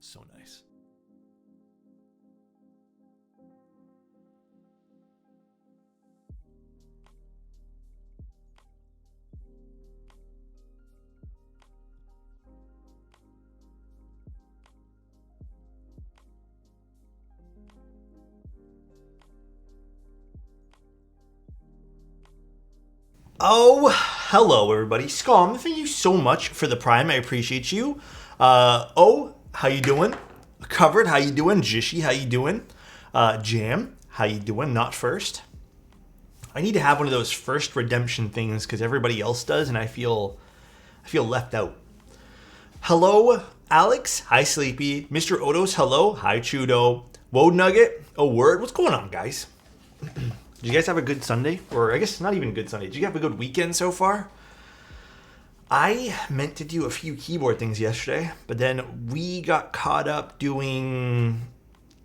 So nice. Oh, hello everybody. Scum, thank you so much for the Prime. I appreciate you. How you doing? Covered, how you doing? Jishi, how you doing? Jam, how you doing? Not first. I need to have one of those first redemption things because everybody else does, and I feel left out. Hello, Alex. Hi, Sleepy. Mr. Odos, hello. Hi, Chudo. Woad Nugget. Oh, word. What's going on, guys? Did you guys have a good Sunday? Or I guess not even a good Sunday. Did you have a good weekend so far? I meant to do a few keyboard things yesterday, but then we got caught up doing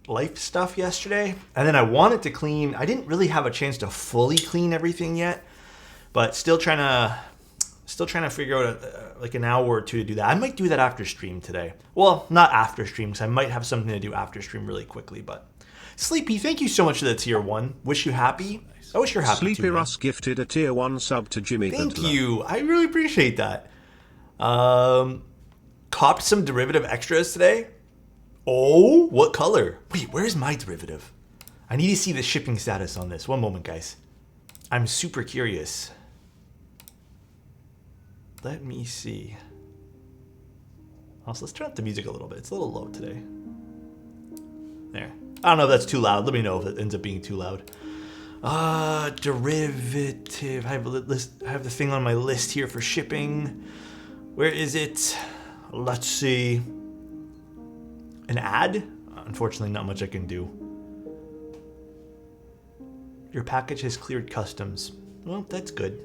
life stuff yesterday. And then I wanted to clean. I didn't really have a chance to fully clean everything yet, but still trying to figure out like an hour or two to do that. I might do that after stream today. Well, not after stream, because I might have something to do after stream really quickly, but Sleepy, thank you so much for the tier 1. Wish you happy. I wish you're happy Sleepy too, Russ gifted a tier 1 sub to Jimmy. Thank you. I really appreciate that. Copped some derivative extras today. Oh, what color? Wait, where's my derivative? I need to see the shipping status on this. One moment, guys. I'm super curious. Let me see. Also, let's turn up the music a little bit. It's a little low today. There. I don't know if that's too loud. Let me know if it ends up being too loud. Derivative. I have a list. I have the thing on my list here for shipping. Where is it? Let's see. An ad? Unfortunately, not much I can do. Your package has cleared customs. Well, that's good.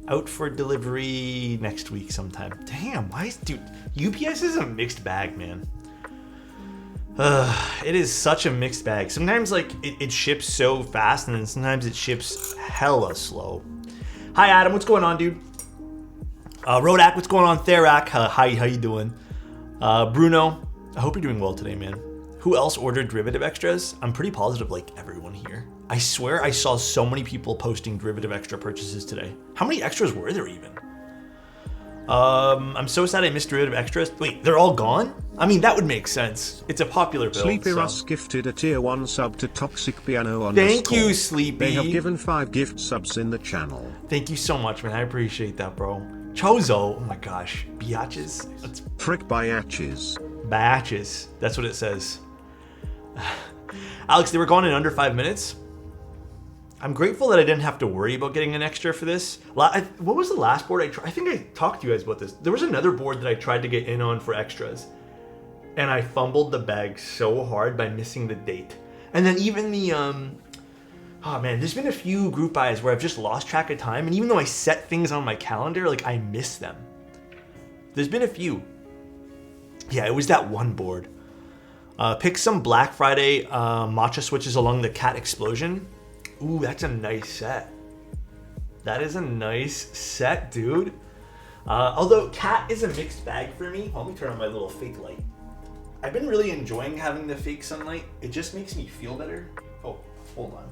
Out for delivery next week sometime. Damn, why is... Dude, UPS is a mixed bag, man. It is such a mixed bag. Sometimes, like, it ships so fast, and then sometimes it ships hella slow. Hi, Adam. What's going on, dude? Rodak, what's going on? Therak, hi, how you doing? Bruno, I hope you're doing well today, man. Who else ordered derivative extras? I'm pretty positive, like, everyone here. I swear I saw so many people posting derivative extra purchases today. How many extras were there even? I'm so sad I missed derivative extras. Wait, they're all gone? I mean, that would make sense. It's a popular build. Sleepy Russ gifted a tier 1 sub to Toxic Piano on Thank you, Sleepy. They have given 5 gift subs in the channel. Thank you so much, man. I appreciate that, bro. Chozo, oh my gosh. Biatches? That's Frick Biatches. Biatches. That's what it says. Alex, they were gone in under 5 minutes. I'm grateful that I didn't have to worry about getting an extra for this. What was the last board I tried? I think I talked to you guys about this. There was another board that I tried to get in on for extras, and I fumbled the bag so hard by missing the date. And then even the, oh man, there's been a few group buys where I've just lost track of time, and even though I set things on my calendar, like I miss them. There's been a few. Yeah, it was that one board. Pick some Black Friday matcha switches along the cat explosion. Ooh, that's a nice set. That is a nice set, dude. Although cat is a mixed bag for me. Let me turn on my little fake light. I've been really enjoying having the fake sunlight. It just makes me feel better. Oh, hold on.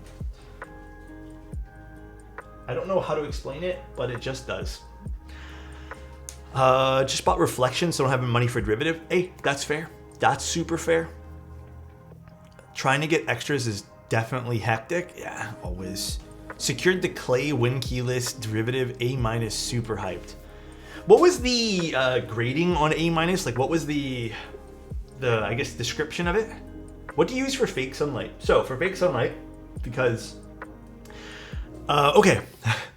I don't know how to explain it, but it just does. Just bought reflections, so I don't have money for derivative. Hey, that's fair. That's super fair. Trying to get extras is definitely hectic. Yeah, always. Secured the clay win keyless derivative A-, super hyped. What was the grading on A-? Like, what was the I guess description of it? What do you use for fake sunlight? So for fake sunlight, because okay,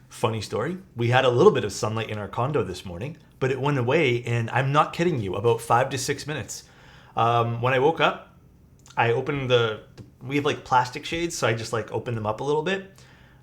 funny story. We had a little bit of sunlight in our condo this morning, but it went away, and I'm not kidding you, about 5 to 6 minutes. When I woke up, I opened we have like plastic shades, so I just like opened them up a little bit,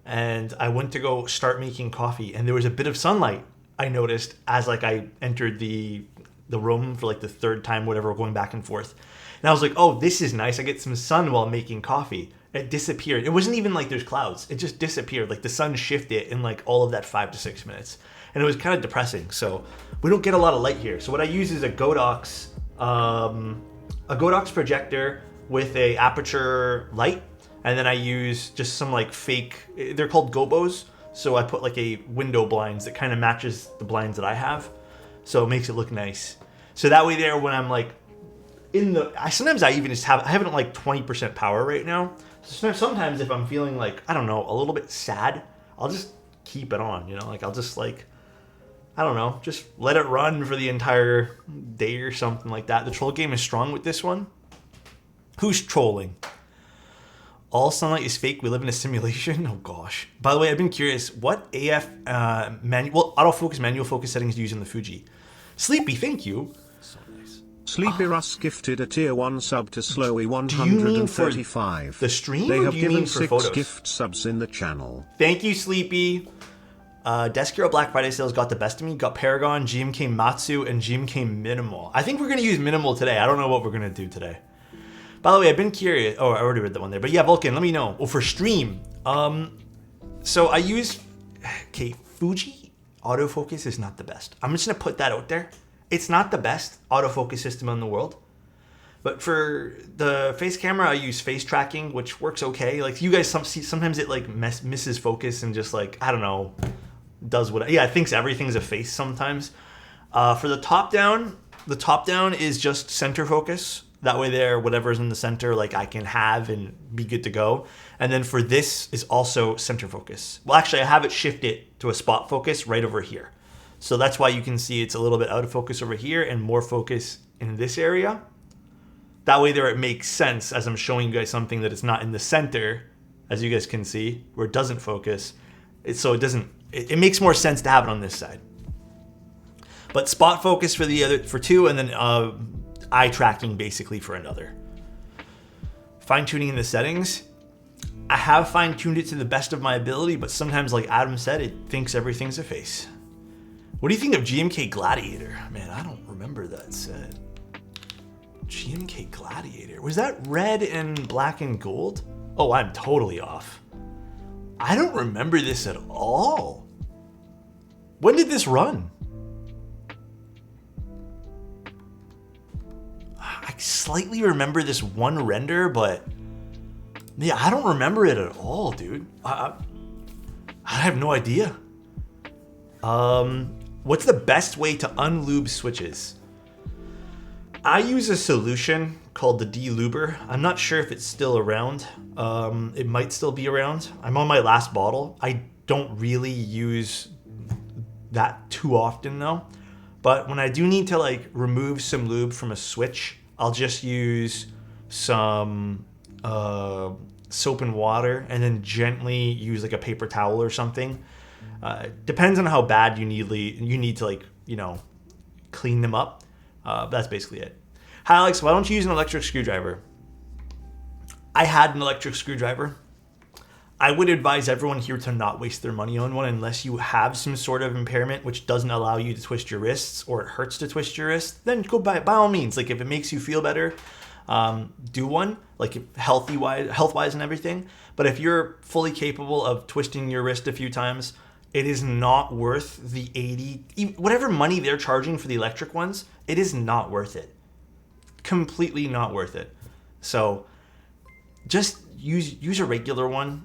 and I went to go start making coffee, and there was a bit of sunlight I noticed as like I entered the room for like the third time, whatever, going back and forth. And I was like, oh, this is nice. I get some sun while making coffee. It disappeared. It wasn't even like there's clouds. It just disappeared. Like the sun shifted in like all of that 5 to 6 minutes. And it was kind of depressing. So we don't get a lot of light here. So what I use is a Godox a Godox projector with a aperture light, and then I use just some like fake, they're called gobos, so I put like a window blinds that kind of matches the blinds that I have, so it makes it look nice. So that way there, when I'm like sometimes I even just have it at like 20% power right now. Sometimes if I'm feeling like, I don't know, a little bit sad, I'll just keep it on, you know, like I'll just like, I don't know, just let it run for the entire day or something like that. The troll game is strong with this one. Who's trolling? All sunlight is fake. We live in a simulation. Oh gosh. By the way, I've been curious. What AF autofocus manual focus settings do you use in the Fuji? Sleepy, thank you. So nice. Sleepy Russ gifted a tier 1 sub to Slowy 135. The stream? They or have do you given mean for 6 photos? gift subs in the channel. Thank you, Sleepy. Desk Hero Black Friday sales got the best of me. Got Paragon, GMK Matsu, and GMK Minimal. I think we're going to use Minimal today. I don't know what we're going to do today. By the way, I've been curious. Oh, I already read that one there. But yeah, Vulcan, let me know. Oh, for stream. So I use... Okay, Fuji autofocus is not the best. I'm just going to put that out there. It's not the best autofocus system in the world. But for the face camera, I use face tracking, which works okay. Like you guys sometimes it like misses focus and just like, I don't know, does what... Yeah, it thinks everything's a face sometimes. For the top down is just center focus. That way there, whatever's in the center, like I can have and be good to go. And then for this is also center focus. Well, actually I have it shifted to a spot focus right over here. So that's why you can see it's a little bit out of focus over here and more focus in this area. That way there it makes sense as I'm showing you guys something that it's not in the center, as you guys can see, where it doesn't focus. It makes more sense to have it on this side. But spot focus for two, and then eye tracking basically for another. Fine tuning in the settings. I have fine tuned it to the best of my ability, but sometimes, like Adam said, it thinks everything's a face. What do you think of GMK Gladiator? Man, I don't remember that set. GMK Gladiator. Was that red and black and gold? Oh, I'm totally off. I don't remember this at all. When did this run? I slightly remember this one render, but yeah, I don't remember it at all, dude. I have no idea. What's the best way to unlube switches? I use a solution called the Deluber. I'm not sure if it's still around. It might still be around. I'm on my last bottle. I don't really use that too often though. But when I do need to like remove some lube from a switch, I'll just use some soap and water and then gently use like a paper towel or something. Depends on how bad you need to like, you know, clean them up. That's basically it. Hi Alex, why don't you use an electric screwdriver? I had an electric screwdriver. I would advise everyone here to not waste their money on one unless you have some sort of impairment which doesn't allow you to twist your wrists or it hurts to twist your wrists. Then go by all means. Like if it makes you feel better, do one. Like health wise and everything. But if you're fully capable of twisting your wrist a few times, it is not worth the 80, whatever money they're charging for the electric ones. It is not worth it. Completely not worth it. So just use a regular one.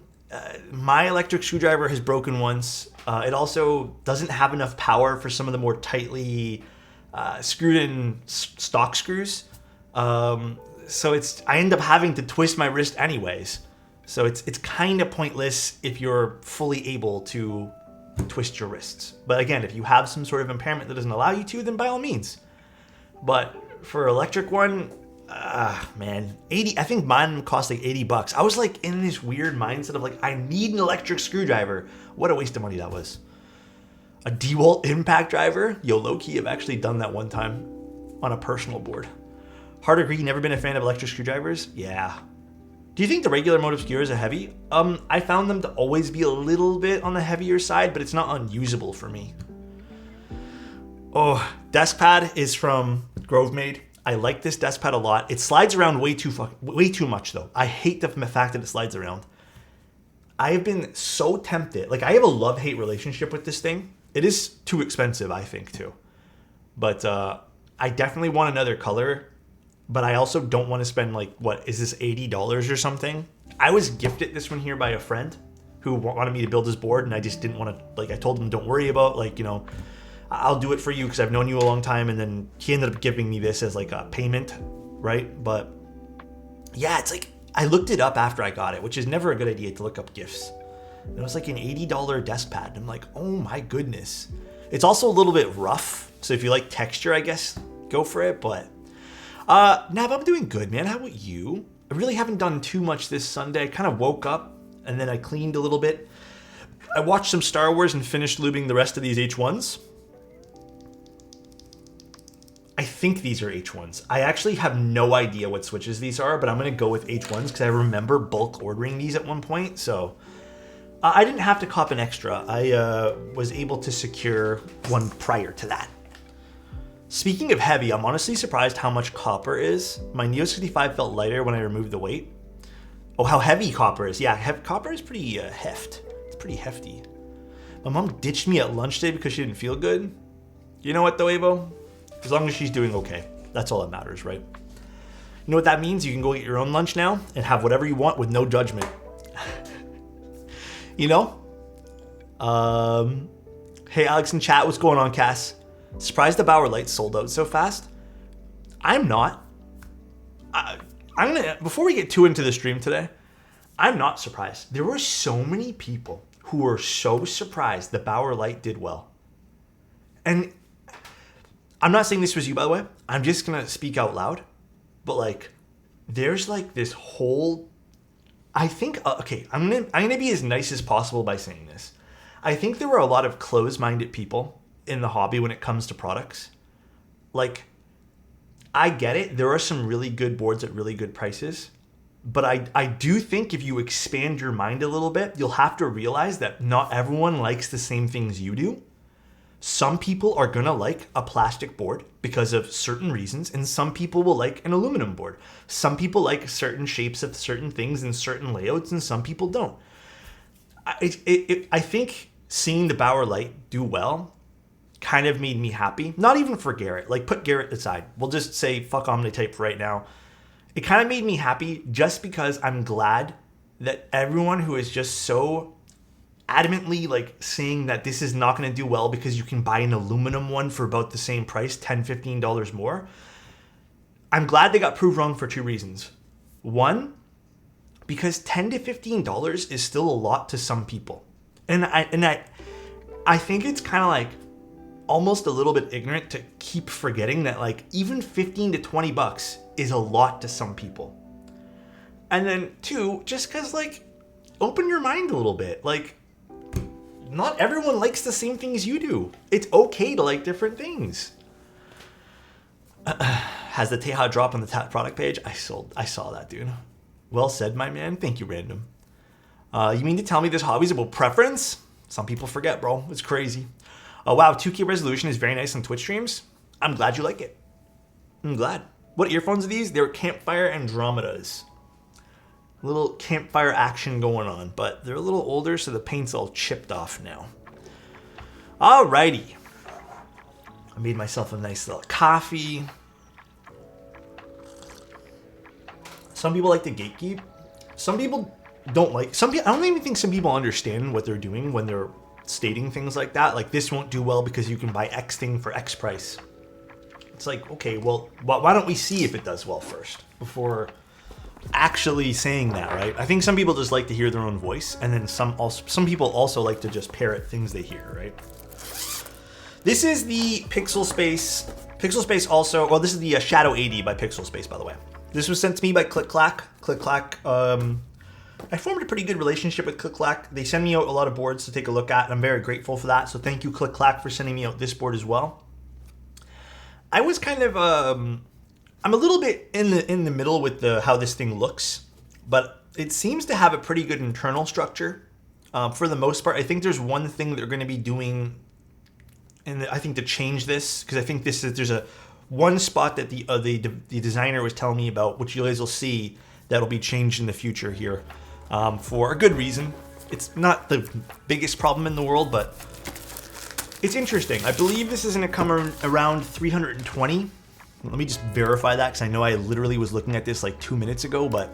My electric screwdriver has broken once. It also doesn't have enough power for some of the more tightly screwed in stock screws. So I end up having to twist my wrist anyways. So it's kind of pointless if you're fully able to twist your wrists. But again, if you have some sort of impairment that doesn't allow you to, then by all means. But for electric one, man, 80. I think mine cost like $80. I was like in this weird mindset of like, I need an electric screwdriver. What a waste of money that was. A DeWalt impact driver? Yo, low-key, I've actually done that one time on a personal board. Hard agree, never been a fan of electric screwdrivers? Yeah. Do you think the regular mode obscures are heavy? I found them to always be a little bit on the heavier side, but it's not unusable for me. Oh, desk pad is from Grovemade. I like this desk pad a lot. It slides around way too much though. I hate the fact that it slides around. I have been so tempted. Like I have a love-hate relationship with this thing. It is too expensive, I think too. But I definitely want another color, but I also don't want to spend like, what, is this $80 or something? I was gifted this one here by a friend who wanted me to build his board, and I just didn't want to, like, I told him, don't worry about, like, you know, I'll do it for you because I've known you a long time. And then he ended up giving me this as like a payment, right? But yeah, it's like, I looked it up after I got it, which is never a good idea to look up gifts. It was like an $80 desk pad. And I'm like, oh my goodness. It's also a little bit rough. So if you like texture, I guess, go for it. But Nav, I'm doing good, man. How about you? I really haven't done too much this Sunday. I kind of woke up and then I cleaned a little bit. I watched some Star Wars and finished lubing the rest of these H1s. I think these are H1s. I actually have no idea what switches these are, but I'm going to go with H1s because I remember bulk ordering these at one point. So I didn't have to cop an extra. I was able to secure one prior to that. Speaking of heavy, I'm honestly surprised how much copper is. My Neo 65 felt lighter when I removed the weight. Oh, how heavy copper is. Yeah, copper is pretty It's pretty hefty. My mom ditched me at lunch today because she didn't feel good. You know what though, Avo? As long as she's doing okay. That's all that matters, right? You know what that means? You can go get your own lunch now and have whatever you want with no judgment. You know? Hey, Alex in chat, what's going on, Cass? Surprised the Bauer Light sold out so fast? I'm not. I'm gonna, before we get too into the stream today, I'm not surprised. There were so many people who were so surprised that Bauer Light did well. And I'm not saying this was you, by the way. I'm just gonna speak out loud. But like, there's like this whole, I think, okay, I'm gonna be as nice as possible by saying this. I think there were a lot of closed-minded people in the hobby when it comes to products. Like, I get it. There are some really good boards at really good prices. But I do think if you expand your mind a little bit, you'll have to realize that not everyone likes the same things you do. Some people are gonna like a plastic board because of certain reasons, and some people will like an aluminum board. Some people like certain shapes of certain things and certain layouts, and some people don't. I think seeing the Bauer Light do well kind of made me happy. Not even for Garrett. Like, put Garrett aside. We'll just say fuck Omnitype right now. It kind of made me happy just because I'm glad that everyone who is just so adamantly like saying that this is not going to do well because you can buy an aluminum one for about the same price, $10-15 more. I'm glad they got proved wrong for two reasons. One, because $10 to $15 is still a lot to some people. And I think it's kind of like almost a little bit ignorant to keep forgetting that like even 15 to 20 bucks is a lot to some people. And then two, just because like open your mind a little bit. Like, not everyone likes the same things you do. It's okay to like different things. Has the Teha drop on the product page? I saw that, dude. Well said, my man. Thank you, Random. You mean to tell me this hobby's about preference? Some people forget, bro. It's crazy. Oh, wow. 2K resolution is very nice on Twitch streams. I'm glad you like it. I'm glad. What earphones are these? They're Campfire Andromedas. Little campfire action going on, but they're a little older, so the paint's all chipped off now. Alrighty. I made myself a nice little coffee. Some people like to gatekeep. Some people don't like. I don't even think some people understand what they're doing when they're stating things like that. Like, this won't do well because you can buy X thing for X price. It's like, okay, well, why don't we see if it does well first before actually saying that, right? I think some people just like to hear their own voice, and then some people also like to just parrot things they hear, right? This is the Pixelspace. Pixelspace also, well, this is the Shadow80 by Pixelspace, by the way. This was sent to me by ClickClack. ClickClack, I formed a pretty good relationship with ClickClack. They send me out a lot of boards to take a look at, and I'm very grateful for that. So thank you, ClickClack, for sending me out this board as well. I was kind of, I'm a little bit in the middle with how this thing looks, but it seems to have a pretty good internal structure. For the most part, I think there's one thing they're going to be doing, and I think to change this, because I think there's one spot that the designer was telling me about, which you guys will see, that'll be changed in the future here, for a good reason. It's not the biggest problem in the world, but it's interesting. I believe this is going to come around 320 Let me just verify that, because I know I literally was looking at this like 2 minutes ago, but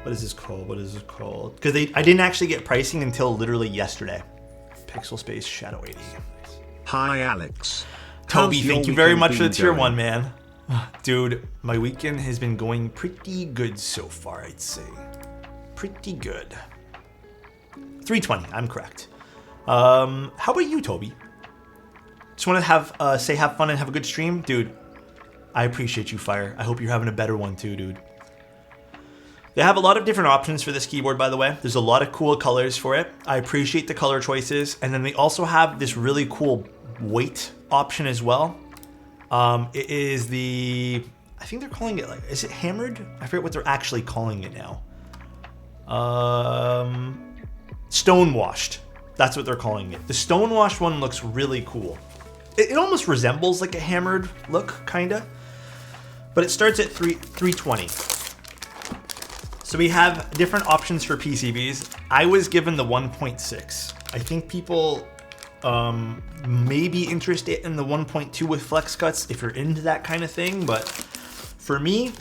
what is this called? What is this called? Because I didn't actually get pricing until literally yesterday. Pixelspace Shadow80. Hi Alex. Toby, How's thank your you very weekend much for the been tier going? 1, man. Dude, my weekend has been going pretty good so far, I'd say. Pretty good. 320, I'm correct. How about you, Toby? Just want to have fun and have a good stream? Dude, I appreciate you, Fire. I hope you're having a better one too, dude. They have a lot of different options for this keyboard, by the way. There's a lot of cool colors for it. I appreciate the color choices. And then they also have this really cool weight option as well. It is the, I think they're calling it like, is it hammered? I forget what they're actually calling it now. Stone washed. That's what they're calling it. The stone washed one looks really cool. It almost resembles like a hammered look, kinda. But it starts at 320. So we have different options for PCBs. I was given the 1.6. I think people may be interested in the 1.2 with flex cuts if you're into that kind of thing, but for me,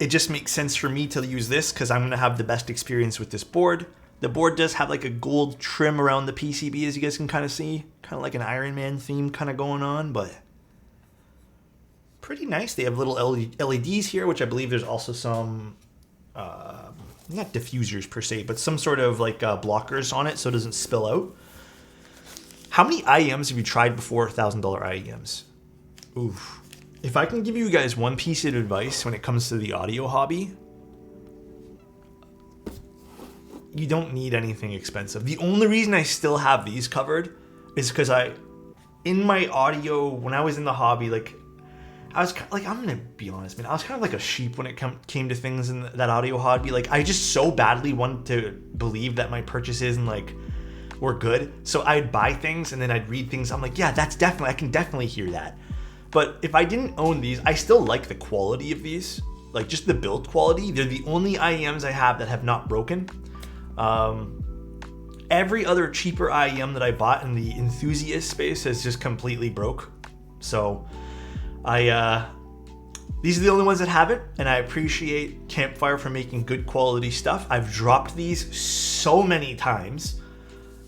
it just makes sense for me to use this because I'm gonna have the best experience with this board. The board does have like a gold trim around the PCB, as you guys can kind of see, kind of like an Iron Man theme kind of going on, but pretty nice. They have little LEDs here, which I believe there's also some not diffusers per se, but some sort of like blockers on it so it doesn't spill out. How many IEMs have you tried before $1,000 IEMs? Oof. If I can give you guys one piece of advice when it comes to the audio hobby, you don't need anything expensive. The only reason I still have these covered is because in my audio, when I was in the hobby, like, I was kind of like, I'm gonna be honest, man. I was kind of like a sheep when it came to things in that audio hobby. Like, I just so badly wanted to believe that my purchases and like were good. So I'd buy things and then I'd read things. I'm like, yeah, I can definitely hear that. But if I didn't own these, I still like the quality of these, like just the build quality. They're the only IEMs I have that have not broken. Every other cheaper IEM that I bought in the enthusiast space has just completely broke. So these are the only ones that have it, and I appreciate Campfire for making good quality stuff. I've dropped these so many times,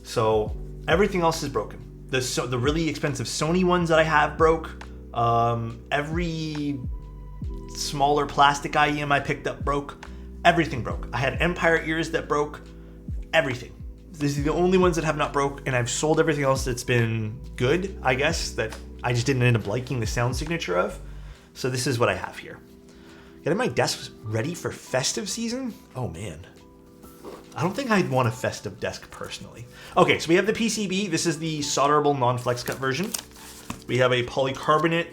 so everything else is broken. The really expensive Sony ones that I have broke. Every smaller plastic IEM I picked up broke. Everything broke. I had Empire ears that broke. Everything. These are the only ones that have not broke, and I've sold everything else that's been good, I guess, that I just didn't end up liking the sound signature of. So this is what I have here. Getting my desk ready for festive season? Oh man. I don't think I'd want a festive desk personally. Okay, so we have the PCB. This is the solderable non-flex cut version. We have a polycarbonate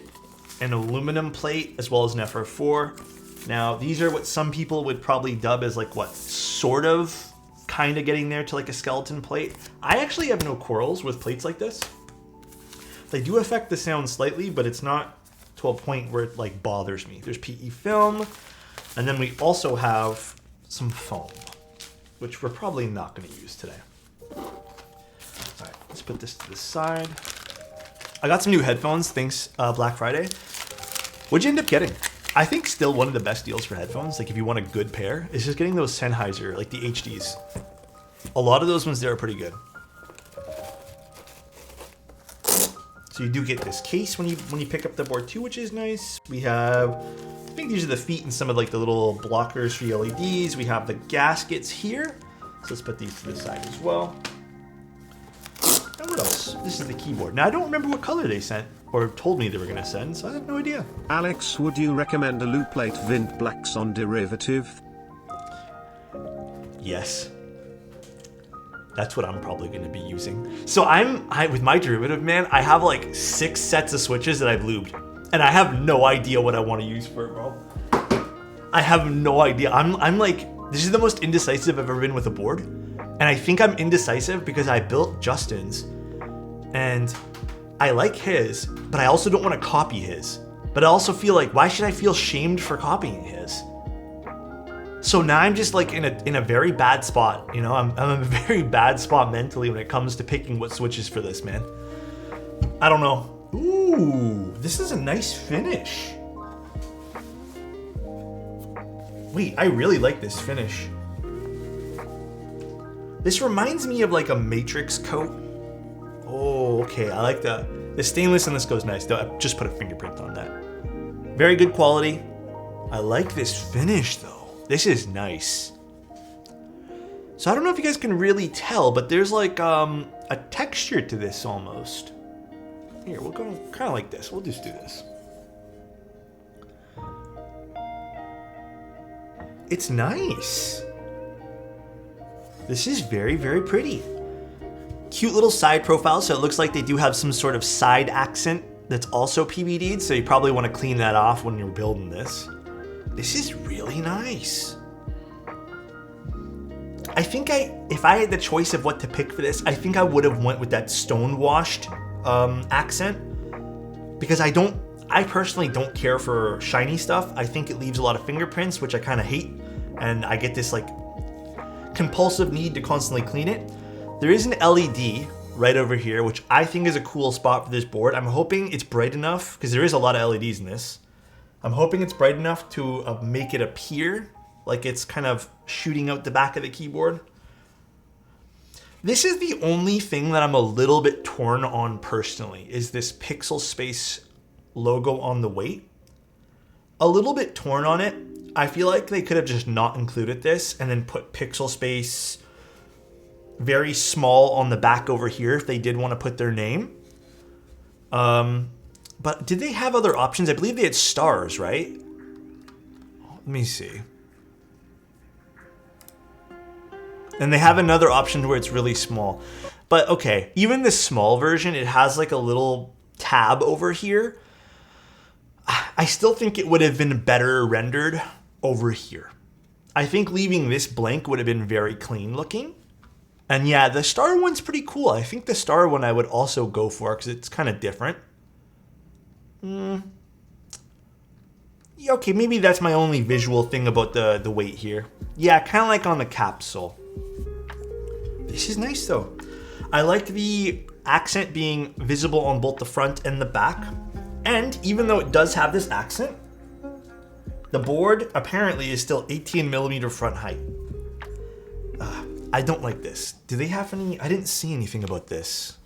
and aluminum plate, as well as an FR4. Now, these are what some people would probably dub as like what, sort of, kind of getting there to like a skeleton plate. I actually have no quarrels with plates like this. They do affect the sound slightly, but it's not to a point where it like bothers me. There's PE film, and then we also have some foam, which we're probably not going to use today. All right, let's put this to the side. I got some new headphones, thanks Black Friday. What'd you end up getting? I think still one of the best deals for headphones, like if you want a good pair, is just getting those Sennheiser, like the HDs. A lot of those ones there are pretty good. So you do get this case when you pick up the board too, which is nice. We have, I think these are the feet and some of like the little blockers for the LEDs. We have the gaskets here. So let's put these to the side as well. And what else? This is the keyboard. Now I don't remember what color they sent or told me they were gonna send, so I have no idea. Alex, would you recommend a loop plate Vint Blacks on derivative? Yes. That's what I'm probably going to be using. So I with my derivative, man, I have like 6 sets of switches that I've lubed, and I have no idea what I want to use for it, bro. I have no idea. I'm like, this is the most indecisive I've ever been with a board, and I think I'm indecisive because I built Justin's, and I like his, but I also don't want to copy his. But I also feel like, why should I feel shamed for copying his? So now I'm just like in a very bad spot, you know. I'm in a very bad spot mentally when it comes to picking what switches for this, man. I don't know. Ooh, this is a nice finish. Wait, I really like this finish. This reminds me of like a Matrix coat. Oh, okay, I like the stainless in this goes nice. I just put a fingerprint on that. Very good quality. I like this finish though. This is nice. So I don't know if you guys can really tell, but there's like a texture to this almost. Here, we'll go kind of like this. We'll just do this. It's nice. This is very, very pretty. Cute little side profile, so it looks like they do have some sort of side accent that's also PVD'd, so you probably want to clean that off when you're building this. This is really nice. I think if I had the choice of what to pick for this, I think I would have went with that stone washed accent, because I personally don't care for shiny stuff. I think it leaves a lot of fingerprints, which I kind of hate, and I get this like compulsive need to constantly clean it. There is an LED right over here, which I think is a cool spot for this board. I'm hoping it's bright enough, because there is a lot of LEDs in this. I'm hoping it's bright enough to make it appear like it's kind of shooting out the back of the keyboard. This is the only thing that I'm a little bit torn on personally, is this Pixelspace logo on the weight. A little bit torn on it. I feel like they could have just not included this and then put Pixelspace very small on the back over here if they did want to put their name. But did they have other options? I believe they had stars, right? Let me see. And they have another option where it's really small. But okay, even the small version, it has like a little tab over here. I still think it would have been better rendered over here. I think leaving this blank would have been very clean looking. And yeah, the star one's pretty cool. I think the star one I would also go for because it's kind of different. Yeah, okay, maybe that's my only visual thing about the weight here. Yeah, kind of like on the capsule. This is nice though. I like the accent being visible on both the front and the back. And even though it does have this accent, the board apparently is still 18mm front height. I don't like this. Do they have any? I didn't see anything about this.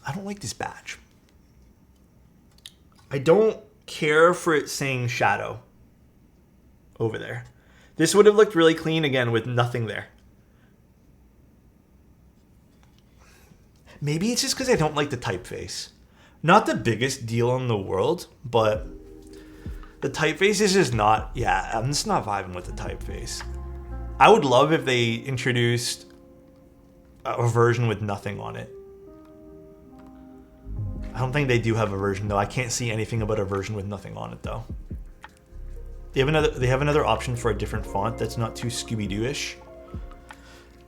I don't like this badge. I don't care for it saying Shadow over there. This would have looked really clean again with nothing there. Maybe it's just because I don't like the typeface. Not the biggest deal in the world, but the typeface is just not, yeah, I'm just not vibing with the typeface. I would love if they introduced a version with nothing on it. I don't think they do have a version though. I can't see anything about a version with nothing on it though. They have another option for a different font that's not too Scooby-Doo-ish.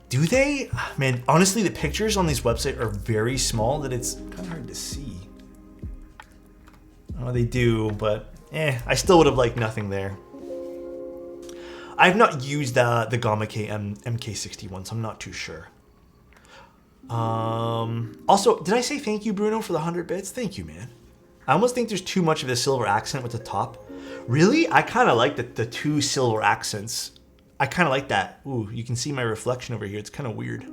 Do they? Man, honestly, the pictures on these websites are very small that it's kind of hard to see. Oh, they do, but I still would have liked nothing there. I've not used the Gamma K MK61, so I'm not too sure. Also, did I say thank you, Bruno, for the 100 bits? Thank you, man. I almost think there's too much of the silver accent with the top. Really? I kind of like the two silver accents. I kind of like that. Ooh, you can see my reflection over here. It's kind of weird.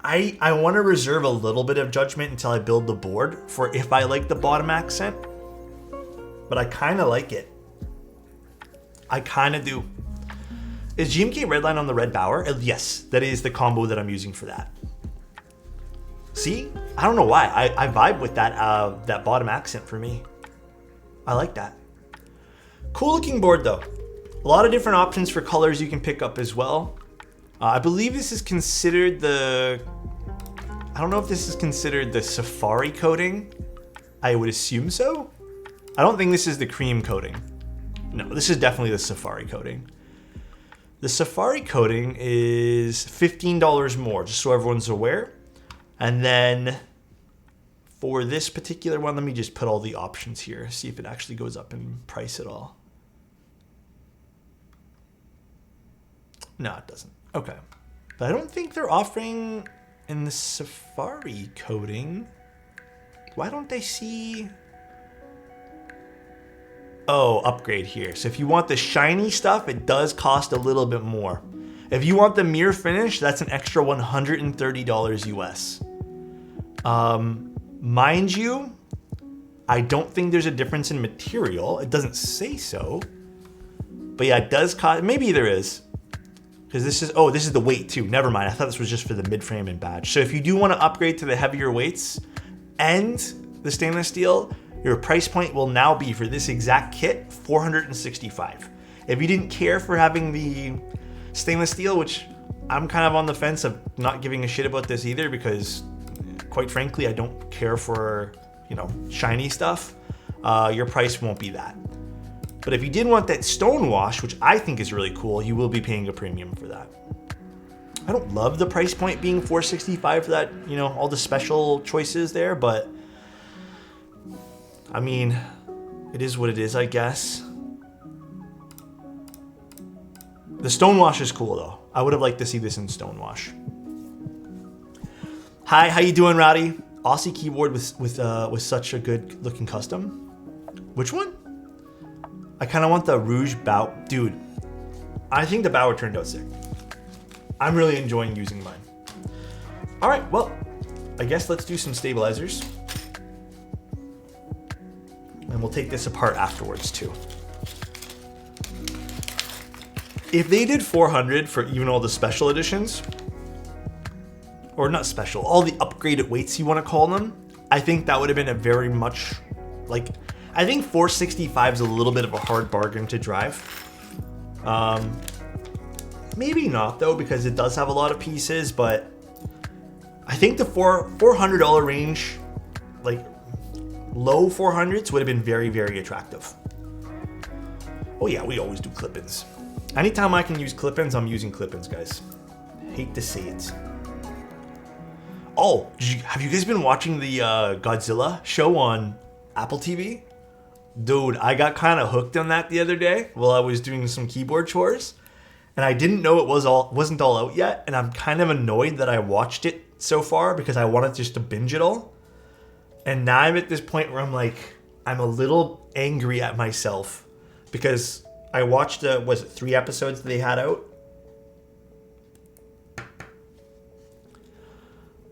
I want to reserve a little bit of judgment until I build the board for if I like the bottom accent. But I kind of like it. I kind of do. Is GMK Redline on the red Bower? Yes, that is the combo that I'm using for that. See? I don't know why. I vibe with that bottom accent for me. I like that. Cool looking board though. A lot of different options for colors you can pick up as well. I believe this is considered I don't know if this is considered the Safari coating. I would assume so. I don't think this is the cream coating. No, this is definitely the Safari coating. The Safari coating is $15 more, just so everyone's aware. And then for this particular one, let me just put all the options here, see if it actually goes up in price at all. No, it doesn't. Okay. But I don't think they're offering in the Safari coating. Why don't I see... Oh, upgrade here. So if you want the shiny stuff, it does cost a little bit more. If you want the mirror finish, that's an extra $130 US. Mind you, I don't think there's a difference in material. It doesn't say so. But yeah, it does cost, maybe there is. Because this is, oh, this is the weight too. Never mind, I thought this was just for the mid-frame and badge. So if you do want to upgrade to the heavier weights and the stainless steel, your price point will now be for this exact kit, $465. If you didn't care for having the stainless steel, which I'm kind of on the fence of not giving a shit about this either, because quite frankly, I don't care for, you know, shiny stuff, your price won't be that. But if you did want that stone wash, which I think is really cool, you will be paying a premium for that. I don't love the price point being $465 for that, you know, all the special choices there, but I mean, it is what it is, I guess. The Stonewash is cool though. I would have liked to see this in Stonewash. Hi, how you doing, Rowdy? Aussie keyboard with such a good looking custom. Which one? I kind of want the Rouge Bow. Dude, I think the Bower turned out sick. I'm really enjoying using mine. All right, well, I guess let's do some stabilizers. And we'll take this apart afterwards too. If they did 400 for even all the special editions, or not special, all the upgraded weights you want to call them, I think that would have been a very much, like, I think 465 is a little bit of a hard bargain to drive. Maybe not though, because it does have a lot of pieces, but I think the $400 range, like low 400s, would have been very, very attractive. Oh yeah, we always do clip-ins. Anytime I can use clip-ins, I'm using clip-ins, guys. Hate to say it. Oh, have you guys been watching the Godzilla show on Apple TV? Dude, I got kind of hooked on that the other day while I was doing some keyboard chores. And I didn't know it wasn't all out yet. And I'm kind of annoyed that I watched it so far because I wanted just to binge it all. And now I'm at this point where I'm like, I'm a little angry at myself because I watched, was it 3 episodes that they had out?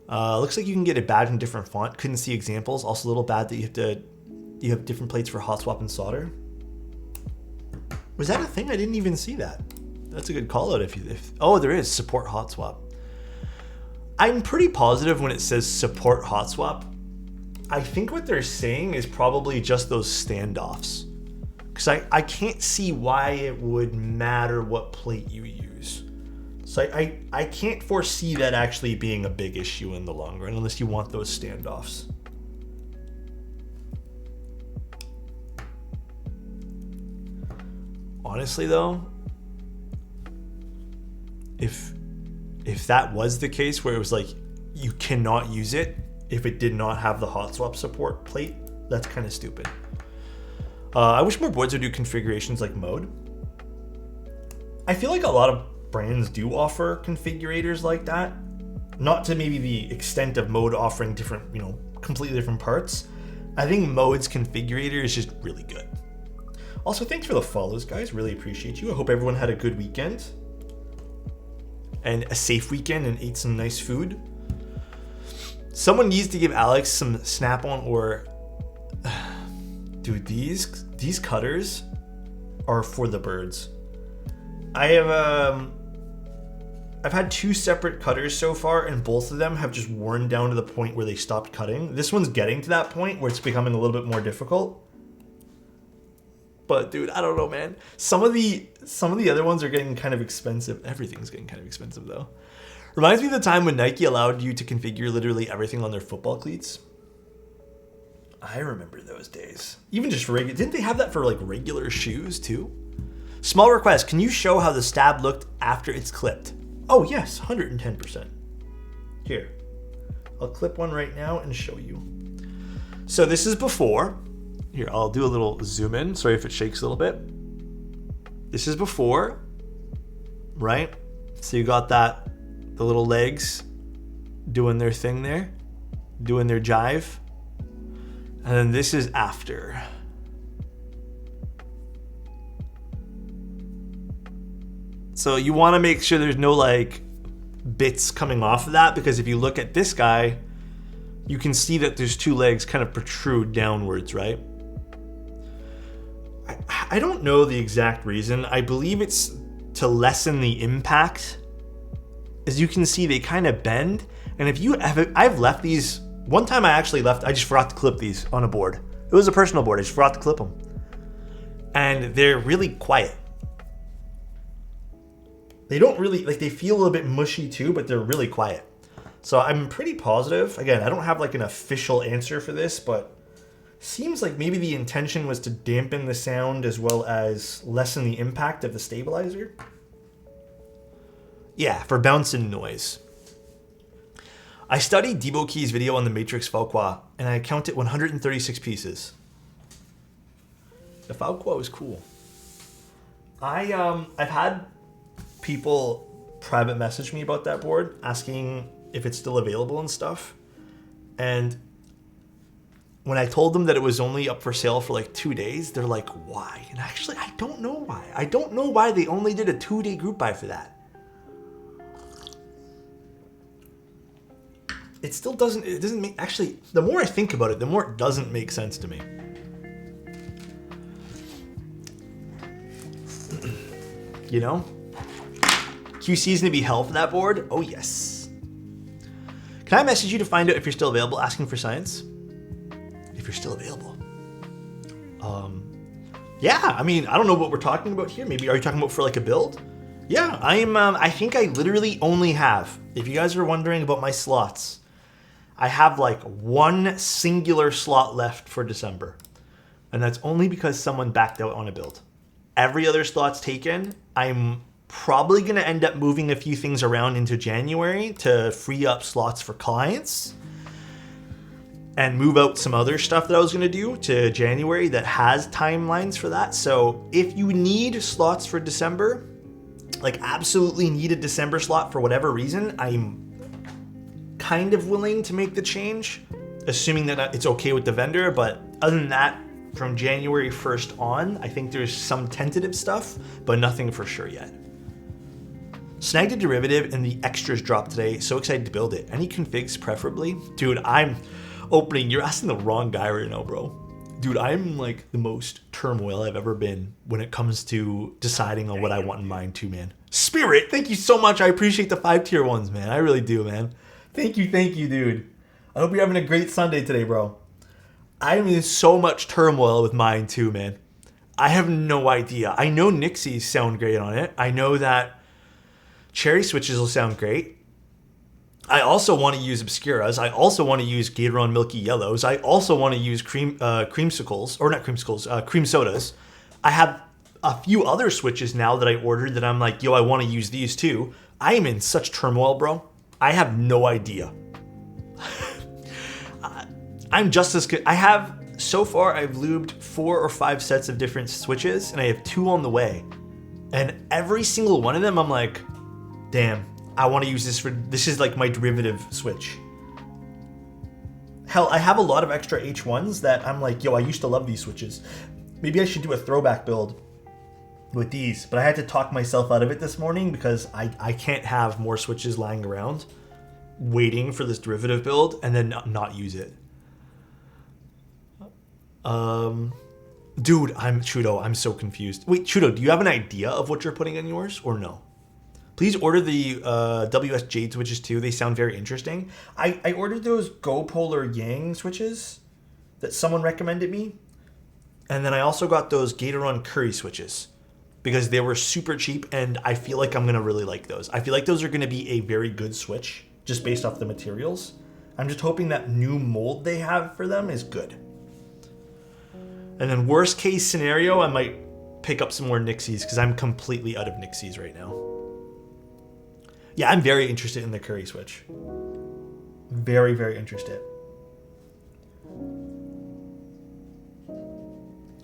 Looks like you can get a badge in different font. Couldn't see examples. Also a little bad that you have different plates for hot swap and solder. Was that a thing? I didn't even see that. That's a good call out if oh, there is support hot swap. I'm pretty positive when it says support hot swap, I think what they're saying is probably just those standoffs. Because I can't see why it would matter what plate you use. So I can't foresee that actually being a big issue in the long run unless you want those standoffs. Honestly though, if that was the case where it was like you cannot use it if it did not have the hot swap support plate, that's kind of stupid. I wish more boards would do configurations like mode. I feel like a lot of brands do offer configurators like that. Not to maybe the extent of mode offering different, you know, completely different parts. I think mode's configurator is just really good. Also, thanks for the follows, guys. Really appreciate you. I hope everyone had a good weekend. And a safe weekend and ate some nice food. Someone needs to give Alex some Snap-on or... Dude, these cutters are for the birds. I've had 2 separate cutters so far, and both of them have just worn down to the point where they stopped cutting. This one's getting to that point where it's becoming a little bit more difficult. But dude, I don't know, man. Some of the other ones are getting kind of expensive. Everything's getting kind of expensive though. Reminds me of the time when Nike allowed you to configure literally everything on their football cleats. I remember those days. Even just regular, didn't they have that for like regular shoes too? Small request, can you show how the stab looked after it's clipped? Oh yes, 110%. Here, I'll clip one right now and show you. So this is before. Here, I'll do a little zoom in. Sorry if it shakes a little bit. This is before, right? So you got that The little legs doing their thing there, doing their jive. And then this is after. So you want to make sure there's no like bits coming off of that, because if you look at this guy, you can see that there's two legs kind of protrude downwards, right? I don't know the exact reason. I believe it's to lessen the impact. As you can see, they kind of bend. And if you have, I've left these, one time I just forgot to clip these on a board. It was a personal board, I just forgot to clip them. And they're really quiet. They don't really, like they feel a little bit mushy too, but they're really quiet. So I'm pretty positive. Again, I don't have like an official answer for this, but seems like maybe the intention was to dampen the sound as well as lessen the impact of the stabilizer. Yeah, for bounce and noise. I studied Debo Key's video on the Matrix Falqua, and I counted 136 pieces. The Falqua was cool. I've had people private message me about that board, asking if it's still available and stuff. And when I told them that it was only up for sale for like 2 days, they're like, why? And actually, I don't know why. I don't know why they only did a 2-day group buy for that. It still doesn't, it doesn't make, actually, the more I think about it, the more it doesn't make sense to me. You know? QC's gonna be hell for that board? Oh yes. Can I message you to find out if you're still available, asking for science? If you're still available. Yeah, I mean, I don't know what we're talking about here. Maybe, are you talking about for like a build? Yeah, I think I literally only have, if you guys are wondering about my slots, I have like one singular slot left for December. And that's only because someone backed out on a build. Every other slot's taken. I'm probably gonna end up moving a few things around into January to free up slots for clients and move out some other stuff that I was gonna do to January that has timelines for that. So if you need slots for December, like absolutely need a December slot for whatever reason, I'm kind of willing to make the change, assuming that it's okay with the vendor. But other than that, from January 1st on, I think there's some tentative stuff, but nothing for sure yet. Snagged a derivative and the extras dropped today. So excited to build it. Any configs preferably? Dude, I'm opening, you're asking the wrong guy right now, bro. Dude, I'm like the most turmoil I've ever been when it comes to deciding on what I want in mine too, man. Spirit, thank you so much. I appreciate the 5 tier ones, man. I really do, man. Thank you, dude. I hope you're having a great Sunday today, bro. I'm in so much turmoil with mine too, man. I have no idea. I know Nixies sound great on it. I know that cherry switches will sound great. I also want to use Obscuras. I also want to use Gateron Milky Yellows. I also want to use creamsicles, or not creamsicles, cream sodas. I have a few other switches now that I ordered that I'm like, yo, I want to use these too. I am in such turmoil, bro. I have no idea. I'm just as good. So far, I've lubed 4 or 5 sets of different switches, and I have 2 on the way. And every single one of them, I'm like, damn, I want to use this is like my derivative switch. Hell, I have a lot of extra H1s that I'm like, yo, I used to love these switches. Maybe I should do a throwback build with these, but I had to talk myself out of it this morning because I can't have more switches lying around waiting for this derivative build and then not use it. Dude, Chudo, I'm so confused. Wait, Chudo, do you have an idea of what you're putting in yours or no? Please order the WS Jade switches too. They sound very interesting. I ordered those Go Polar Yang switches that someone recommended me. And then I also got those Gateron Curry switches because they were super cheap and I feel like I'm going to really like those. I feel like those are going to be a very good switch just based off the materials. I'm just hoping that new mold they have for them is good. And then worst case scenario, I might pick up some more Nixies because I'm completely out of Nixies right now. Yeah, I'm very interested in the Curry switch. Very, very interested.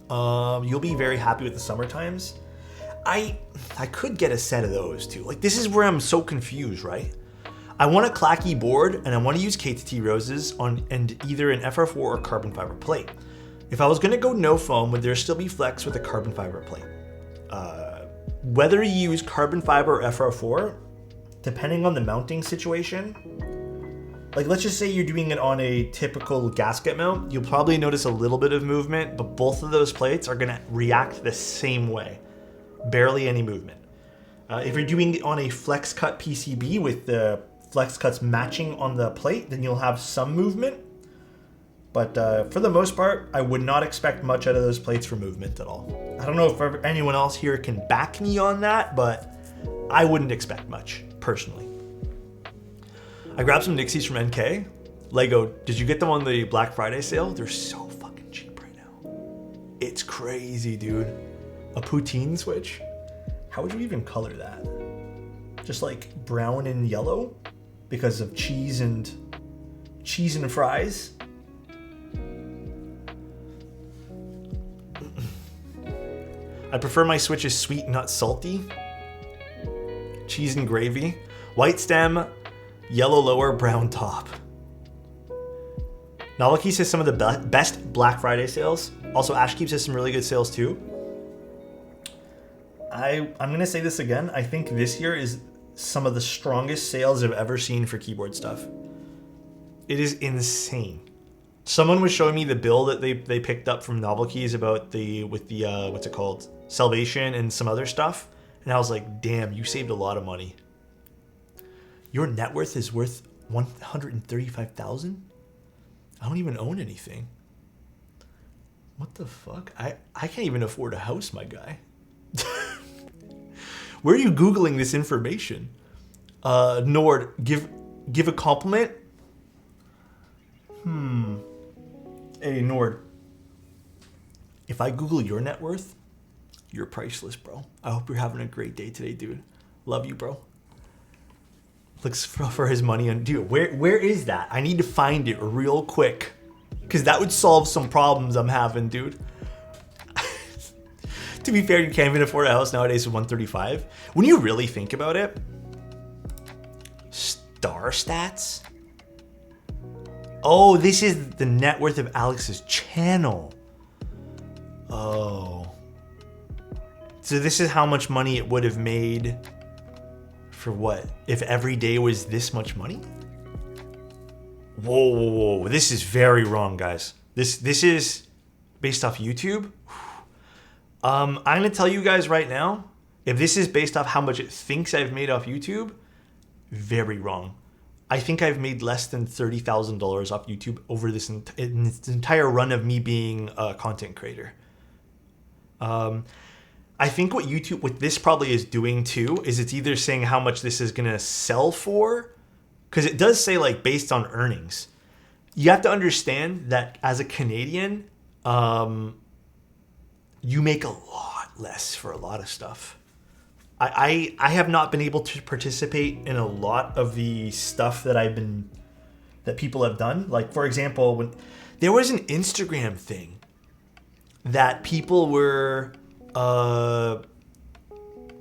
You'll be very happy with the summer times. I could get a set of those too. Like, this is where I'm so confused, right? I want a clacky board, and I want to use K2T roses on and either an FR4 or carbon fiber plate. If I was going to go no foam, would there still be flex with a carbon fiber plate? Whether you use carbon fiber or FR4, depending on the mounting situation, like let's just say you're doing it on a typical gasket mount, you'll probably notice a little bit of movement, but both of those plates are going to react the same way. Barely any movement. If you're doing it on a flex cut PCB with the flex cuts matching on the plate, then you'll have some movement. But for the most part, I would not expect much out of those plates for movement at all. I don't know if anyone else here can back me on that, but I wouldn't expect much, personally. I grabbed some Nixies from NK. Lego, did you get them on the Black Friday sale? They're so fucking cheap right now. It's crazy, dude. A poutine switch? How would you even color that? Just like brown and yellow? Because of cheese and fries? I prefer my switches sweet, not salty. Cheese and gravy. White stem, yellow lower, brown top. Novelty says some of the best Black Friday sales. Also, Ashkeep says some really good sales too. I'm gonna say this again. I think this year is some of the strongest sales I've ever seen for keyboard stuff. It is insane. Someone was showing me the bill that they picked up from Novel Keys about what's it called? Salvation and some other stuff. And I was like, damn, you saved a lot of money. Your net worth is worth $135,000? I don't even own anything. What the fuck? I can't even afford a house, my guy. Where are you Googling this information? Nord, give a compliment? Hey, Nord. If I Google your net worth, you're priceless, bro. I hope you're having a great day today, dude. Love you, bro. Looks for his money on... Dude, where is that? I need to find it real quick. Because that would solve some problems I'm having, dude. To be fair, you can't even afford a house nowadays with 135. When you really think about it, star stats? Oh, this is the net worth of Alex's channel. Oh. So this is how much money it would have made for what? If every day was this much money? Whoa. This is very wrong, guys. This is based off YouTube. I'm going to tell you guys right now, if this is based off how much it thinks I've made off YouTube, very wrong. I think I've made less than $30,000 off YouTube over this entire run of me being a content creator. I think what this probably is doing too is it's either saying how much this is going to sell for, because it does say like based on earnings. You have to understand that as a Canadian, you make a lot less for a lot of stuff. I have not been able to participate in a lot of the stuff that people have done. Like, for example, when there was an Instagram thing that people were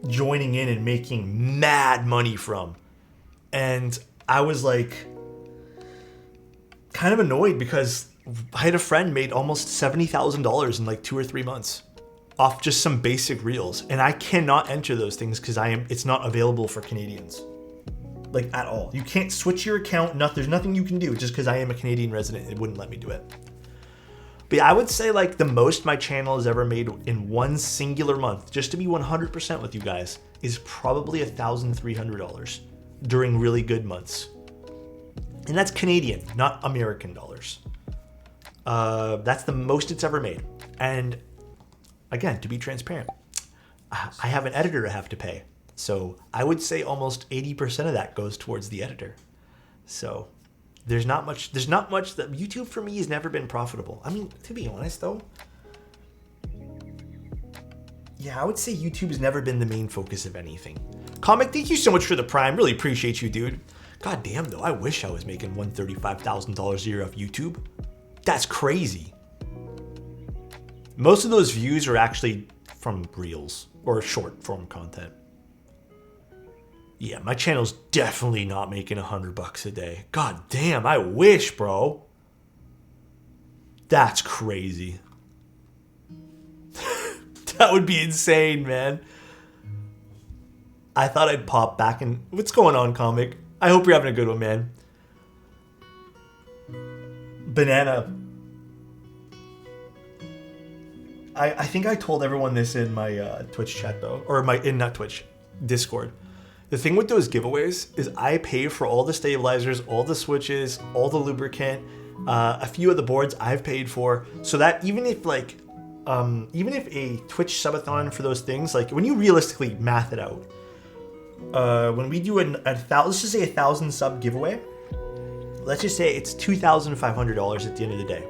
joining in and making mad money from. And I was like kind of annoyed because I had a friend made almost $70,000 in like 2 or 3 months off just some basic reels. And I cannot enter those things because it's not available for Canadians. Like at all. You can't switch your account. There's nothing you can do just because I am a Canadian resident. It wouldn't let me do it. But I would say like the most my channel has ever made in one singular month, just to be 100% with you guys, is probably $1,300 during really good months. And that's Canadian, not American dollars. That's the most it's ever made. And again, to be transparent, I have an editor I have to pay. So I would say almost 80% of that goes towards the editor. So there's not much that YouTube for me has never been profitable. I mean, to be honest though, yeah, I would say YouTube has never been the main focus of anything. Comic, thank you so much for the Prime. Really appreciate you, dude. God damn though, I wish I was making $135,000 a year off YouTube. That's crazy. Most of those views are actually from Reels or short form content. Yeah, my channel's definitely not making $100 a day. God damn, I wish, bro. That's crazy. That would be insane, man. I thought I'd pop back in. What's going on, comic? I hope you're having a good one, man. Banana. I think I told everyone this in my Twitch chat though, or not Twitch, Discord. The thing with those giveaways is I pay for all the stabilizers, all the switches, all the lubricant, a few of the boards I've paid for, so that even if a Twitch subathon for those things, like when you realistically math it out, when we do let's just say 1,000 sub giveaway, let's just say it's $2,500 at the end of the day.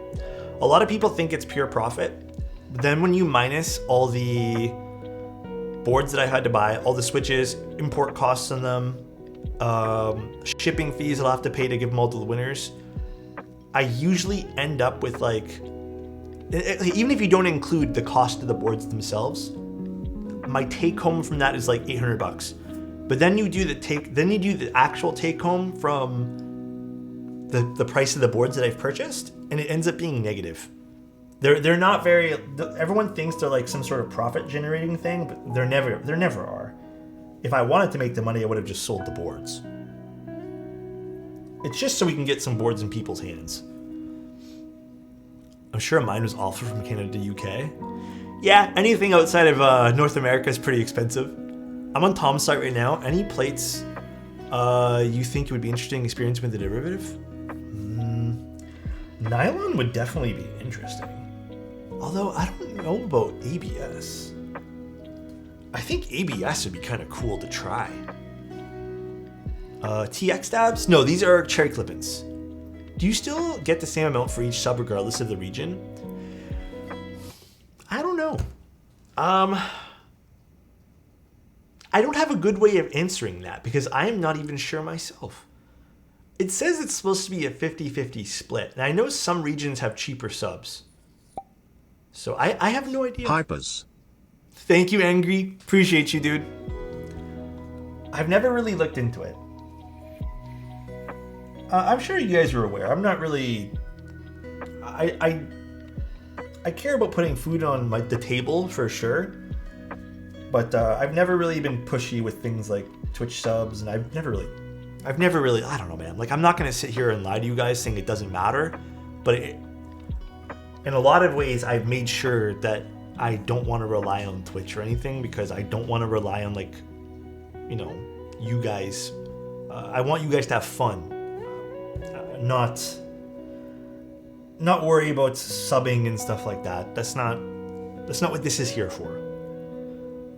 A lot of people think it's pure profit. But then when you minus all the boards that I had to buy, all the switches, import costs on them, shipping fees I'll have to pay to give them all to the winners, I usually end up with like, even if you don't include the cost of the boards themselves, my take home from that is like $800. But then you do the actual take home from the price of the boards that I've purchased, and it ends up being negative. They're not very. Everyone thinks they're like some sort of profit generating thing, but they're never are. If I wanted to make the money, I would have just sold the boards. It's just so we can get some boards in people's hands. I'm sure mine was also from Canada to UK. Yeah, anything outside of North America is pretty expensive. I'm on Tom's site right now. Any plates you think would be interesting experience with the derivative? Nylon would definitely be interesting. Although I don't know about ABS. I think ABS would be kind of cool to try. TX tabs? No, these are cherry clip-ins. Do you still get the same amount for each sub regardless of the region? I don't know. I don't have a good way of answering that because I am not even sure myself. It says it's supposed to be a 50-50 split, and I know some regions have cheaper subs. So I have no idea. Hypers. Thank you, Angry. Appreciate you, dude. I've never really looked into it. I'm sure you guys are aware. I'm not really... I care about putting food on the table for sure. But I've never really been pushy with things like Twitch subs, and I've never really, I don't know, man. Like, I'm not going to sit here and lie to you guys saying it doesn't matter. But in a lot of ways, I've made sure that I don't want to rely on Twitch or anything because I don't want to rely on, like, you know, you guys. I want you guys to have fun. Not worry about subbing and stuff like that. That's not what this is here for.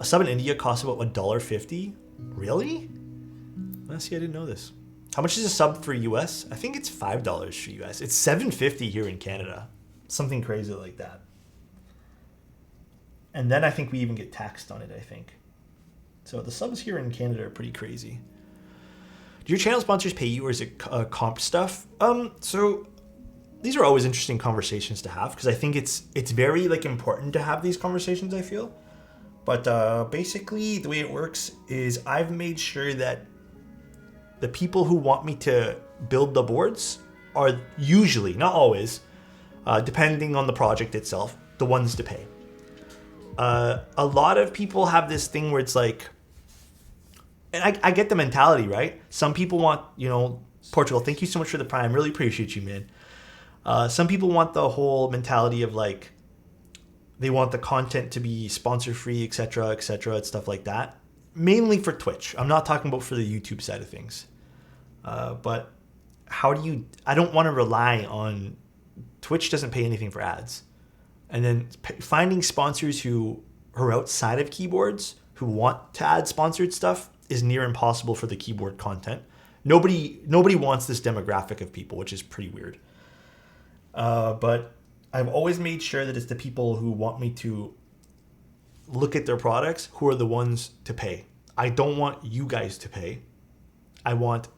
A sub in India costs about $1.50. Really? Let's see, I didn't know this. How much is a sub for US? I think it's $5 for US. It's $7.50 here in Canada. Something crazy like that. And then I think we even get taxed on it, I think. So the subs here in Canada are pretty crazy. Do your channel sponsors pay you, or is it comp stuff? So these are always interesting conversations to have because I think it's very like important to have these conversations, I feel. But basically the way it works is I've made sure that the people who want me to build the boards are usually, not always, depending on the project itself, the ones to pay. A lot of people have this thing where it's like, and I get the mentality, right? Some people want, you know, Portugal, thank you so much for the Prime. Really appreciate you, man. Some people want the whole mentality of like, they want the content to be sponsor free, etc., and stuff like that. Mainly for Twitch. I'm not talking about for the YouTube side of things. But I don't want to rely on, Twitch doesn't pay anything for ads. And then finding sponsors who are outside of keyboards, who want to add sponsored stuff, is near impossible for the keyboard content. Nobody wants this demographic of people, which is pretty weird. But I've always made sure that it's the people who want me to look at their products who are the ones to pay. I don't want you guys to pay. I want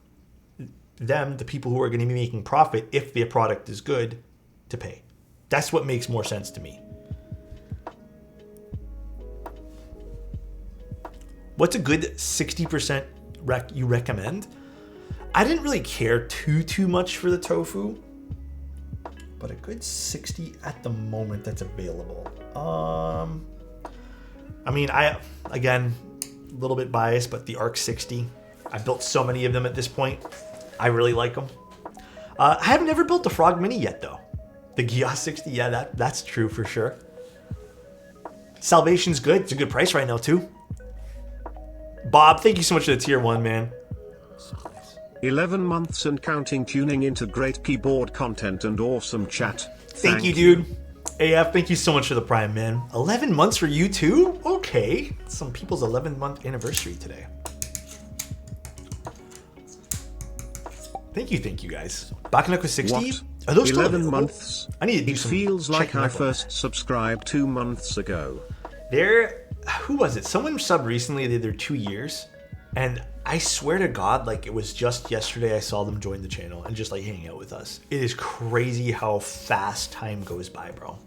them, the people who are going to be making profit if their product is good, to pay. That's what makes more sense to me. What's a good 60% you recommend. I didn't really care too much for the tofu, but a good 60 at the moment that's available. I mean, again, a little bit biased, but the Arc 60, I built so many of them at this point. I really like them. I have never built the Frog Mini yet, though. The Gios 60, yeah, that's true for sure. Salvation's good. It's a good price right now, too. Bob, thank you so much for the tier 1, man. 11 months and counting, tuning into great keyboard content and awesome chat. Thank you, dude. AF, thank you so much for the Prime, man. 11 months for you too? Okay. Some people's 11-month anniversary today. Thank you guys. Bakaneko 60? What? Are those still 11 available? months? I need to do It some feels like checking I up on first that. subscribed 2 months ago. Who was it? Someone subbed recently, they did 2 years. And I swear to God, like it was just yesterday I saw them join the channel and just like hang out with us. It is crazy how fast time goes by, bro.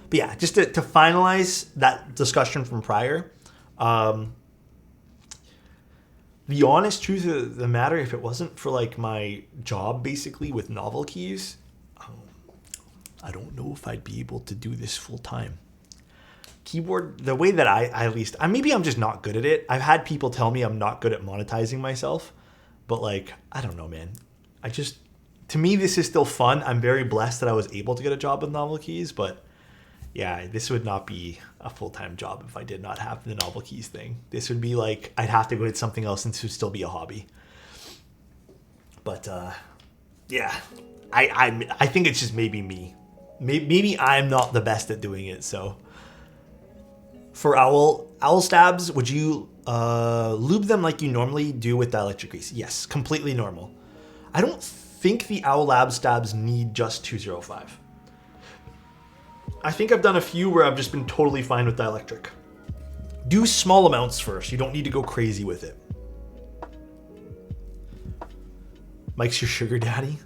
But yeah, just to finalize that discussion from prior, the honest truth of the matter, if it wasn't for like my job basically with novel keys, I don't know if I'd be able to do this full time. Keyboard, the way that I at least, maybe I'm just not good at it. I've had people tell me I'm not good at monetizing myself, but like, I don't know, man. To me, this is still fun. I'm very blessed that I was able to get a job with novel keys, but yeah, this would not be a full-time job if I did not have the novel keys thing. This would be like, I'd have to go get something else and to still be a hobby. But yeah, I think it's just maybe me. Maybe I'm not the best at doing it, so. For owl stabs, would you lube them like you normally do with dielectric grease? Yes, completely normal. I don't think the Owl Lab stabs need just 205. I think I've done a few where I've just been totally fine with dielectric. Do small amounts first. You don't need to go crazy with it. Mike's your sugar daddy.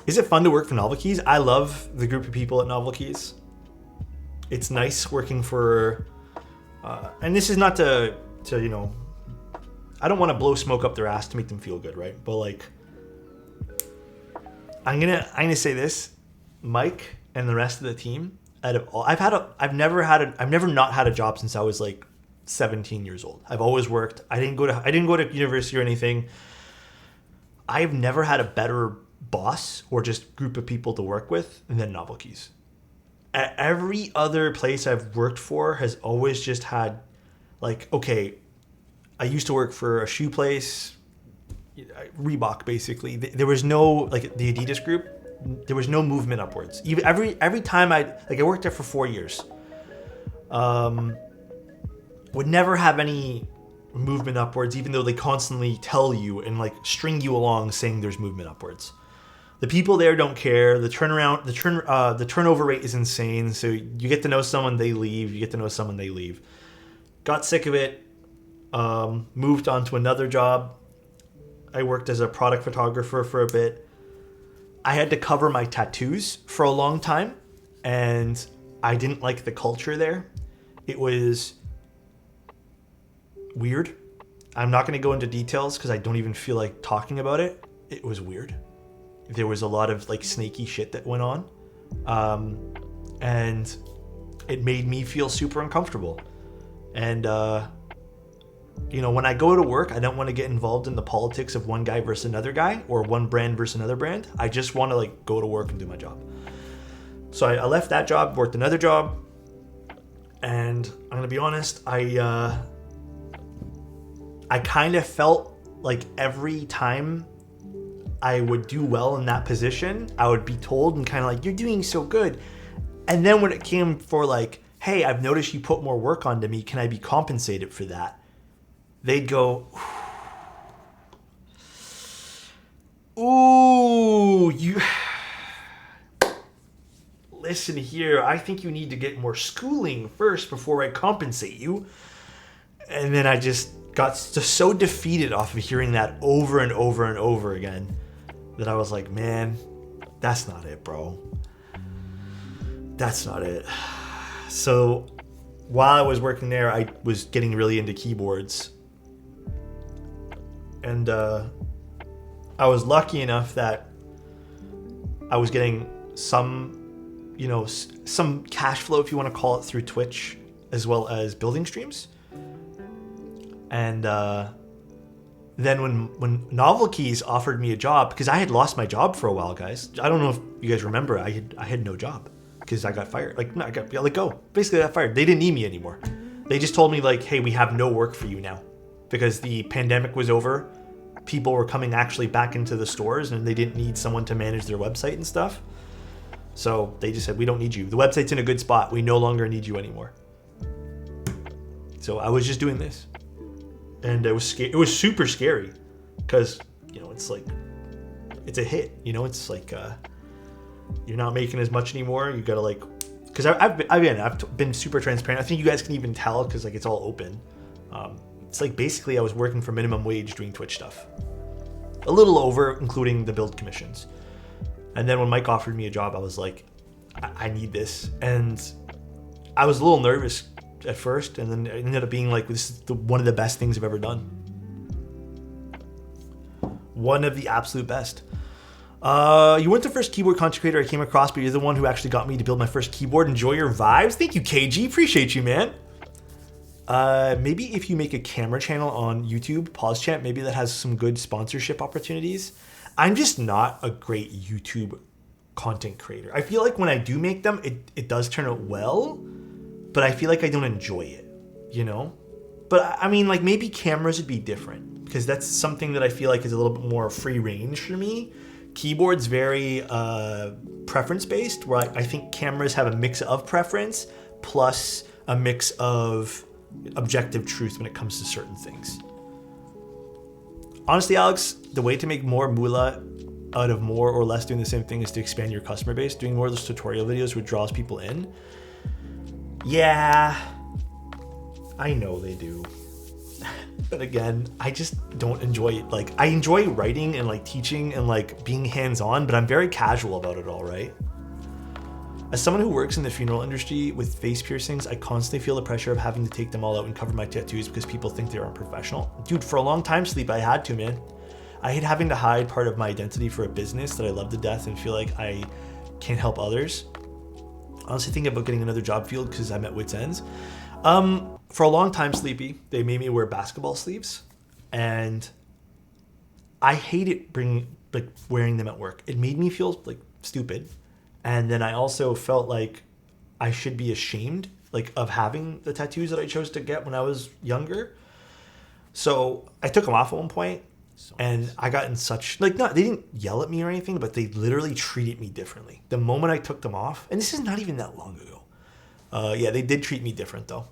Is it fun to work for Novel Keys? I love the group of people at Novel Keys. It's nice working for, and this is not to you know, I don't want to blow smoke up their ass to make them feel good, right? But like, I'm gonna say this, Mike and the rest of the team. I've never not had a job since I was like 17 years old. I've always worked. I didn't go to university or anything. I've never had a better boss or just group of people to work with than Novel Keys. At every other place I've worked for has always just had, like, okay, I used to work for a shoe place, Reebok basically. There was no, like the Adidas group, there was no movement upwards. Even every time I worked there for 4 years. Would never have any movement upwards, even though they constantly tell you and like string you along saying there's movement upwards. The people there don't care. The turnover rate is insane. So you get to know someone, they leave. You get to know someone, they leave. Got sick of it. Moved on to another job. I worked as a product photographer for a bit. I had to cover my tattoos for a long time, and I didn't like the culture there. It was weird. I'm not going to go into details because I don't even feel like talking about it. It was weird. There was a lot of like snaky shit that went on, and it made me feel super uncomfortable. And you know, when I go to work, I don't want to get involved in the politics of one guy versus another guy or one brand versus another brand. I just want to like go to work and do my job. So I left that job, worked another job, and I'm gonna be honest, I kind of felt like every time I would do well in that position, I would be told and kind of like, you're doing so good. And then when it came for like, hey, I've noticed you put more work onto me, can I be compensated for that? They'd go, ooh, you, listen here, I think you need to get more schooling first before I compensate you. And then I just got so defeated off of hearing that over and over and over again that I was like, man, that's not it, bro. That's not it. So while I was working there, I was getting really into keyboards. And I was lucky enough that I was getting some, you know, some cash flow, if you want to call it, through Twitch, as well as building streams. And then when Novel Keys offered me a job, because I had lost my job for a while, guys. I don't know if you guys remember, I had no job because I got fired. Like, no, I got let go. Basically, I got fired. They didn't need me anymore. They just told me, like, hey, we have no work for you now because the pandemic was over. People were coming actually back into the stores and they didn't need someone to manage their website and stuff. So they just said, we don't need you. The website's in a good spot. We no longer need you anymore. So I was just doing this. And it was super scary because, you know, it's like, it's a hit, you know, it's like, you're not making as much anymore. You gotta like, because I've been super transparent. I think you guys can even tell because like it's all open. It's like basically I was working for minimum wage doing Twitch stuff. A little over, including the build commissions. And then when Mike offered me a job, I was like, I need this. And I was a little nervous at first, and then it ended up being like, this is one of the best things I've ever done. One of the absolute best. You weren't the first keyboard content creator I came across, but you're the one who actually got me to build my first keyboard. Enjoy your vibes. Thank you, KG. Appreciate you, man. Maybe if you make a camera channel on YouTube, Pause Chat, maybe that has some good sponsorship opportunities. I'm just not a great YouTube content creator. I feel like when I do make them, it does turn out well, but I feel like I don't enjoy it, you know? But I mean, like maybe cameras would be different because that's something that I feel like is a little bit more free range for me. Keyboard's very preference based, where I think cameras have a mix of preference plus a mix of objective truth when it comes to certain things. Honestly, Alex, the way to make more moolah out of more or less doing the same thing is to expand your customer base. Doing more of those tutorial videos which draws people in. Yeah, I know they do. But again, I just don't enjoy it. Like, I enjoy writing and like teaching and like being hands-on, but I'm very casual about it all, right? As someone who works in the funeral industry with face piercings, I constantly feel the pressure of having to take them all out and cover my tattoos because people think they're unprofessional. Dude, for a long time, Sleep, I had to, man. I hate having to hide part of my identity for a business that I love to death and feel like I can't help others. Honestly, thinking about getting another job field because I'm at wit's ends. For a long time, Sleepy, they made me wear basketball sleeves, and I hated wearing them at work. It made me feel like stupid, and then I also felt like I should be ashamed of having the tattoos that I chose to get when I was younger. So I took them off at one point, and I got in such they didn't yell at me or anything, but they literally treated me differently the moment I took them off. And this is not even that long ago. Yeah, they did treat me different though.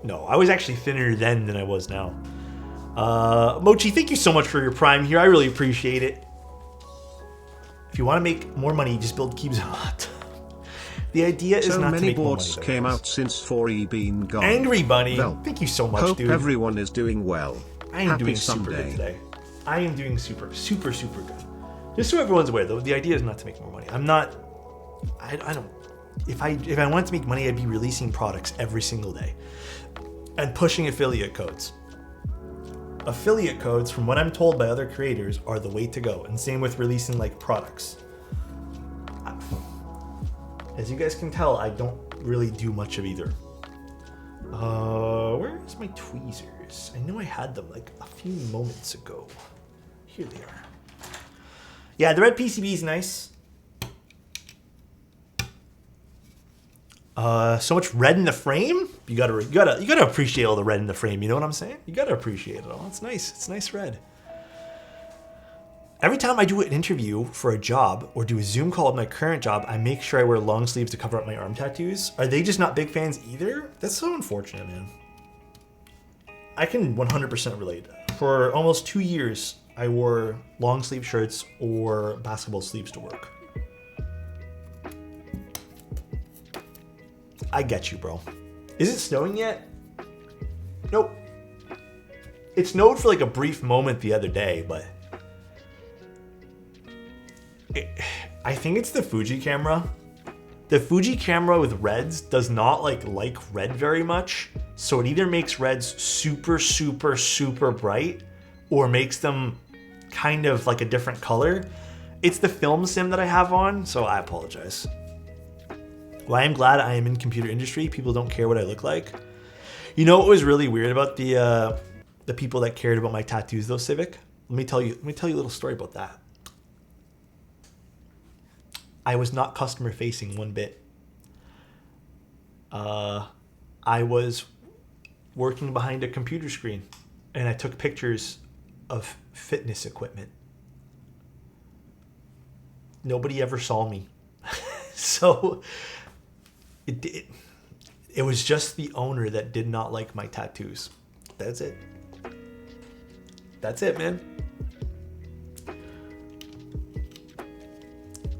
No, I was actually thinner then than I was now. Mochi, thank you so much for your prime here. I really appreciate it. If you want to make more money, just build keys a lot. The idea is not to make more money. So many boards came out since 4E been gone. Angry Bunny, thank you so much, hope dude. Everyone is doing well. I am Happy doing Sunday. super good today. I am doing super, super, super good. Just so everyone's aware, though, the idea is not to make more money. I'm not. I don't. If I wanted to make money, I'd be releasing products every single day and pushing affiliate codes. Affiliate codes, from what I'm told by other creators, are the way to go. And same with releasing products. As you guys can tell, I don't really do much of either. Where is my tweezers? I know I had them a few moments ago. Here they are. Yeah, the red PCB is nice. So much red in the frame. You gotta appreciate all the red in the frame. You know what I'm saying? You gotta appreciate it all. It's nice. It's nice red. Every time I do an interview for a job or do a Zoom call with my current job, I make sure I wear long sleeves to cover up my arm tattoos. Are they just not big fans either? That's so unfortunate, man. I can 100% relate. For almost 2 years, I wore long sleeve shirts or basketball sleeves to work. I get you, bro. Is it snowing yet? Nope. It snowed for a brief moment the other day, but I think it's the Fuji camera. The Fuji camera with reds does not like red very much. So it either makes reds super, super, super bright or makes them kind of like a different color. It's the film sim that I have on, so I apologize. Well, I am glad I am in computer industry. People don't care what I look like. You know what was really weird about the people that cared about my tattoos though, Civic? Let me tell you a little story about that. I was not customer facing one bit. I was working behind a computer screen and I took pictures of fitness equipment. Nobody ever saw me. So it was just the owner that did not like my tattoos. That's it. That's it, man.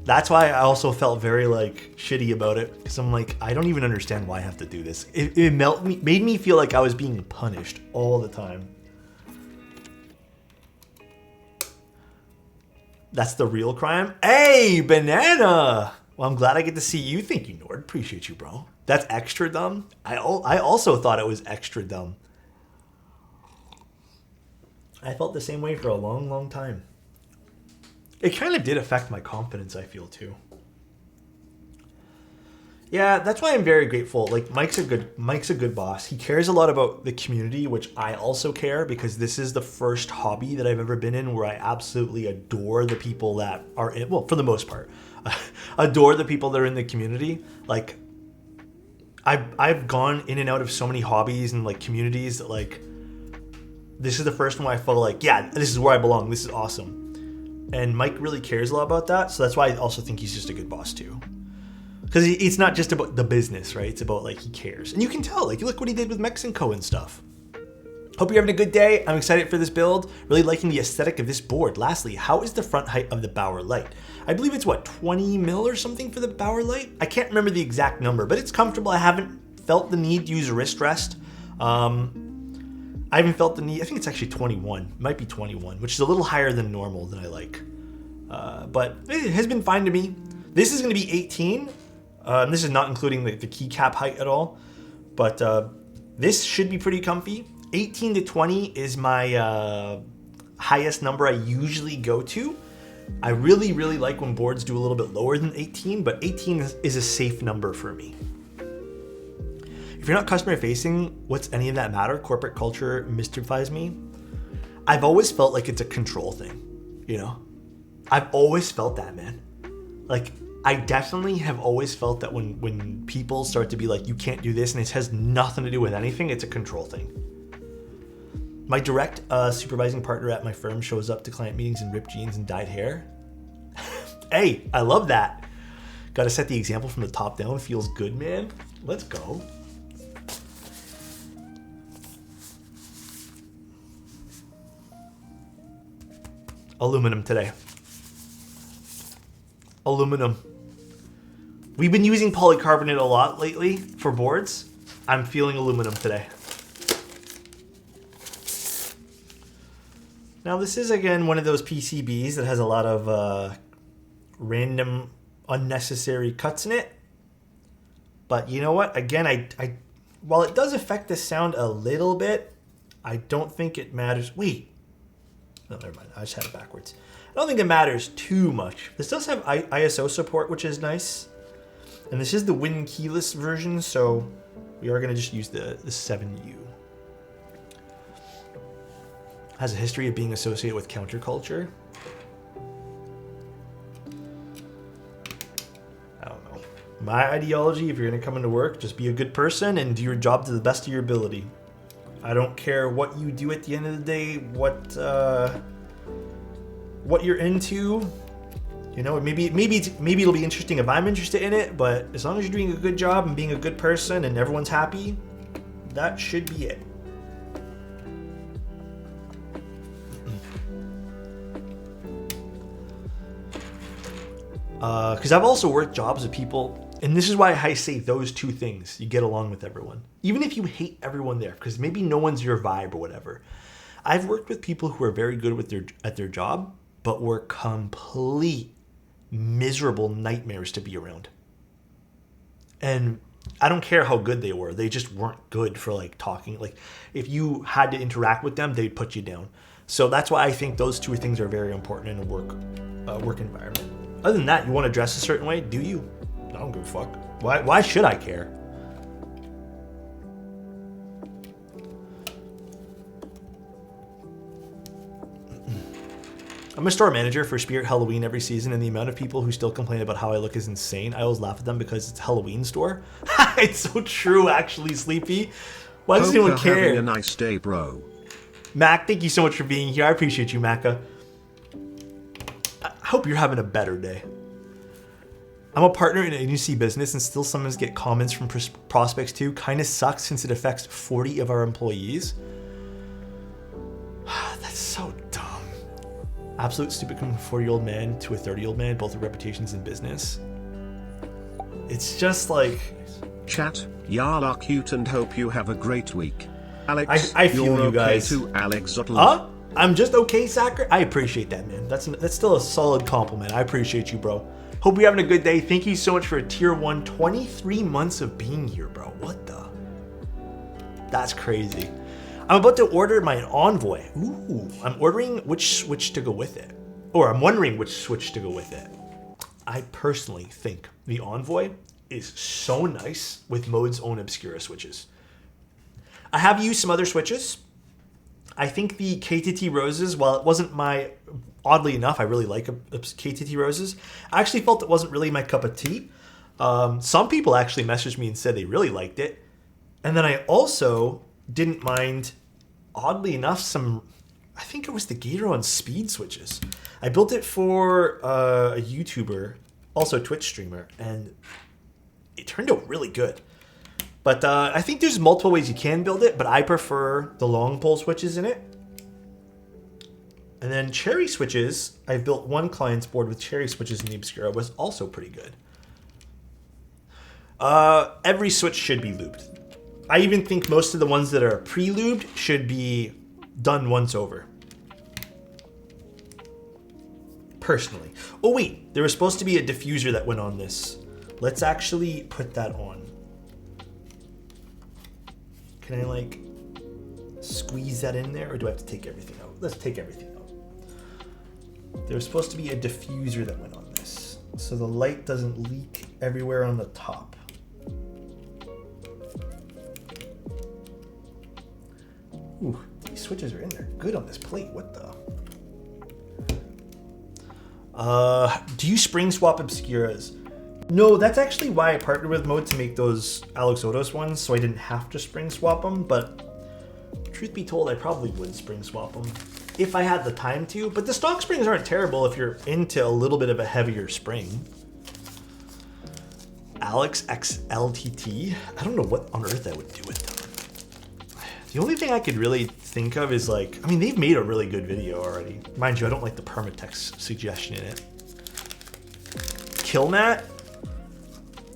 That's why I also felt very like shitty about it, because I'm like, I don't even understand why I have to do this. It made me feel like I was being punished all the time. That's the real crime. Hey, Banana! Well, I'm glad I get to see you. Thank you, Nord. Appreciate you, bro. That's extra dumb. I also thought it was extra dumb. I felt the same way for a long, long time. It kind of did affect my confidence, I feel, too. Yeah, that's why I'm very grateful. Like, Mike's a good boss. He cares a lot about the community, which I also care, because this is the first hobby that I've ever been in where I absolutely adore the people that are in, well, for the most part, adore the people that are in the community. Like, I've gone in and out of so many hobbies and like communities that like, this is the first one where I felt like, yeah, this is where I belong. This is awesome. And Mike really cares a lot about that. So that's why I also think he's just a good boss too. Because it's not just about the business, right? It's about like, he cares. And you can tell, like, look what he did with Mexico and stuff. Hope you're having a good day. I'm excited for this build. Really liking the aesthetic of this board. Lastly, how is the front height of the Bauer light? I believe it's what, 20 mil or something for the Bauer light? I can't remember the exact number, but it's comfortable. I haven't felt the need to use a wrist rest. I haven't felt the need. I think it's actually 21. It might be 21, which is a little higher than normal than I like. But it has been fine to me. This is going to be 18. This is not including the keycap height at all. But this should be pretty comfy. 18 to 20 is my highest number I usually go to. I really, really like when boards do a little bit lower than 18, but 18 is a safe number for me. If you're not customer facing, what's any of that matter? Corporate culture mystifies me. I've always felt like it's a control thing, you know? I've always felt that, man. Like, I definitely have always felt that when people start to be like, you can't do this, and it has nothing to do with anything, it's a control thing. My direct supervising partner at my firm shows up to client meetings in ripped jeans and dyed hair. Hey, I love that. Got to set the example from the top down. Feels good, man. Let's go. Aluminum today. Aluminum. We've been using polycarbonate a lot lately for boards. I'm feeling aluminum today. Now this is again one of those PCBs that has a lot of random unnecessary cuts in it. But you know what? Again, I while it does affect the sound a little bit, I don't think it matters. Wait. No, never mind. I just had it backwards. I don't think it matters too much. This does have ISO support, which is nice. And this is the Win keyless version, so we are going to just use the 7U. Has a history of being associated with counterculture. I don't know. My ideology, if you're going to come into work, just be a good person and do your job to the best of your ability. I don't care what you do at the end of the day, what you're into. You know, maybe it'll be interesting if I'm interested in it, but as long as you're doing a good job and being a good person and everyone's happy, that should be it. Because I've also worked jobs with people, and this is why I say those two things. You get along with everyone. Even if you hate everyone there, because maybe no one's your vibe or whatever. I've worked with people who are very good with at their job, but were complete miserable nightmares to be around. And I don't care how good they were. They just weren't good for like talking. Like if you had to interact with them, they'd put you down. So that's why I think those two things are very important in a work environment. Other than that, you want to dress a certain way, do you? I don't give a fuck. Why should I care? I'm a store manager for Spirit Halloween every season, and the amount of people who still complain about how I look is insane. I always laugh at them because it's a Halloween store. It's so true, actually, Sleepy. Why does anyone care? Having a nice day, bro. Mac, thank you so much for being here. I appreciate you, Macca. I hope you're having a better day. I'm a partner in an agency business and still sometimes get comments from prospects too. Kind of sucks since it affects 40 of our employees. That's so dumb. Absolute stupid coming from a 40-year-old man to a 30-year-old man, both with reputations in business. It's just like... Chat, y'all are cute and hope you have a great week. Alex, I feel you're you guys. Okay too, Alex. Huh? I'm just okay, Sacker? I appreciate that, man. That's still a solid compliment. I appreciate you, bro. Hope you're having a good day. Thank you so much for a tier 1, 23 months of being here, bro. What the? That's crazy. I'm about to order my Envoy. Ooh, I'm ordering which switch to go with it. Or I'm wondering which switch to go with it. I personally think the Envoy is so nice with Mode's own Obscura switches. I have used some other switches. I think the KTT Roses, while it wasn't my... Oddly enough, I really like KTT Roses. I actually felt it wasn't really my cup of tea. Some people actually messaged me and said they really liked it. And then I also didn't mind, oddly enough, I think it was the Gateron Speed switches. I built it for a YouTuber, also a Twitch streamer, and it turned out really good. But I think there's multiple ways you can build it, but I prefer the long pole switches in it. And then cherry switches, I've built one client's board with cherry switches in the Obscura, was also pretty good. Every switch should be lubed. I even think most of the ones that are pre-lubed should be done once over. Personally. Oh wait, there was supposed to be a diffuser that went on this. Let's actually put that on. Can I like squeeze that in there, or do I have to take everything out? Let's take everything out. There's supposed to be a diffuser that went on this, so the light doesn't leak everywhere on the top. Ooh, these switches are in there good on this plate. What the? Do you spring swap Obscuras? No, that's actually why I partnered with Mode to make those Alex Odos ones, so I didn't have to spring swap them, but truth be told, I probably would spring swap them if I had the time to, but the stock springs aren't terrible if you're into a little bit of a heavier spring. Alex XLTT, I don't know what on earth I would do with them. The only thing I could really think of is like, I mean, they've made a really good video already. Mind you, I don't like the permatext suggestion in it. Killmat?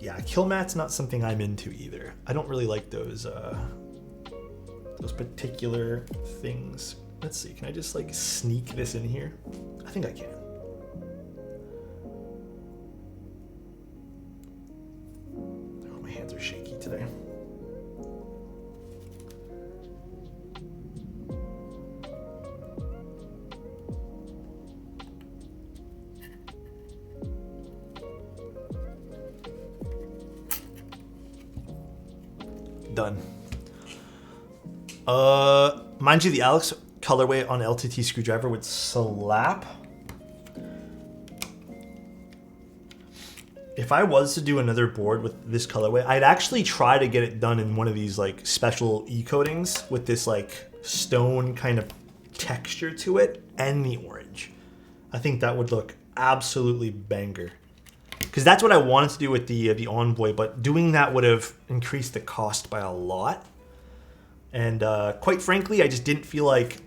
Yeah, Killmat's not something I'm into either. I don't really like those particular things. Let's see, can I just like sneak this in here? I think I can. Oh, my hands are shaky today. Done. Mind you, the Alex colorway on LTT screwdriver would slap. If I was to do another board with this colorway, I'd actually try to get it done in one of these like special e-coatings with this like stone kind of texture to it and the orange. I think that would look absolutely banger. Because that's what I wanted to do with the Envoy, but doing that would have increased the cost by a lot. And quite frankly, I just didn't feel like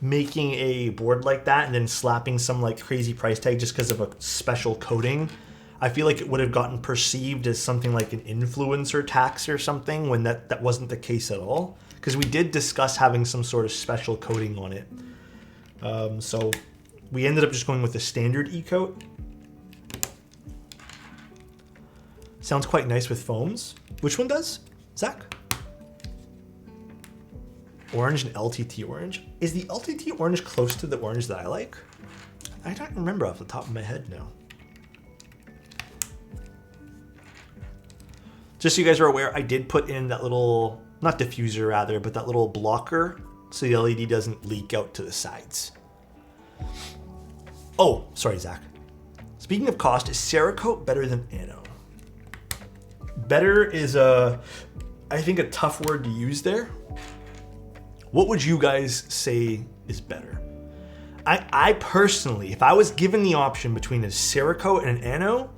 making a board like that and then slapping some like crazy price tag just because of a special coating. I feel like it would have gotten perceived as something like an influencer tax or something when that wasn't the case at all. Because we did discuss having some sort of special coating on it. So we ended up just going with the standard e-coat. Sounds quite nice with foams. Which one does, Zach? Orange and LTT orange. Is the LTT orange close to the orange that I like? I don't remember off the top of my head now. Just so you guys are aware, I did put in that little, not diffuser rather, but that little blocker so the LED doesn't leak out to the sides. Oh, sorry, Zach. Speaking of cost, is Cerakote better than Ano? Better is I think a tough word to use there. What would you guys say is better? I personally, if I was given the option between a Cerakote and an Ano,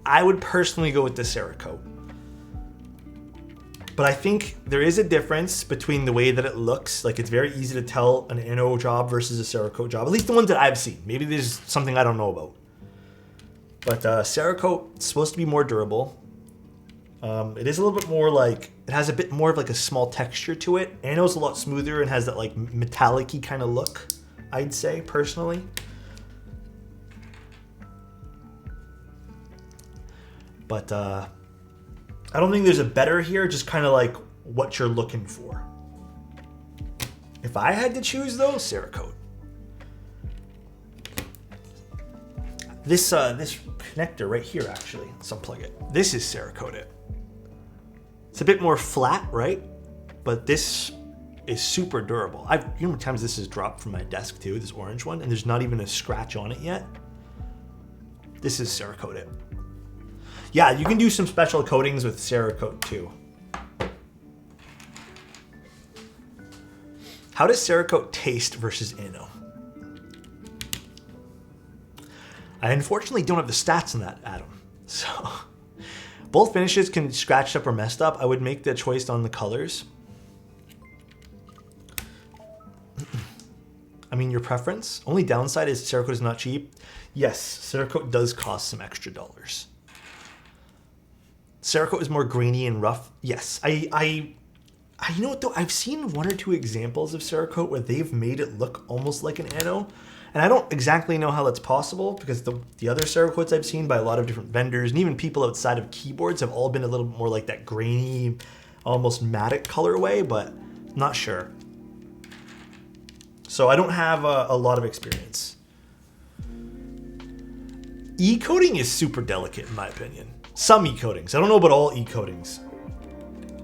I would personally go with the Cerakote. But I think there is a difference between the way that it looks. Like, it's very easy to tell an Ano job versus a Cerakote job, at least the ones that I've seen. Maybe there's something I don't know about. But Cerakote is supposed to be more durable. It is a little bit more like, it has a bit more of like a small texture to it. Ano's a lot smoother and has that like metallic-y kind of look, I'd say, personally. But I don't think there's a better here, just kind of like what you're looking for. If I had to choose though, Cerakote. This connector right here, actually, let's unplug it. This is Cerakote. It's a bit more flat, right? But this is super durable. You know how many times this has dropped from my desk too, this orange one, and there's not even a scratch on it yet. This is Cerakote. Yeah, you can do some special coatings with Cerakote too. How does Cerakote taste versus Ano? I unfortunately don't have the stats on that, Adam. So both finishes can scratch up or messed up. I would make the choice on the colors. I mean, your preference. Only downside is Cerakote is not cheap. Yes, Cerakote does cost some extra dollars. Cerakote is more grainy and rough. Yes, I you know what though? I've seen one or two examples of Cerakote where they've made it look almost like an Ano. And I don't exactly know how that's possible because the other Cerakotes I've seen by a lot of different vendors and even people outside of keyboards have all been a little more like that grainy, almost matte colorway, but not sure. So I don't have a lot of experience. E-coating is super delicate in my opinion. Some e-coatings. I don't know about all e-coatings.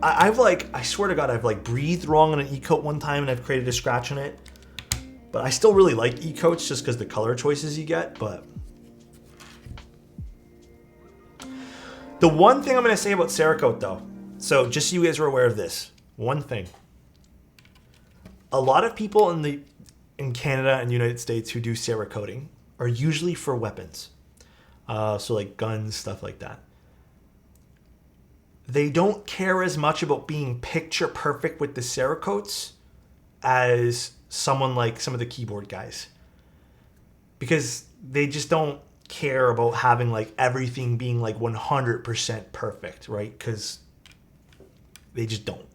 I swear to God, I've like breathed wrong on an e-coat one time and I've created a scratch on it. But I still really like e-coats just because the color choices you get, but. The one thing I'm gonna say about Cerakote though, so just so you guys are aware of this, one thing. A lot of people in Canada and United States who do Cerakoting are usually for weapons. So like guns, stuff like that. They don't care as much about being picture perfect with the Cerakotes as someone like some of the keyboard guys. Because they just don't care about having like everything being like 100% perfect, right? Because they just don't.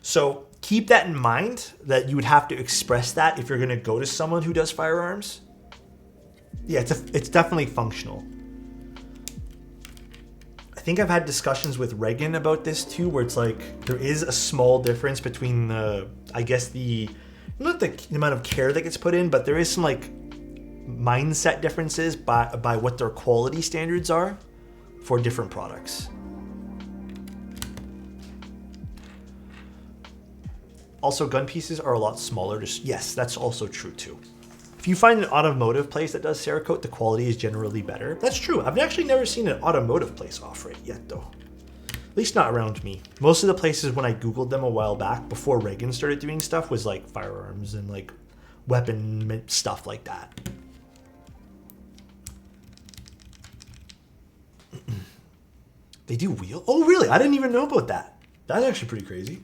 So keep that in mind that you would have to express that if you're going to go to someone who does firearms. Yeah, it's definitely functional. I think I've had discussions with Reagan about this too, where it's like there is a small difference between not the amount of care that gets put in, but there is some like mindset differences by what their quality standards are for different products. Also, gun pieces are a lot smaller. Yes, that's also true too. If you find an automotive place that does Cerakote, the quality is generally better. That's true. I've actually never seen an automotive place offer it yet though. At least not around me. Most of the places when I Googled them a while back before Reagan started doing stuff was like firearms and like weapon stuff like that. They do wheel? Oh really? I didn't even know about that. That's actually pretty crazy.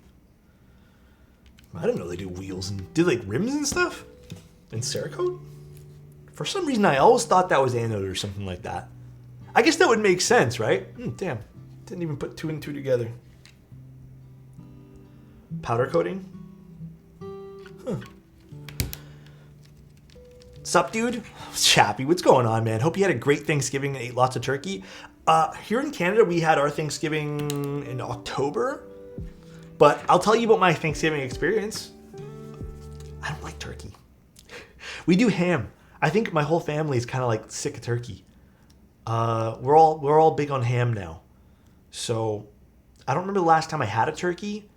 I didn't know they do wheels and do like rims and stuff in Cerakote. For some reason, I always thought that was anode or something like that. I guess that would make sense, right? Damn, didn't even put two and two together. Powder coating? Huh. Sup, dude? Chappy, what's going on, man? Hope you had a great Thanksgiving and ate lots of turkey. Here in Canada, we had our Thanksgiving in October. But I'll tell you about my Thanksgiving experience. I don't like turkey. We do ham. I think my whole family is kind of like sick of turkey. We're all big on ham now. So I don't remember the last time I had a turkey.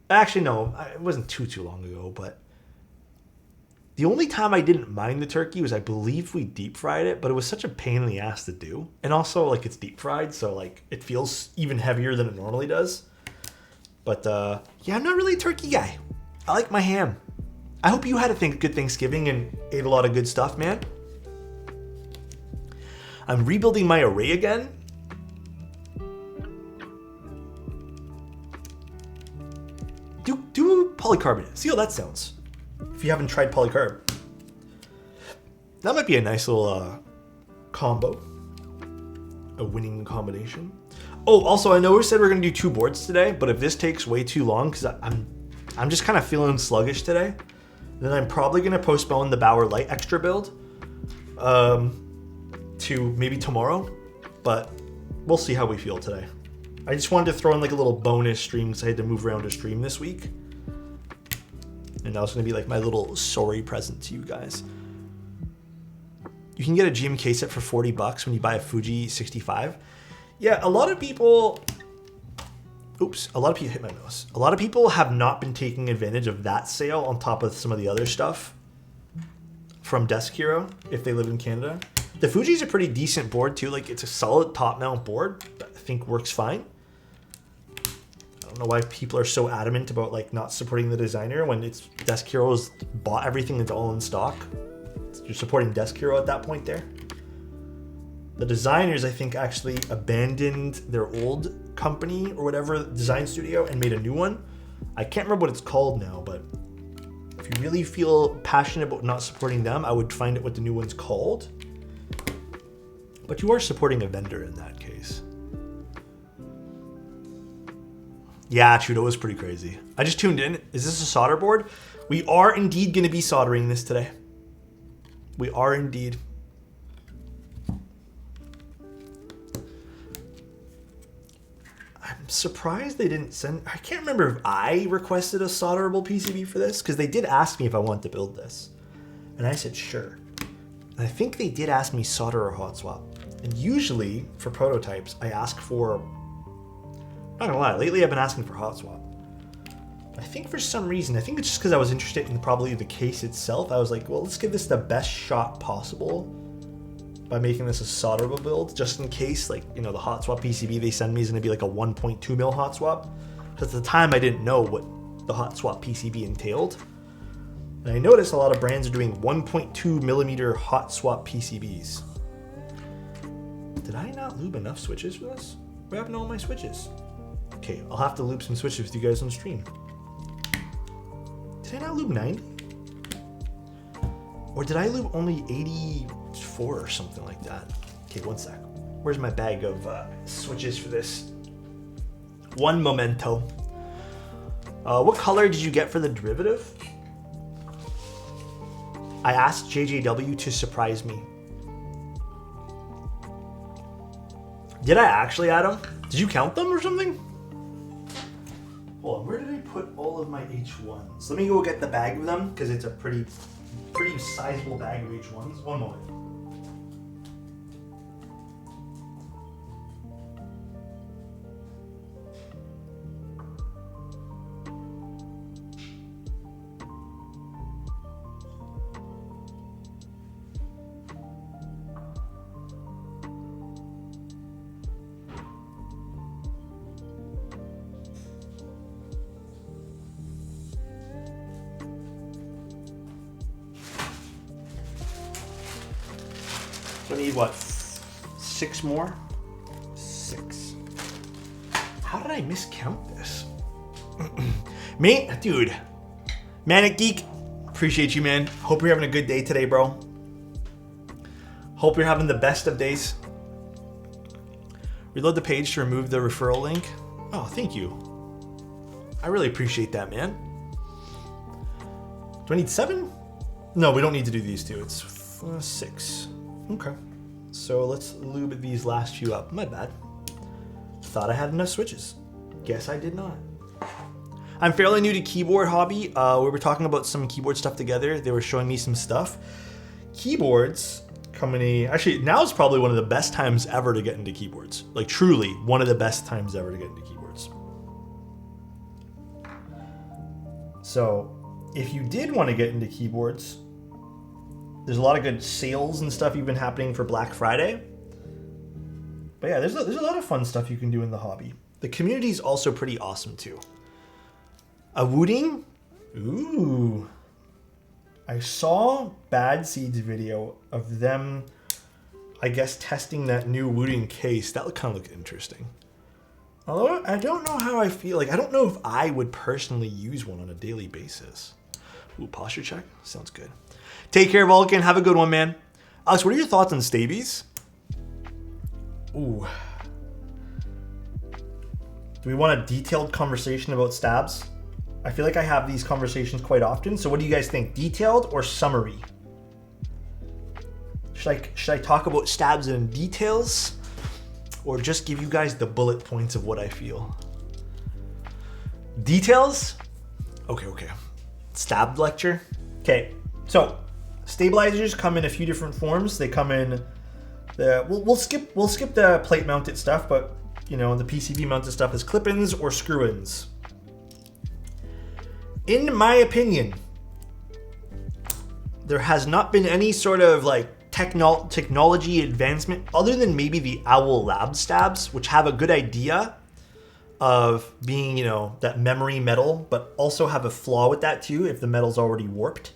Actually, no, it wasn't too long ago. But the only time I didn't mind the turkey was, I believe, we deep fried it. But it was such a pain in the ass to do. And also, like, it's deep fried, so like it feels even heavier than it normally does. But yeah, I'm not really a turkey guy. I like my ham. I hope you had a good Thanksgiving and ate a lot of good stuff, man. I'm rebuilding my array again. Do polycarbonate. See how that sounds. If you haven't tried polycarb. That might be a nice little combo. A winning combination. Oh, also, I know we said we're going to do 2 boards today, but if this takes way too long, because I'm just kind of feeling sluggish today, then I'm probably going to postpone the Bauer Light extra build to maybe tomorrow, but we'll see how we feel today. I just wanted to throw in like a little bonus stream because I had to move around to stream this week. And that was going to be like my little sorry present to you guys. You can get a GMK set for $40 when you buy a Fuji 65. Yeah, a lot of people hit my mouse. A lot of people have not been taking advantage of that sale on top of some of the other stuff from Desk Hero if they live in Canada. The Fuji's a pretty decent board too. Like, it's a solid top mount board that I think works fine. I don't know why people are so adamant about like not supporting the designer when it's Desk Hero's bought everything that's all in stock. You're supporting Desk Hero at that point there. The designers, I think, actually abandoned their old company or whatever design studio and made a new one. I can't remember what it's called now, but if you really feel passionate about not supporting them, I would find out what the new one's called. But you are supporting a vendor in that case. Yeah, Trudeau was pretty crazy. I just tuned in. Is this a solder board? We are indeed going to be soldering this today. We are indeed. I'm surprised they didn't send... I can't remember if I requested a solderable PCB for this, because they did ask me if I wanted to build this. And I said, sure. And I think they did ask me solder or hot swap. And usually, for prototypes, I ask for... Not gonna lie, lately I've been asking for hot swap. I think for some reason, I think it's just because I was interested in probably the case itself. I was like, well, let's give this the best shot possible by making this a solderable build, just in case, like, you know, the hot swap PCB they send me is going to be like a 1.2 mil hot swap. Because at the time I didn't know what the hot swap PCB entailed. And I noticed a lot of brands are doing 1.2 millimeter hot swap PCBs. Did I not lube enough switches for this? What happened to all my switches? Okay, I'll have to loop some switches with you guys on stream. Did I not lube 90? Or did I lube only 84 or something like that? Okay, one sec. Where's my bag of switches for this? One momento. What color did you get for the derivative? I asked JJW to surprise me. Did I actually add them? Did you count them or something? Hold on, where did I put all of my H1s? Let me go get the bag of them, because it's a pretty sizable bag of H1s. One moment. So I need, what, 6 more? 6. How did I miscount this? Mate, dude. Manic Geek, appreciate you, man. Hope you're having a good day today, bro. Hope you're having the best of days. Reload the page to remove the referral link. Oh, thank you. I really appreciate that, man. Do I need 7? No, we don't need to do these two. It's 6. Okay. So let's lube these last few up. My bad. Thought I had enough switches. Guess I did not. I'm fairly new to keyboard hobby. We were talking about some keyboard stuff together. They were showing me some stuff. Keyboards come in a... Actually, now is probably one of the best times ever to get into keyboards. Like, truly, one of the best times ever to get into keyboards. So, if you did want to get into keyboards, there's a lot of good sales and stuff even happening for Black Friday. But yeah, there's a lot of fun stuff you can do in the hobby. The community is also pretty awesome too. A Wooding? Ooh. I saw Bad Seeds video of them, I guess, testing that new Wooding case. That kind of looked interesting. Although I don't know how I feel. Like, I don't know if I would personally use one on a daily basis. Ooh, posture check? Sounds good. Take care, Vulcan. Have a good one, man. Alex, what are your thoughts on Stabies? Ooh. Do we want a detailed conversation about stabs? I feel like I have these conversations quite often. So what do you guys think? Detailed or summary? Should I talk about stabs in details? Or just give you guys the bullet points of what I feel? Details? Okay. Stab lecture? Okay, so stabilizers come in a few different forms. They come in the... We'll skip the plate mounted stuff, but you know, the PCB mounted stuff is clip-ins or screw-ins. In my opinion, there has not been any sort of like technology advancement other than maybe the Owl Lab stabs, which have a good idea of being, you know, that memory metal, but also have a flaw with that too if the metal's already warped.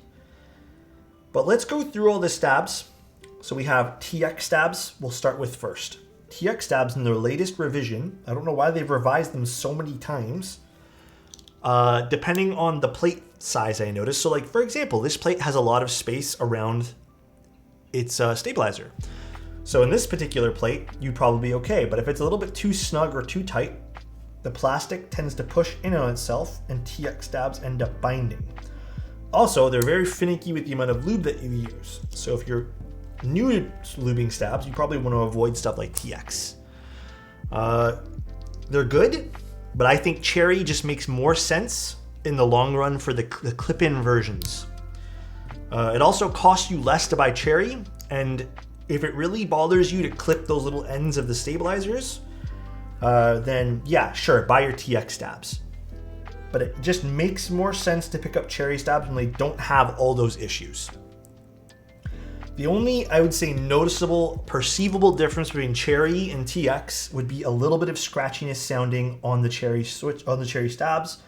But let's go through all the stabs. So we have TX stabs we'll start with first. TX stabs in their latest revision, I don't know why they've revised them so many times, depending on the plate size I noticed. So like, for example, this plate has a lot of space around its stabilizer. So in this particular plate, you'd probably be okay. But if it's a little bit too snug or too tight, the plastic tends to push in on itself and TX stabs end up binding. Also, they're very finicky with the amount of lube that you use. So if you're new to lubing stabs, you probably want to avoid stuff like TX. They're good, but I think Cherry just makes more sense in the long run for the clip-in versions. It also costs you less to buy Cherry, and if it really bothers you to clip those little ends of the stabilizers, then yeah, sure, buy your TX stabs. But it just makes more sense to pick up Cherry stabs when they don't have all those issues. The only, I would say, noticeable, perceivable difference between Cherry and TX would be a little bit of scratchiness sounding on the Cherry switch, on the Cherry stabs,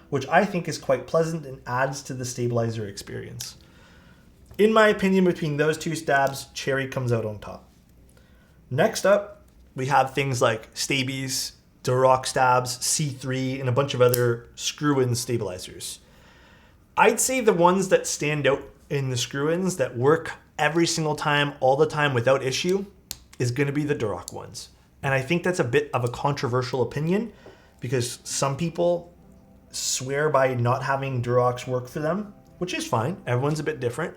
which I think is quite pleasant and adds to the stabilizer experience. In my opinion, between those two stabs, Cherry comes out on top. Next up, we have things like Stabies, Durock stabs, C3, and a bunch of other screw-in stabilizers. I'd say the ones that stand out in the screw-ins that work every single time, all the time, without issue, is going to be the Durock ones. And I think that's a bit of a controversial opinion because some people swear by not having Durocks work for them, which is fine. Everyone's a bit different.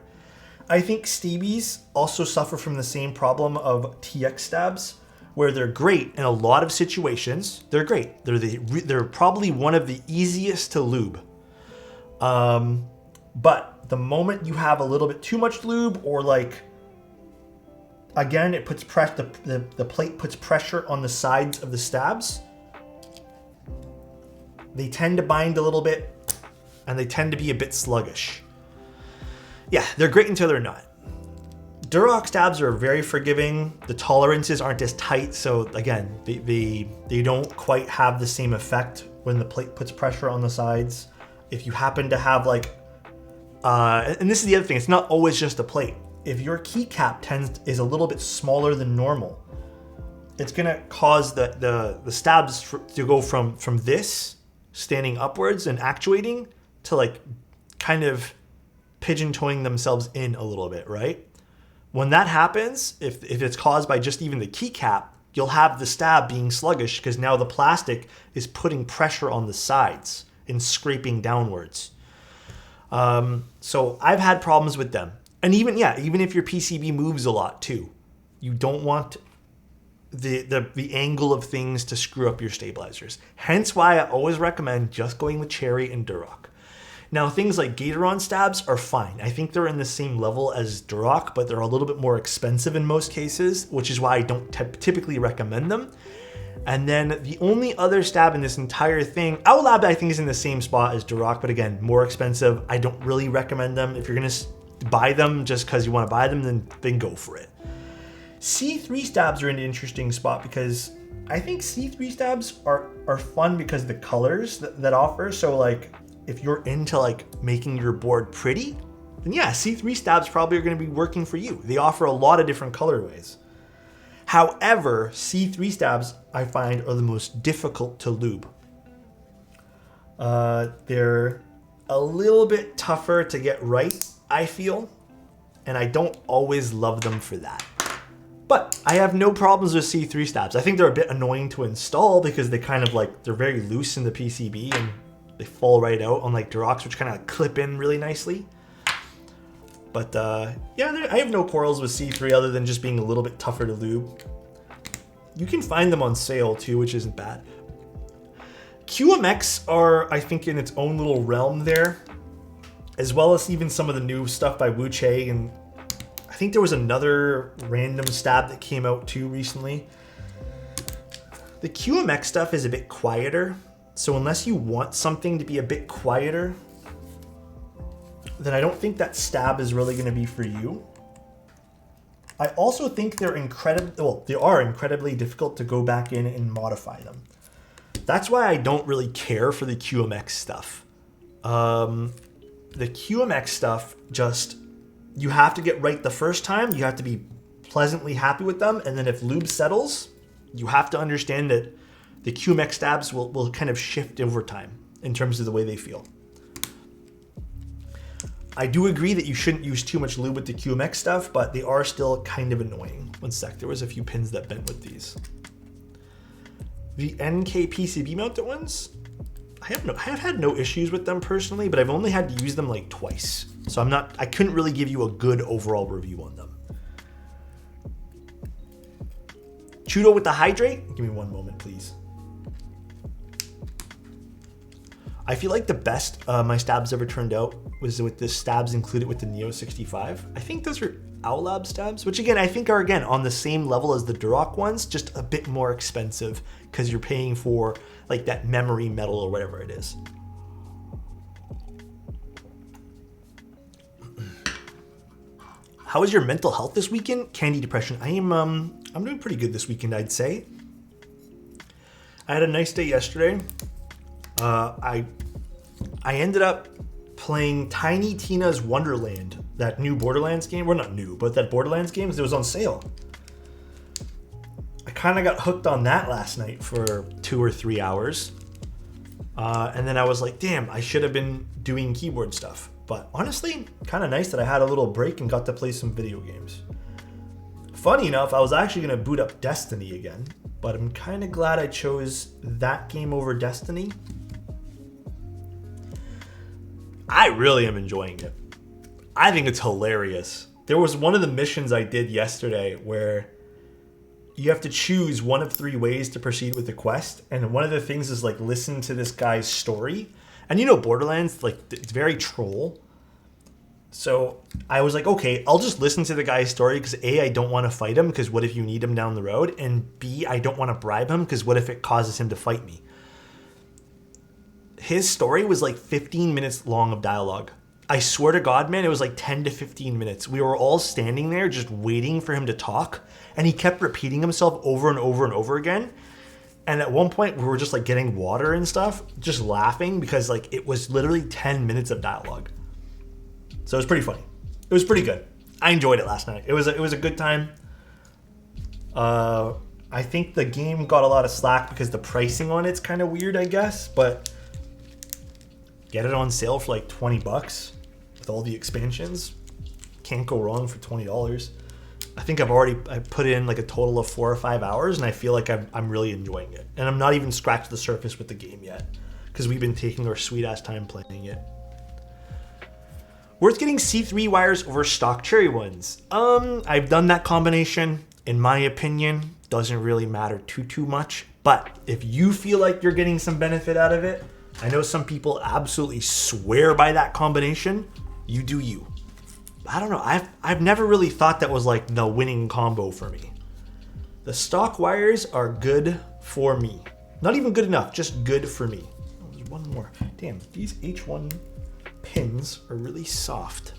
I think Stabies also suffer from the same problem of TX stabs, where they're great in a lot of situations. They're great. They're probably one of the easiest to lube. But the moment you have a little bit too much lube, or like, again, it puts the plate puts pressure on the sides of the stabs, they tend to bind a little bit and they tend to be a bit sluggish. Yeah, they're great until they're not. Durock stabs are very forgiving. The tolerances aren't as tight, so again, they don't quite have the same effect when the plate puts pressure on the sides. If you happen to have like, and this is the other thing, it's not always just the plate. If your keycap is a little bit smaller than normal, it's gonna cause the stabs to go from this standing upwards and actuating to like kind of pigeon-toeing themselves in a little bit, right? When that happens, if it's caused by just even the keycap, you'll have the stab being sluggish because now the plastic is putting pressure on the sides and scraping downwards. So I've had problems with them. And even if your PCB moves a lot too, You don't want the angle of things to screw up your stabilizers. Hence why I always recommend just going with Cherry and Duroc. Now, things like Gatoron stabs are fine. I think they're in the same level as Duroc, but they're a little bit more expensive in most cases, which is why I don't typically recommend them. And then the only other stab in this entire thing, Owlab I think is in the same spot as Duroc, but again, more expensive. I don't really recommend them. If you're gonna buy them just because you want to buy them, then go for it. C3 stabs are in an interesting spot because I think C3 stabs are fun because of the colors that offer. So like, if you're into like making your board pretty, then yeah, C3 stabs probably are going to be working for you. They offer a lot of different colorways. However, C3 stabs I find are the most difficult to lube. They're a little bit tougher to get right, I feel, and I don't always love them for that. But I have no problems with C3 stabs. I think they're a bit annoying to install because they kind of like, they're very loose in the PCB and they fall right out, unlike Durocs, which kind of clip in really nicely. But yeah, I have no quarrels with C3 other than just being a little bit tougher to lube. You can find them on sale too, which isn't bad. QMX are, I think, in its own little realm there, as well as even some of the new stuff by Wuche, and I think there was another random stab that came out too recently. The QMX stuff is a bit quieter, so unless you want something to be a bit quieter, then I don't think that stab is really going to be for you. I also think they are incredibly difficult to go back in and modify them. That's why I don't really care for the QMX stuff. The QMX stuff, just, you have to get right the first time. You have to be pleasantly happy with them. And then if lube settles, you have to understand that the QMX stabs will kind of shift over time in terms of the way they feel. I do agree that you shouldn't use too much lube with the QMX stuff, but they are still kind of annoying. One sec, there was a few pins that bent with these. The NK PCB mounted ones, I have had no issues with them personally, but I've only had to use them like twice. So I couldn't really give you a good overall review on them. Chudo with the hydrate, give me one moment, please. I feel like the best my stabs ever turned out was with the stabs included with the Neo 65. I think those are Owlab stabs, which again, I think are again on the same level as the Duroc ones, just a bit more expensive because you're paying for like that memory metal or whatever it is. How is your mental health this weekend? Candy depression. I'm doing pretty good this weekend, I'd say. I had a nice day yesterday. I ended up playing Tiny Tina's Wonderland, that new Borderlands game. Well, not new, but that Borderlands game, it was on sale. I kind of got hooked on that last night for 2 or 3 hours. And then I was like, damn, I should have been doing keyboard stuff. But honestly, kind of nice that I had a little break and got to play some video games. Funny enough, I was actually going to boot up Destiny again, but I'm kind of glad I chose that game over Destiny. I really am enjoying it. I think it's hilarious. There was one of the missions I did yesterday where you have to choose one of 3 ways to proceed with the quest. And one of the things is like, listen to this guy's story. And you know, Borderlands, like, it's very troll. So I was like, okay, I'll just listen to the guy's story because A, I don't want to fight him because what if you need him down the road? And B, I don't want to bribe him because what if it causes him to fight me? His story was like 15 minutes long of dialogue. I swear to God, man, it was like 10 to 15 minutes. We were all standing there just waiting for him to talk. And he kept repeating himself over and over and over again. And at one point we were just like getting water and stuff, just laughing because like it was literally 10 minutes of dialogue. So it was pretty funny. It was pretty good. I enjoyed it last night. It was a good time. I think the game got a lot of slack because the pricing on it's kind of weird, I guess, but get it on sale for like $20 with all the expansions. Can't go wrong for $20. I think I put in like a total of 4 or 5 hours and I feel like I'm really enjoying it. And I'm not even scratched the surface with the game yet because we've been taking our sweet ass time playing it. Worth getting C3 wires over stock Cherry ones. I've done that combination in my opinion, doesn't really matter too much. But if you feel like you're getting some benefit out of it, I know some people absolutely swear by that combination. You do you. I don't know. I've never really thought that was like the winning combo for me. The stock wires are good for me. Not even good enough, just good for me. Oh, there's one more. Damn, these H1 pins are really soft.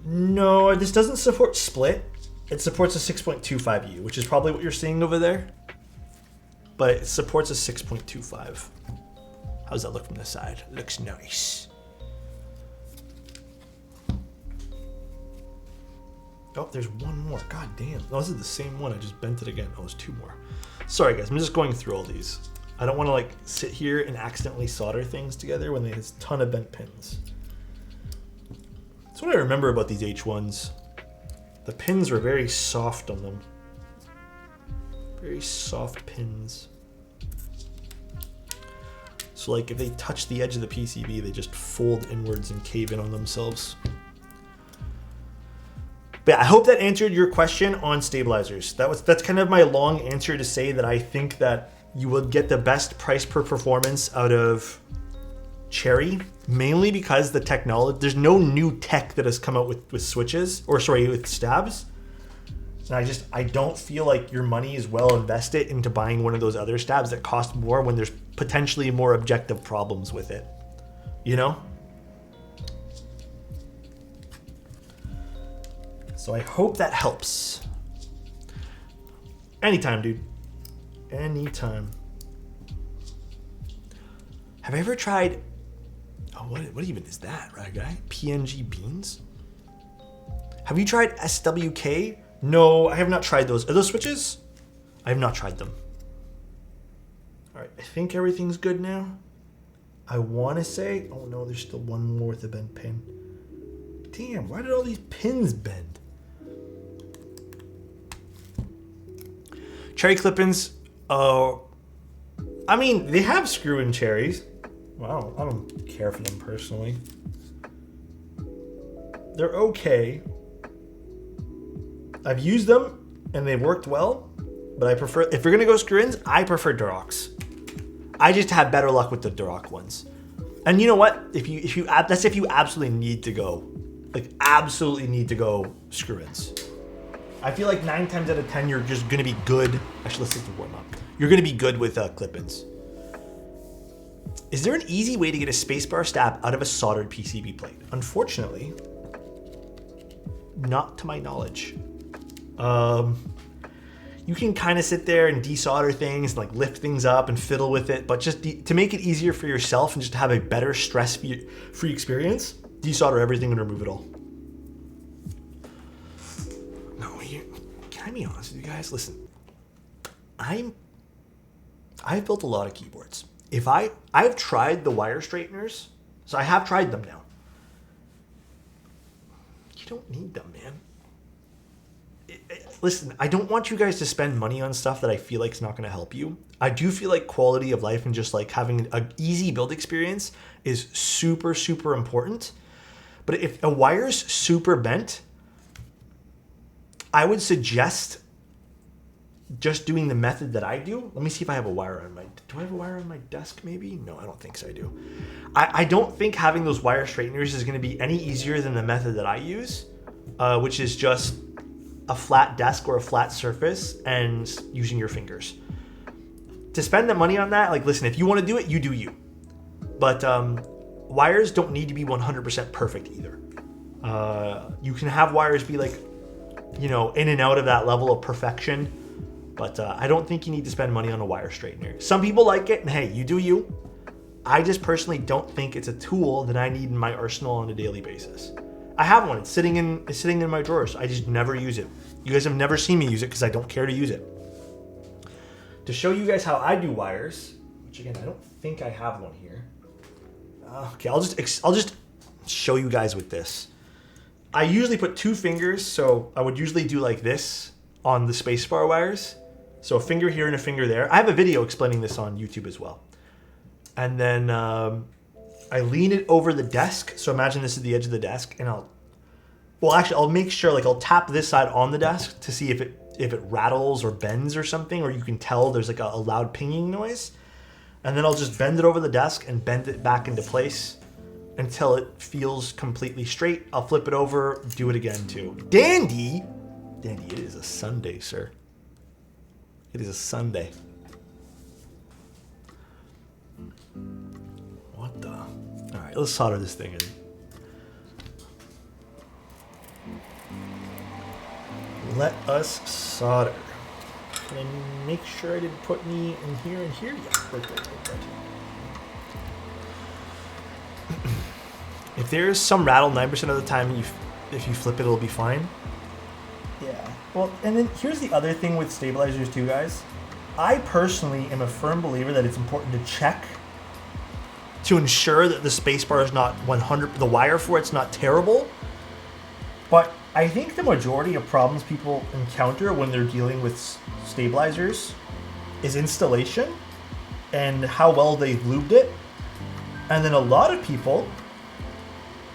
No, this doesn't support split. It supports a 6.25U, which is probably what you're seeing over there. But it supports a 6.25. How's that look from the side? Looks nice. Oh, there's one more. God damn. Oh, this is the same one. I just bent it again. Oh, there's two more. Sorry, guys. I'm just going through all these. I don't want to like sit here and accidentally solder things together when there's a ton of bent pins. That's what I remember about these H1s. The pins were very soft on them. Very soft pins. So like if they touch the edge of the PCB, they just fold inwards and cave in on themselves. But yeah, I hope that answered your question on stabilizers. That's kind of my long answer to say that I think that you will get the best price per performance out of Cherry, mainly because the technology, there's no new tech that has come out with switches, or sorry, with stabs. And I don't feel like your money is well invested into buying one of those other stabs that cost more when there's potentially more objective problems with it, you know? So I hope that helps. Anytime, dude. Anytime. Have I ever tried, oh, what even is that, right, guy? PNG beans? Have you tried SWK? No, I have not tried those. Are those switches? I have not tried them. All right, I think everything's good now. I want to say, oh no, there's still one more with a bent pin. Damn, why did all these pins bend? Cherry clip-ins, I mean, they have screw-in cherries. Wow, I don't care for them personally. They're okay. I've used them and they've worked well, but I prefer, if you're gonna go screw-ins, I prefer Durocs. I just have better luck with the Duroc ones. And you know what? That's if you absolutely need to go, like absolutely need to go screw-ins. I feel like 9 times out of 10, you're just gonna be good. Actually, let's take the warm up. You're gonna be good with clip-ins. Is there an easy way to get a spacebar stab out of a soldered PCB plate? Unfortunately, not to my knowledge. You can kind of sit there and desolder things, and like lift things up and fiddle with it, but just to make it easier for yourself and just to have a better stress-free experience, desolder everything and remove it all. No, can I be honest with you guys? Listen, I've built a lot of keyboards. I've tried the wire straighteners, so I have tried them now. You don't need them, man. Listen, I don't want you guys to spend money on stuff that I feel like is not going to help you. I do feel like quality of life and just like having an easy build experience is super, super important. But if a wire's super bent, I would suggest just doing the method that I do. Let me see if I have a wire on do I have a wire on my desk maybe? No, I don't think so, I do. I don't think having those wire straighteners is going to be any easier than the method that I use, which is just a flat desk or a flat surface and using your fingers. To spend the money on that, like listen, if you want to do it, you do you. But wires don't need to be 100% perfect either. You can have wires be like, you know, in and out of that level of perfection. But I don't think you need to spend money on a wire straightener. Some people like it, and hey, you do you. I just personally don't think it's a tool that I need in my arsenal on a daily basis. I have one. It's sitting in my drawers. I just never use it. You guys have never seen me use it because I don't care to use it. To show you guys how I do wires, which again I don't think I have one here. Okay, I'll just show you guys with this. I usually put 2 fingers, so I would usually do like this on the spacebar wires. So a finger here and a finger there. I have a video explaining this on YouTube as well. And then I lean it over the desk. So imagine this is the edge of the desk, and I'll Well, actually, I'll make sure, like, I'll tap this side on the desk to see if it rattles or bends or something, or you can tell there's like a loud pinging noise. And then I'll just bend it over the desk and bend it back into place until it feels completely straight. I'll flip it over, do it again too. Dandy, it is a Sunday, sir. It is a Sunday. What the? All right, let's solder this thing in. Let us solder. Can I make sure I didn't put any in here and here? Yeah, we're good. If there's some rattle 9% of the time, if you flip it, it'll be fine. Yeah. Well, and then here's the other thing with stabilizers too, guys. I personally am a firm believer that it's important to check to ensure that the spacebar is not 100, the wire for it's not terrible. But I think the majority of problems people encounter when they're dealing with stabilizers is installation and how well they've lubed it. And then a lot of people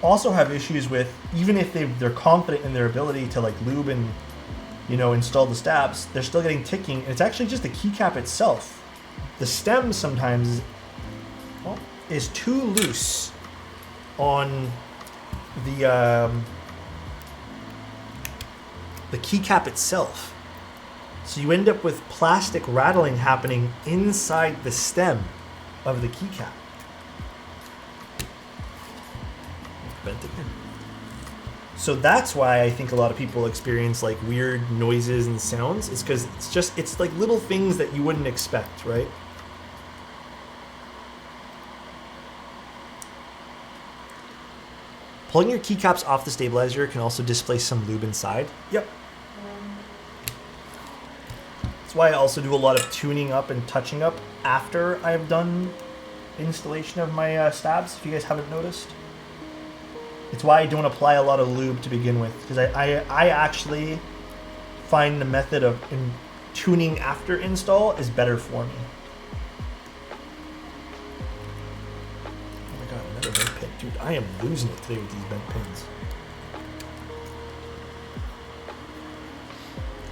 also have issues with, even if they're confident in their ability to like lube and, you know, install the stabs, they're still getting ticking. And it's actually just the keycap itself. The stem sometimes is too loose on the keycap itself. So you end up with plastic rattling happening inside the stem of the keycap. Bent again. So that's why I think a lot of people experience like weird noises and sounds. It's because it's like little things that you wouldn't expect, right? Pulling your keycaps off the stabilizer can also displace some lube inside. Yep. That's why I also do a lot of tuning up and touching up after I've done installation of my stabs, if you guys haven't noticed. It's why I don't apply a lot of lube to begin with, because I actually find the method of tuning after install is better for me. Oh my god, another bent pin. Dude, I am losing it today with these bent pins.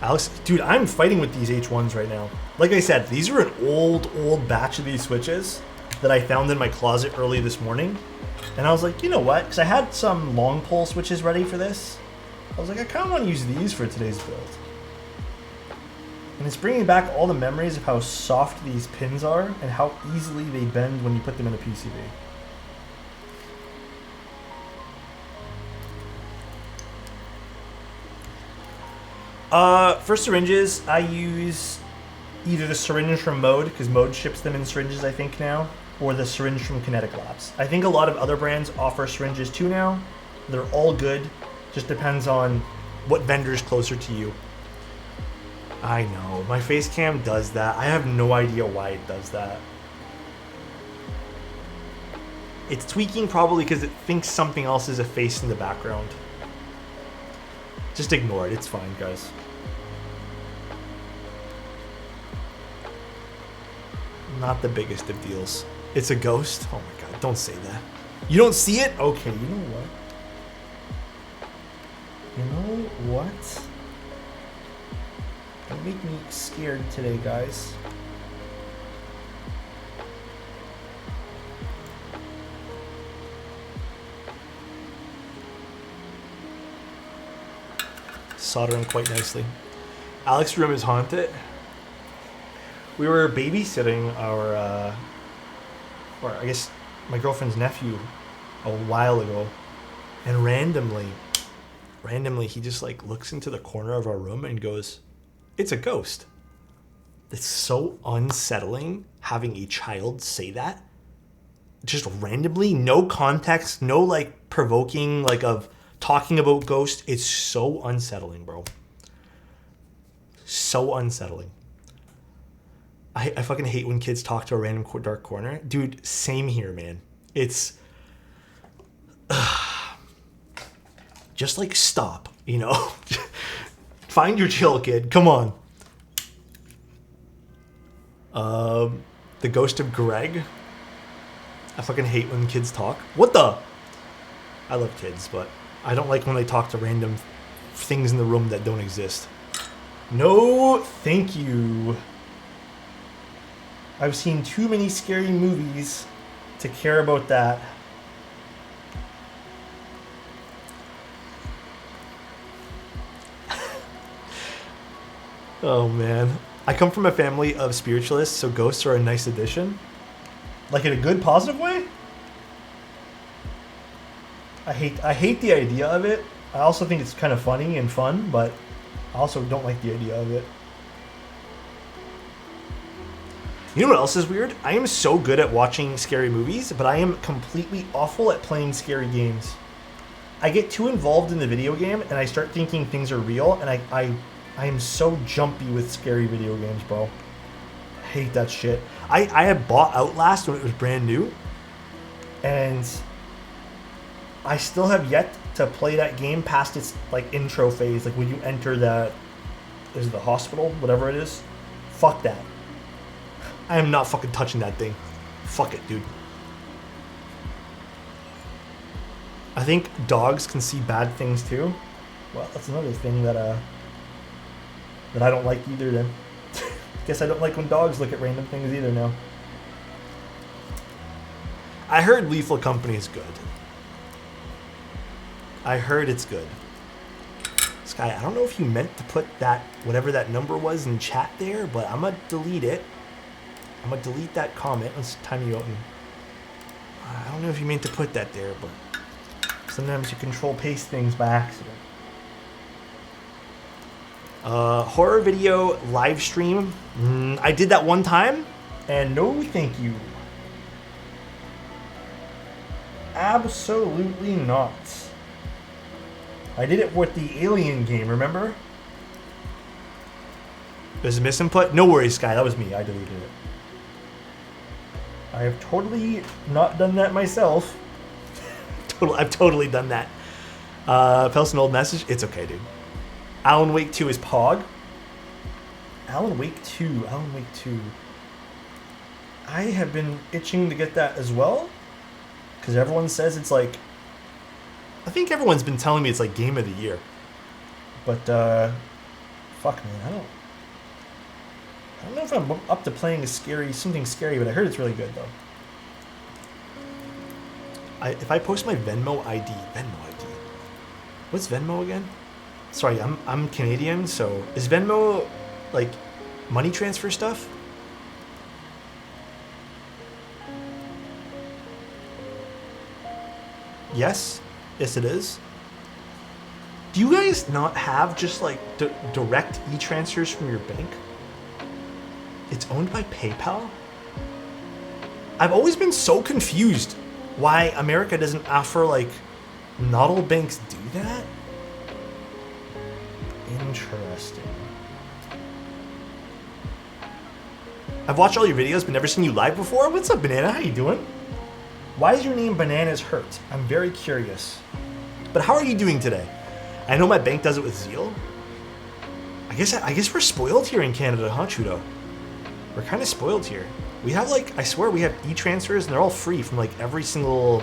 Alex, dude, I'm fighting with these H1s right now. Like I said, these are an old batch of these switches that I found in my closet early this morning. And I was like, you know what? Because I had some long pole switches ready for this. I was like, I kind of want to use these for today's build. And it's bringing back all the memories of how soft these pins are and how easily they bend when you put them in a PCB. For syringes, I use either the syringe from Mode, because Mode ships them in syringes, I think, now, or the syringe from Kinetic Labs. I think a lot of other brands offer syringes too now. They're all good. Just depends on what vendor is closer to you. I know, my face cam does that. I have no idea why it does that. It's tweaking probably because it thinks something else is a face in the background. Just ignore it, it's fine, guys. Not the biggest of deals. It's a ghost? Oh my god, don't say that. You don't see it? Okay, you know what? You know what? Don't make me scared today, guys. Soldering quite nicely. Alex's room is haunted. We were babysitting our, or I guess my girlfriend's nephew a while ago, and randomly he just like looks into the corner of our room and goes, "It's a ghost." It's so unsettling having a child say that. Just randomly, no context, no like provoking like of talking about ghosts. It's so unsettling, bro. So unsettling. I fucking hate when kids talk to a random dark corner. Dude, same here, man. It's... just like stop, you know? Find your chill, kid. Come on. The ghost of Greg. I fucking hate when kids talk. What the? I love kids, but I don't like when they talk to random things in the room that don't exist. No, thank you. I've seen too many scary movies to care about that. Oh man. I come from a family of spiritualists, so ghosts are a nice addition. Like in a good, positive way? I hate the idea of it. I also think it's kind of funny and fun, but I also don't like the idea of it. You know what else is weird? I am so good at watching scary movies, but I am completely awful at playing scary games. I get too involved in the video game, and I start thinking things are real, and I am so jumpy with scary video games, bro. I hate that shit. I had bought Outlast when it was brand new, and I still have yet to play that game past its like intro phase, like when you enter that, is it the hospital, whatever it is. Fuck that. I am not fucking touching that thing. Fuck it, dude. I think dogs can see bad things too. Well, that's another thing that I don't like either then. Guess I don't like when dogs look at random things either now. I heard Lethal Company is good. I heard it's good. Sky, I don't know if you meant to put that, whatever that number was in chat there, but I'm gonna delete it. I'm gonna delete that comment. Let's time you out. And I don't know if you meant to put that there, but sometimes you control paste things by accident. Horror video live stream. I did that one time, and no thank you. Absolutely not. I did it with the Alien game, remember? There's a misinput? No worries, Sky, that was me. I deleted it. I have totally not done that myself. I've totally done that. Post an old message. It's okay, dude. Alan Wake 2 is Pog. Alan Wake 2. Alan Wake 2. I have been itching to get that as well. Because everyone says it's like... I think everyone's been telling me it's like game of the year. But, fuck man, I don't know if I'm up to playing something scary, but I heard it's really good though. If I post my Venmo ID, what's Venmo again? Sorry, I'm Canadian, so is Venmo like money transfer stuff? Yes, it is. Do you guys not have just like direct e-transfers from your bank? It's owned by PayPal? I've always been so confused why America doesn't offer, like, not all banks do that? Interesting. I've watched all your videos but never seen you live before. What's up, Banana? How you doing? Why is your name Bananas Hurt? I'm very curious. But how are you doing today? I know my bank does it with Zeal. I guess we're spoiled here in Canada, huh, Trudeau? We're kind of spoiled here. We have like, I swear we have e-transfers and they're all free from like every single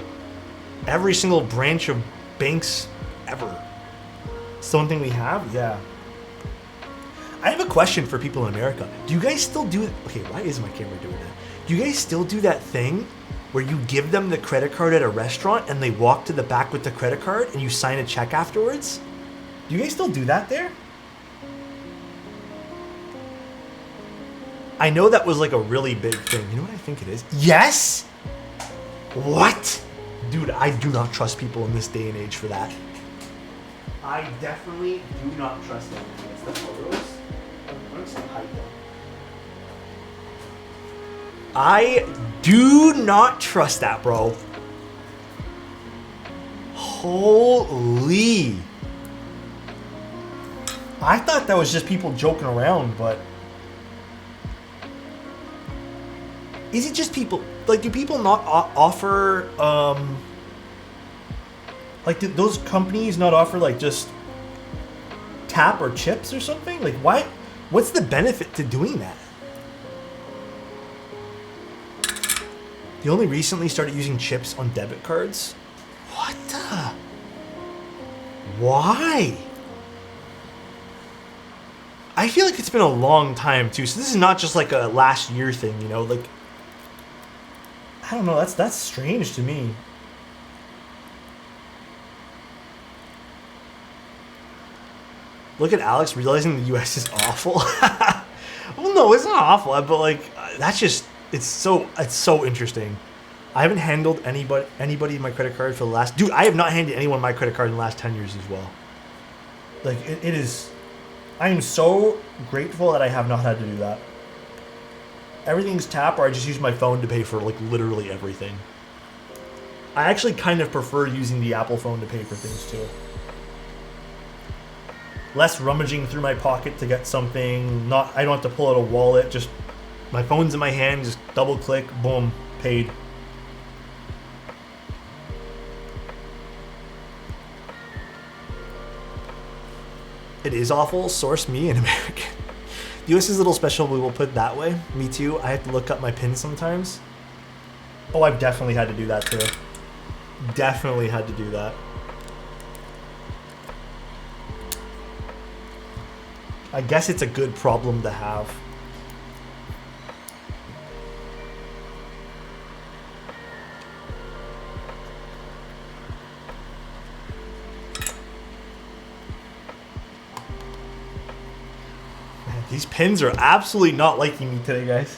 branch of banks ever. It's the one thing we have? Yeah. I have a question for people in America. Do you guys still do it? Okay, why is my camera doing that? Do you guys still do that thing where you give them the credit card at a restaurant and they walk to the back with the credit card and you sign a check afterwards? Do you guys still do that there? I know that was like a really big thing. You know what I think it is? Yes? What? Dude, I do not trust people in this day and age for that. I definitely do not trust them. It's the photos. I'm just gonna hide them. I do not trust that, bro. Holy. I thought that was just people joking around, but... Is it just people, like, do people not offer, like, do those companies not offer, like, just tap or chips or something? Like, why, what's the benefit to doing that? They only recently started using chips on debit cards? What the? Why? I feel like it's been a long time too. So this is not just like a last year thing, you know? Like, I don't know. That's strange to me. Look at Alex realizing the US is awful. Well, no, it's not awful, but like that's just it's so interesting. I haven't handled anybody my credit card for the last dude. I have not handed anyone my credit card in the last 10 years as well. Like it is. I am so grateful that I have not had to do that. Everything's tap, or I just use my phone to pay for like literally everything. I actually kind of prefer using the Apple phone to pay for things too. Less rummaging through my pocket to get something. I don't have to pull out a wallet. Just my phone's in my hand. Just double click, boom, paid. It is awful. Source me in American. The US is a little special. We will put it that way. Me too. I have to look up my pin sometimes. Oh, I've definitely had to do that too. Definitely had to do that. I guess it's a good problem to have. Man, these pins are absolutely not liking me today, guys.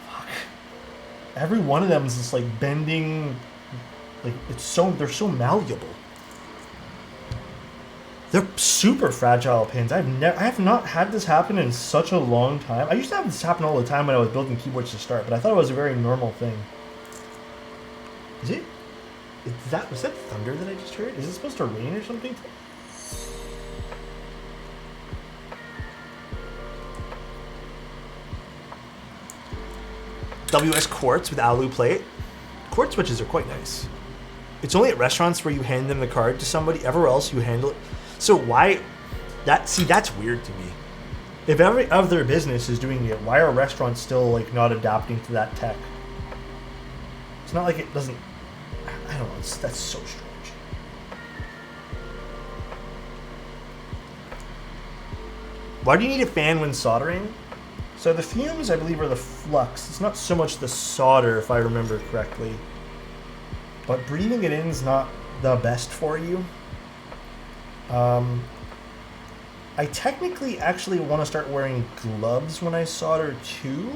Fuck. Every one of them is just like bending. Like they're so malleable. They're super fragile pins. I have not had this happen in such a long time. I used to have this happen all the time when I was building keyboards to start, but I thought it was a very normal thing. Is it? Was that thunder that I just heard? Is it supposed to rain or something? WS quartz with alu plate. Quartz switches are quite nice. It's only at restaurants where you hand them the card to somebody. Everywhere else you handle it. So why, that's weird to me. If every other business is doing it, why are restaurants still like not adapting to that tech? It's not like it doesn't, I don't know, that's so strange. Why do you need a fan when soldering? So the fumes, I believe, are the flux. It's not so much the solder, if I remember correctly. But breathing it in is not the best for you. I technically actually want to start wearing gloves when I solder too,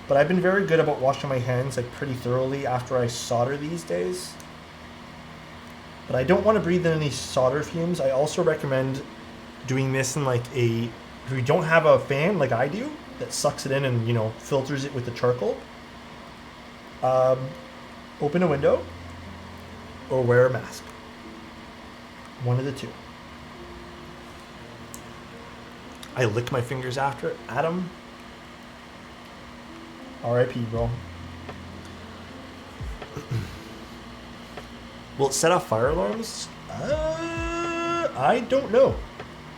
but I've been very good about washing my hands like pretty thoroughly after I solder these days. But I don't want to breathe in any solder fumes. I also recommend doing this in like if you don't have a fan like I do that sucks it in and, you know, filters it with the charcoal, open a window or wear a mask. One of the two. I lick my fingers after it. Adam. R.I.P. bro. Will it set off fire alarms? I don't know.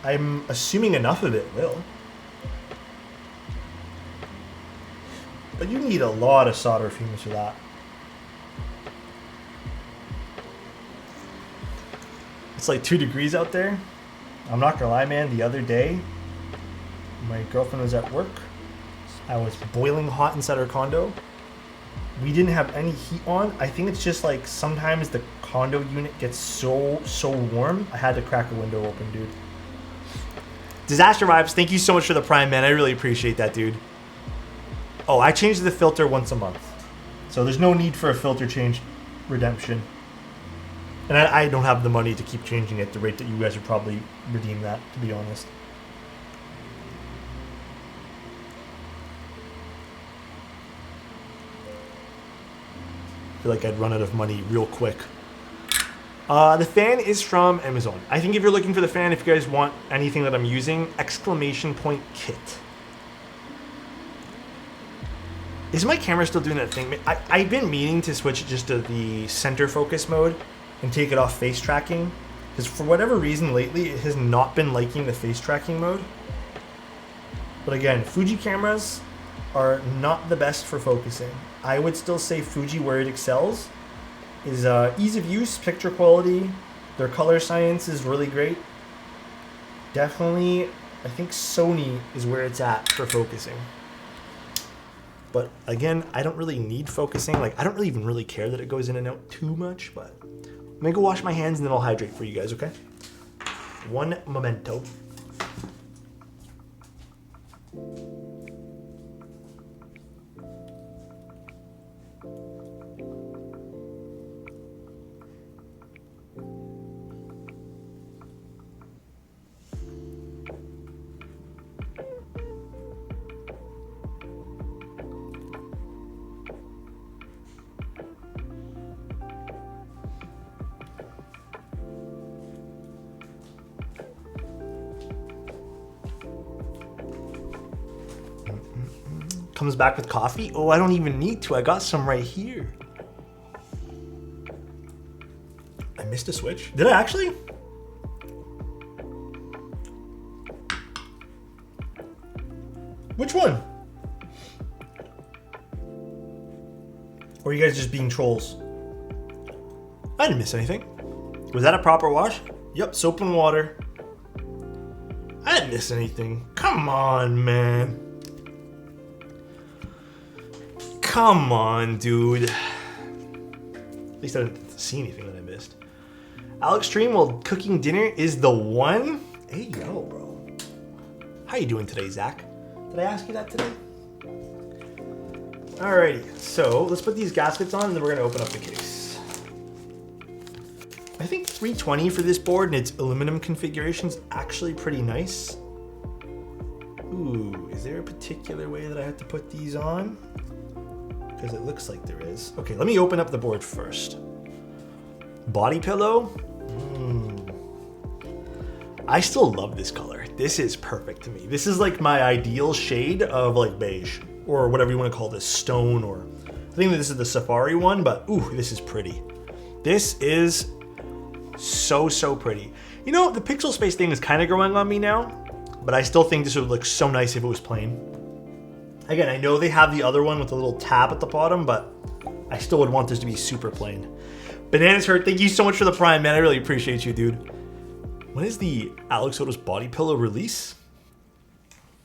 I'm assuming enough of it will. But you need a lot of solder fumes for that. It's like 2 degrees out there. I'm not gonna lie, man. The other day, my girlfriend was at work. I was boiling hot inside her condo. We didn't have any heat on. I think it's just like sometimes the condo unit gets so warm. I had to crack a window open, dude. Disaster Vibes, thank you so much for the Prime, man. I really appreciate that, dude. Oh, I change the filter once a month. So there's no need for a filter change redemption. And I don't have the money to keep changing it at the rate that you guys would probably redeem that, to be honest. I feel like I'd run out of money real quick. The fan is from Amazon. I think if you're looking for the fan, if you guys want anything that I'm using, exclamation point kit. Is my camera still doing that thing? I've been meaning to switch it just to the center focus mode and take it off face tracking, because for whatever reason lately it has not been liking the face tracking mode. But again, Fuji cameras are not the best for focusing. I would still say Fuji, where it excels, is ease of use, picture quality, Their color science is really great. Definitely, I think Sony is where it's at for focusing. But again, I don't really need focusing. Like, I don't really even really care that it goes in and out too much, but I'm gonna go wash my hands and then I'll hydrate for you guys, okay? One momento. Comes back with coffee. Oh, I don't even need to. I got some right here. I missed a switch. Did I actually? Which one? Or are you guys just being trolls? I didn't miss anything. Was that a proper wash? Yep, soap and water. I didn't miss anything. Come on, man. Come on, dude. At least I didn't see anything that I missed. Alex stream while cooking dinner is the one? Hey, yo, bro. How you doing today, Zach? Did I ask you that today? Alrighty, so let's put these gaskets on and then we're gonna open up the case. I think 320 for this board and its aluminum configuration is actually pretty nice. Ooh, is there a particular way that I have to put these on? Because it looks like there is. Okay, let me open up the board first. Body pillow. I still love this color. This is perfect to me. This is like my ideal shade of like beige or whatever you want to call this, stone, or I think this is the safari one, but ooh, this is pretty. This is so pretty. You know, the Pixelspace thing is kind of growing on me now, but I still think this would look so nice if it was plain. Again, I know they have the other one with a little tab at the bottom, but I still would want this to be super plain. Bananas Hurt, thank you so much for the Prime, man. I really appreciate you, dude. When is the Alex Soto's body pillow release?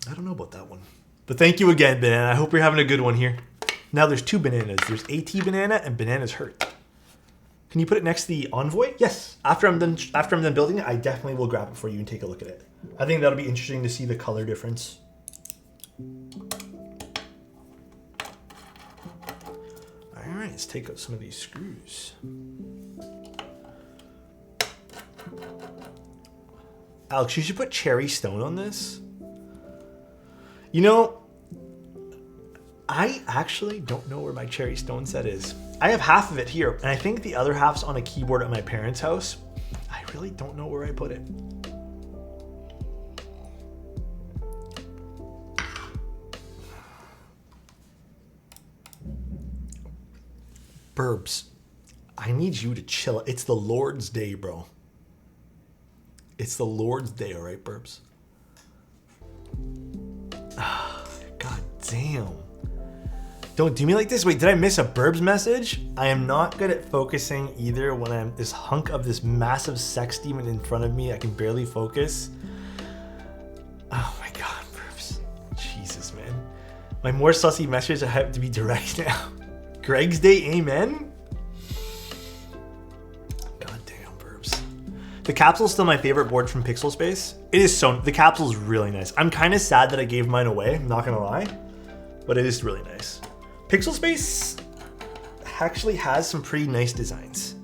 I don't know about that one. But thank you again, Banana. I hope you're having a good one here. Now there's two bananas. There's AT Banana and Bananas Hurt. Can you put it next to the Envoy? Yes. After I'm done building it, I definitely will grab it for you and take a look at it. I think that'll be interesting to see the color difference. All right, let's take out some of these screws. Alex, you should put cherry stone on this. You know, I actually don't know where my cherry stone set is. I have half of it here, and I think the other half's on a keyboard at my parents' house. I really don't know where I put it. Burbs, I need you to chill. It's the Lord's Day, bro. It's the Lord's Day, all right, Burbs? God damn. Don't do me like this. Wait, did I miss a Burbs message? I am not good at focusing either when I'm this hunk of this massive sex demon in front of me. I can barely focus. Oh my God, Burbs. Jesus, man. My more sussy message, I have to be direct now. Greg's Day, amen? God damn, Burbs. The capsule's still my favorite board from Pixelspace. It is so, the capsule's really nice. I'm kind of sad that I gave mine away, I'm not gonna lie, but it is really nice. Pixelspace actually has some pretty nice designs,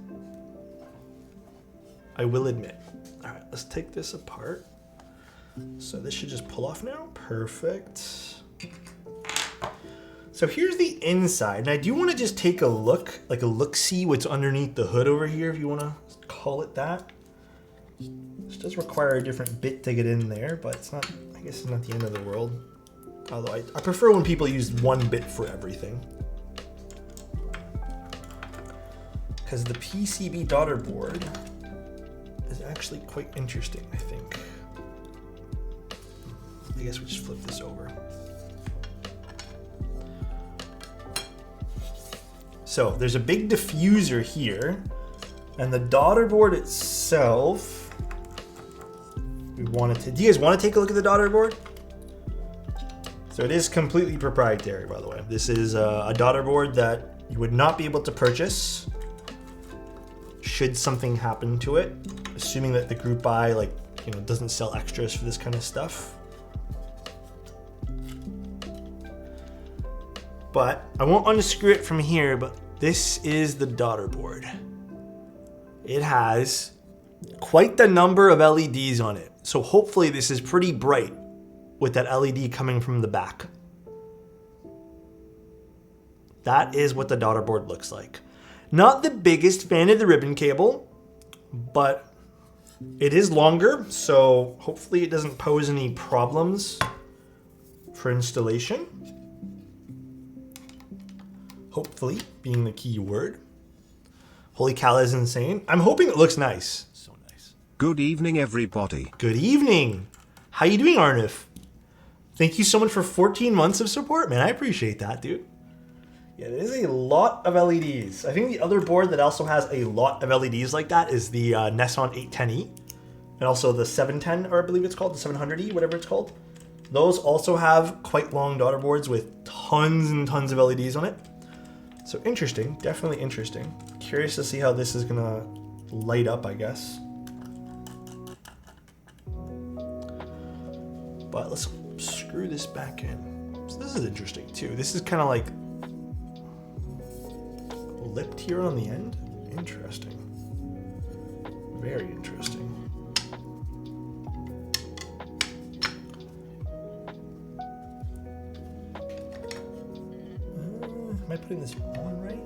I will admit. All right, let's take this apart. So this should just pull off now, perfect. So here's the inside, and I do want to just take a look, like a look-see what's underneath the hood over here, if you want to call it that. This does require a different bit to get in there, but it's not, I guess it's not the end of the world. Although I prefer when people use one bit for everything. Because the PCB daughter board is actually quite interesting, I think. I guess we just flip this over. So there's a big diffuser here, And the daughter board itself, do you guys want to take a look at the daughter board? So it is completely proprietary, by the way. This is a daughter board that you would not be able to purchase should something happen to it, assuming that the group buy doesn't sell extras for this kind of stuff. But I won't unscrew it from here, but this is the daughter board. It has quite the number of LEDs on it. So hopefully this is pretty bright with that LED coming from the back. That is what the daughter board looks like. Not the biggest fan of the ribbon cable, but it is longer, so hopefully it doesn't pose any problems for installation. Hopefully, being the key word. Holy cow, is insane. I'm hoping it looks nice. So nice. Good evening, everybody. Good evening. How you doing, Arnif? Thank you so much for 14 months of support, man. I appreciate that, dude. Yeah, there's a lot of LEDs. I think the other board that also has a lot of LEDs like that is the Nesson 810E. And also the 710, or I believe it's called, the 700E, whatever it's called. Those also have quite long daughter boards with tons and tons of LEDs on it. So interesting, definitely interesting. Curious to see how this is gonna light up, I guess. But let's screw this back in. So this is interesting too. This is kind of like lipped here on the end. Interesting. Very interesting. Am I putting this on right?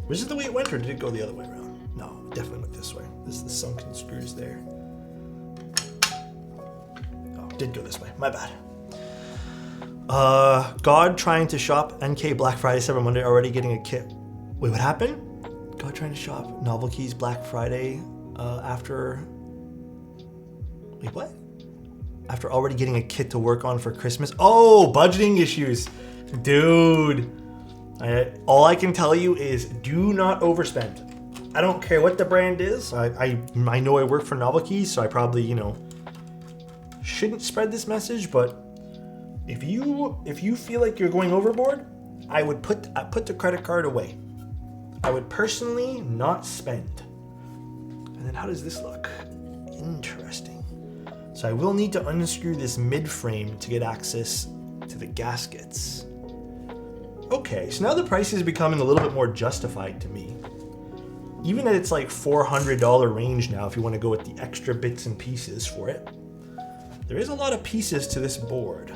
Was it the way it went, or did it go the other way around? No, it definitely went this way. This is the sunken screws there. Oh, it did go this way. My bad. God trying to shop NK Black Friday Cyber Monday, already getting a kit. Wait, what happened? God trying to shop Novel Keys Black Friday after... Wait, what? After already getting a kit to work on for Christmas. Oh, budgeting issues. Dude. All I can tell you is do not overspend. I don't care what the brand is. I know I work for Novel Keys, so I probably, shouldn't spread this message, but if you feel like you're going overboard, I would put the credit card away. I would personally not spend. And then how does this look? Interesting. So I will need to unscrew this mid frame to get access to the gaskets. Okay, so now the price is becoming a little bit more justified to me. Even at its like $400 range now, if you want to go with the extra bits and pieces for it. There is a lot of pieces to this board.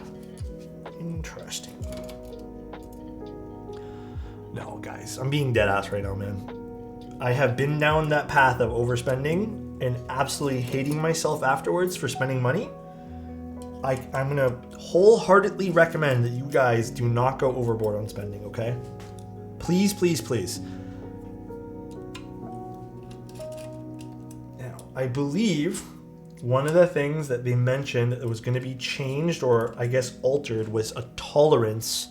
Interesting. No, guys, I'm being dead ass right now, man. I have been down that path of overspending and absolutely hating myself afterwards for spending money. I'm gonna wholeheartedly recommend that you guys do not go overboard on spending, okay? Please, please, please. Now, I believe one of the things that they mentioned that was gonna be changed, or I guess altered, was a tolerance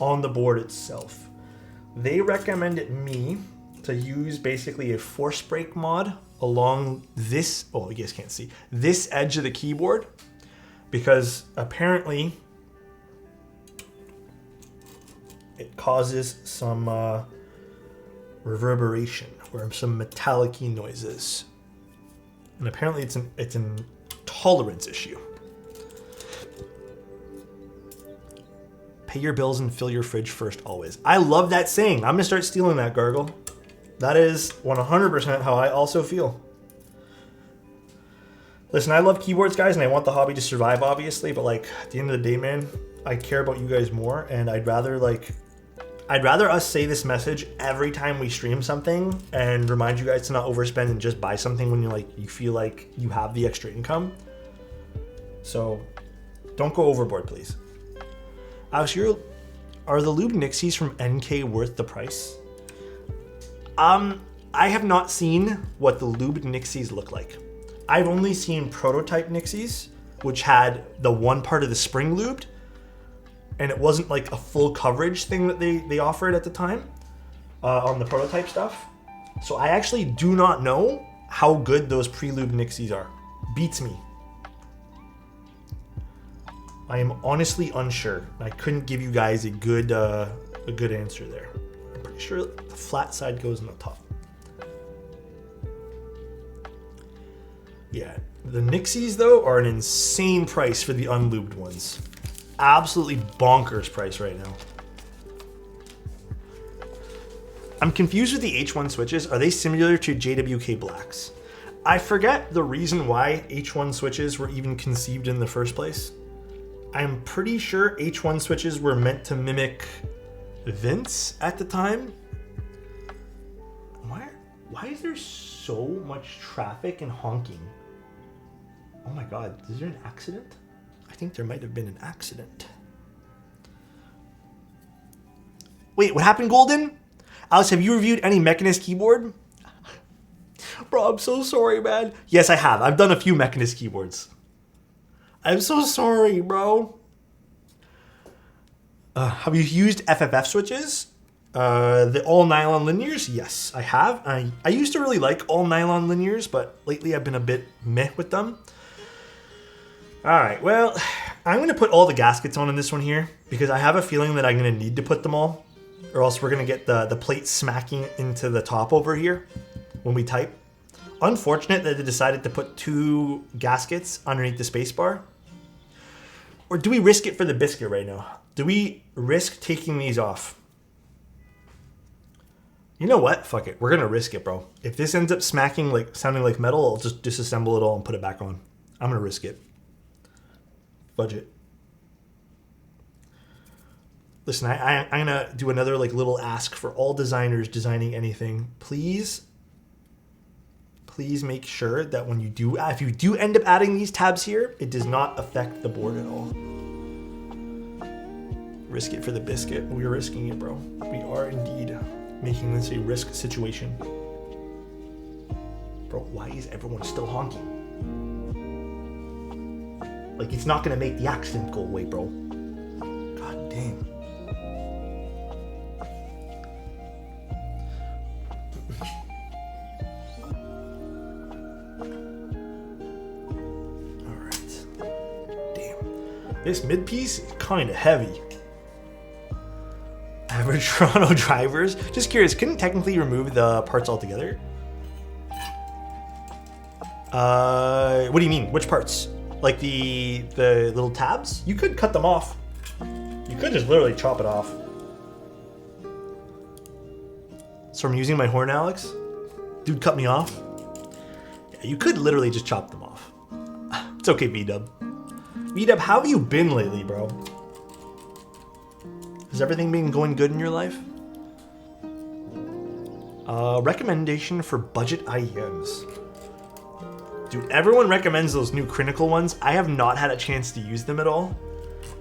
on the board itself. They recommended me to use basically a force break mod along this, oh, you guys can't see, this edge of the keyboard, because apparently it causes some reverberation or some metallic-y noises. And apparently it's an tolerance issue. Pay your bills and fill your fridge first always. I love that saying. I'm gonna start stealing that, Gargle. That is 100% how I also feel. Listen, I love keyboards, guys, and I want the hobby to survive, obviously, but like at the end of the day, man, I care about you guys more, and I'd rather us say this message every time we stream something and remind you guys to not overspend and just buy something when you feel like you have the extra income. So don't go overboard, please. Alex, are the lube Nixies from NK worth the price? I have not seen what the lube Nixies look like. I've only seen prototype Nixies, which had the one part of the spring lubed, and it wasn't like a full coverage thing that they offered at the time. on the prototype stuff. So I actually do not know how good those pre-lube Nixies are. Beats me. I am honestly unsure. I couldn't give you guys a good answer there. I'm pretty sure the flat side goes on the top. Yeah, the Nixies though are an insane price for the unlubed ones. Absolutely bonkers price right now. I'm confused with the H1 switches. Are they similar to JWK Blacks? I forget the reason why H1 switches were even conceived in the first place. I'm pretty sure H1 switches were meant to mimic Vince at the time. Why is there so much traffic and honking? Oh my god, is there an accident? I think there might have been an accident. Wait, what happened, Golden? Alex, have you reviewed any Mechanist keyboard? Bro, I'm so sorry, man. Yes, I have. I've done a few Mechanist keyboards. I'm so sorry, bro. Have you used FFF switches? The all nylon linears? Yes, I have. I used to really like all nylon linears, but lately I've been a bit meh with them. All right, well, I'm going to put all the gaskets on in this one here because I have a feeling that I'm going to need to put them all, or else we're going to get the plate smacking into the top over here when we type. Unfortunate that they decided to put 2 gaskets underneath the spacebar. Or do we risk it for the biscuit right now? Do we risk taking these off? You know what? Fuck it. We're going to risk it, bro. If this ends up smacking, like sounding like metal, I'll just disassemble it all and put it back on. I'm going to risk it. Budget. Listen, I'm going to do another like little ask for all designers designing anything. Please make sure that when you do, if you do end up adding these tabs here, it does not affect the board at all. Risk it for the biscuit. We are risking it, bro. We are indeed making this a risk situation. Bro, why is everyone still honking? Like, it's not gonna make the accident go away, bro. God damn. Alright. Damn. This mid piece is kinda heavy. Average Toronto drivers. Just curious, couldn't technically remove the parts altogether? What do you mean? Which parts? Like the little tabs? You could cut them off. You could just literally chop it off. So I'm using my horn, Alex? Dude cut me off? Yeah, you could literally just chop them off. It's okay, V-Dub. V-Dub, how have you been lately, bro? Has everything been going good in your life? Recommendation for budget IEMs. Dude, everyone recommends those new Critical ones. I have not had a chance to use them at all.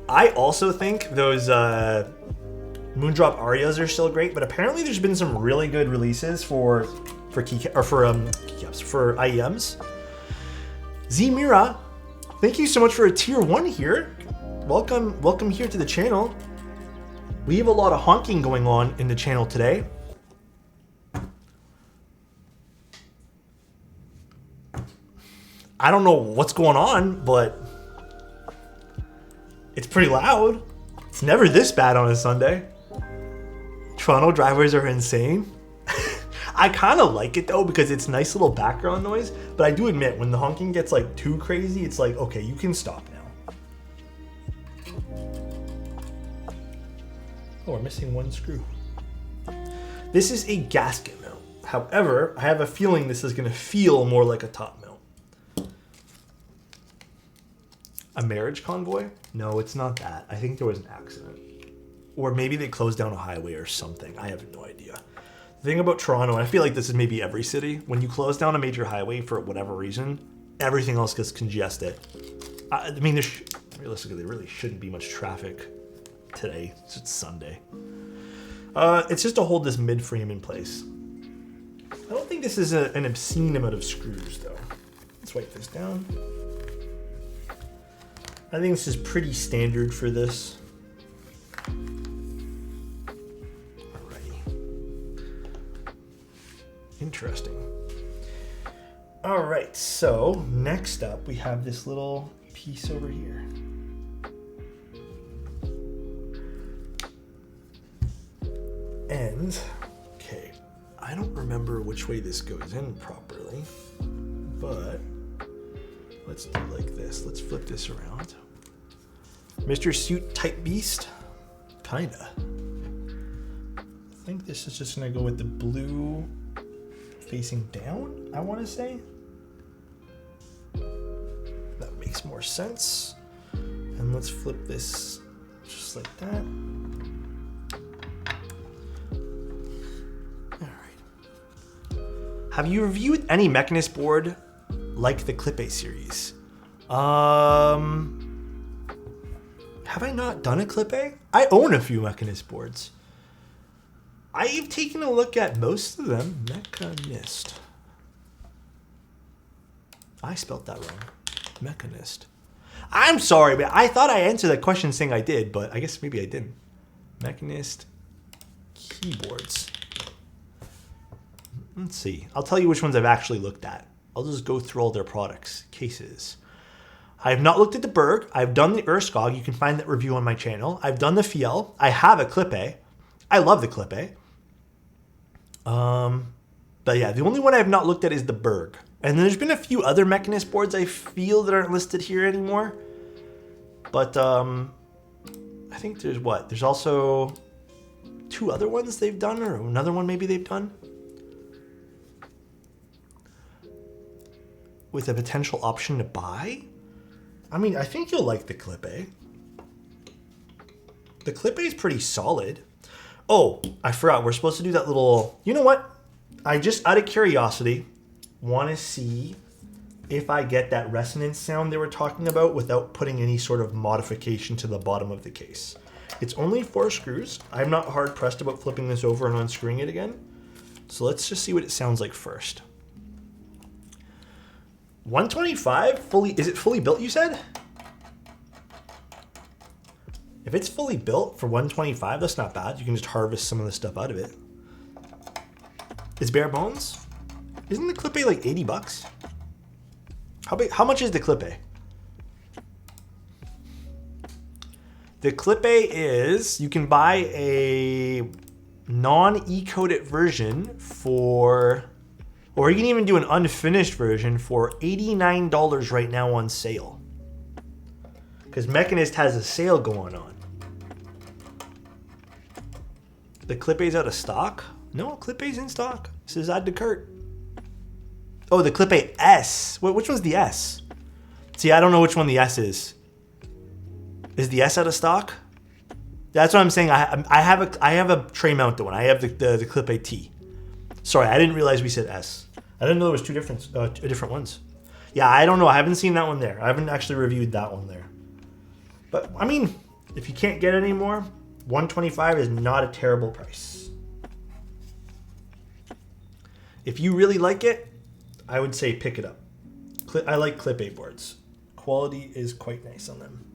I also think those Moondrop Arias are still great, but apparently there's been some really good releases for IEMs. Z-Mira, thank you so much for a tier 1 here. Welcome here to the channel. We have a lot of honking going on in the channel today. I don't know what's going on, but it's pretty loud. It's never this bad on a Sunday. Toronto drivers are insane. I kind of like it though because it's nice little background noise, but I do admit when the honking gets like too crazy, it's like, okay, you can stop now. Oh, we're missing one screw. This is a gasket mount. However, I have a feeling this is going to feel more like a top mount. A marriage convoy? No, it's not that. I think there was an accident. Or maybe they closed down a highway or something. I have no idea. The thing about Toronto, and I feel like this is maybe every city, when you close down a major highway for whatever reason, everything else gets congested. I mean, realistically, there really shouldn't be much traffic today. It's Sunday. It's just to hold this mid-frame in place. I don't think this is an obscene amount of screws, though. Let's wipe this down. I think this is pretty standard for this. Alrighty. Interesting. All right, so next up we have this little piece over here. And, okay, I don't remember which way this goes in properly, but let's do like this. Let's flip this around. Mr. Suit Type Beast, kinda. I think this is just gonna go with the blue facing down, I wanna say. That makes more sense. And let's flip this just like that. Have you reviewed any Mechanist board like the Clip A series? Have I not done a Clip A? I own a few Mechanist boards. I've taken a look at most of them. Mechanist. I spelled that wrong. Mechanist. I'm sorry, but I thought I answered that question saying I did, but I guess maybe I didn't. Mechanist keyboards. Let's see. I'll tell you which ones I've actually looked at. I'll just go through all their products, cases. I have not looked at the Berg. I've done the Urskog. You can find that review on my channel. I've done the Fiel. I have a Clip A. I love the Clip A. But yeah, the only one I have not looked at is the Berg. And there's been a few other Mechanist boards I feel that aren't listed here anymore. But I think there's what? There's also 2 other ones they've done, or another one maybe they've done. With a potential option to buy? I mean, I think you'll like the Clip A. The Clip A is pretty solid. Oh, I forgot. We're supposed to do that little... You know what? I just, out of curiosity, want to see if I get that resonance sound they were talking about without putting any sort of modification to the bottom of the case. It's only 4 screws. I'm not hard-pressed about flipping this over and unscrewing it again. So let's just see what it sounds like first. 125 fully, is it fully built, you said? If it's fully built for 125, that's not bad. You can just harvest some of the stuff out of it. It's bare bones? Isn't the Clip A like 80 bucks? How much is the Clip A? The Clip A is, you can buy a non-E-coated version for... Or you can even do an unfinished version for $89 right now on sale. Because Mechanist has a sale going on. The Clip A's out of stock? No, Clip A's in stock. It says add to cart. Oh, the Clip A S. Which one's the S? See, I don't know which one the S is. Is the S out of stock? That's what I'm saying. I have a tray mounted one. I have the Clip A T. Sorry, I didn't realize we said S. I didn't know there was two different ones. Yeah, I don't know. I haven't seen that one there. I haven't actually reviewed that one there. But, I mean, if you can't get any more, $125 is not a terrible price. If you really like it, I would say pick it up. I like Clip A boards. Quality is quite nice on them.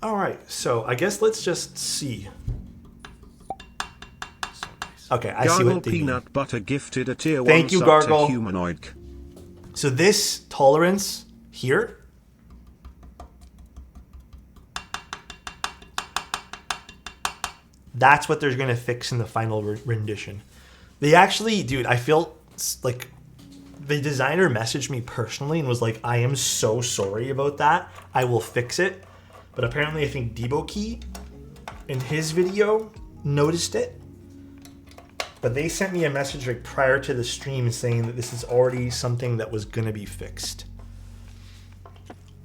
All right, so I guess let's just see. Okay, I see what they mean. Peanut butter gifted a tier 1 Thank you, sub Gargle. to humanoid. So this tolerance here, that's what they're going to fix in the final rendition. They actually, dude, I feel like the designer messaged me personally and was like, I am so sorry about that. I will fix it. But apparently I think Deboki in his video noticed it. But they sent me a message like prior to the stream saying that this is already something that was going to be fixed.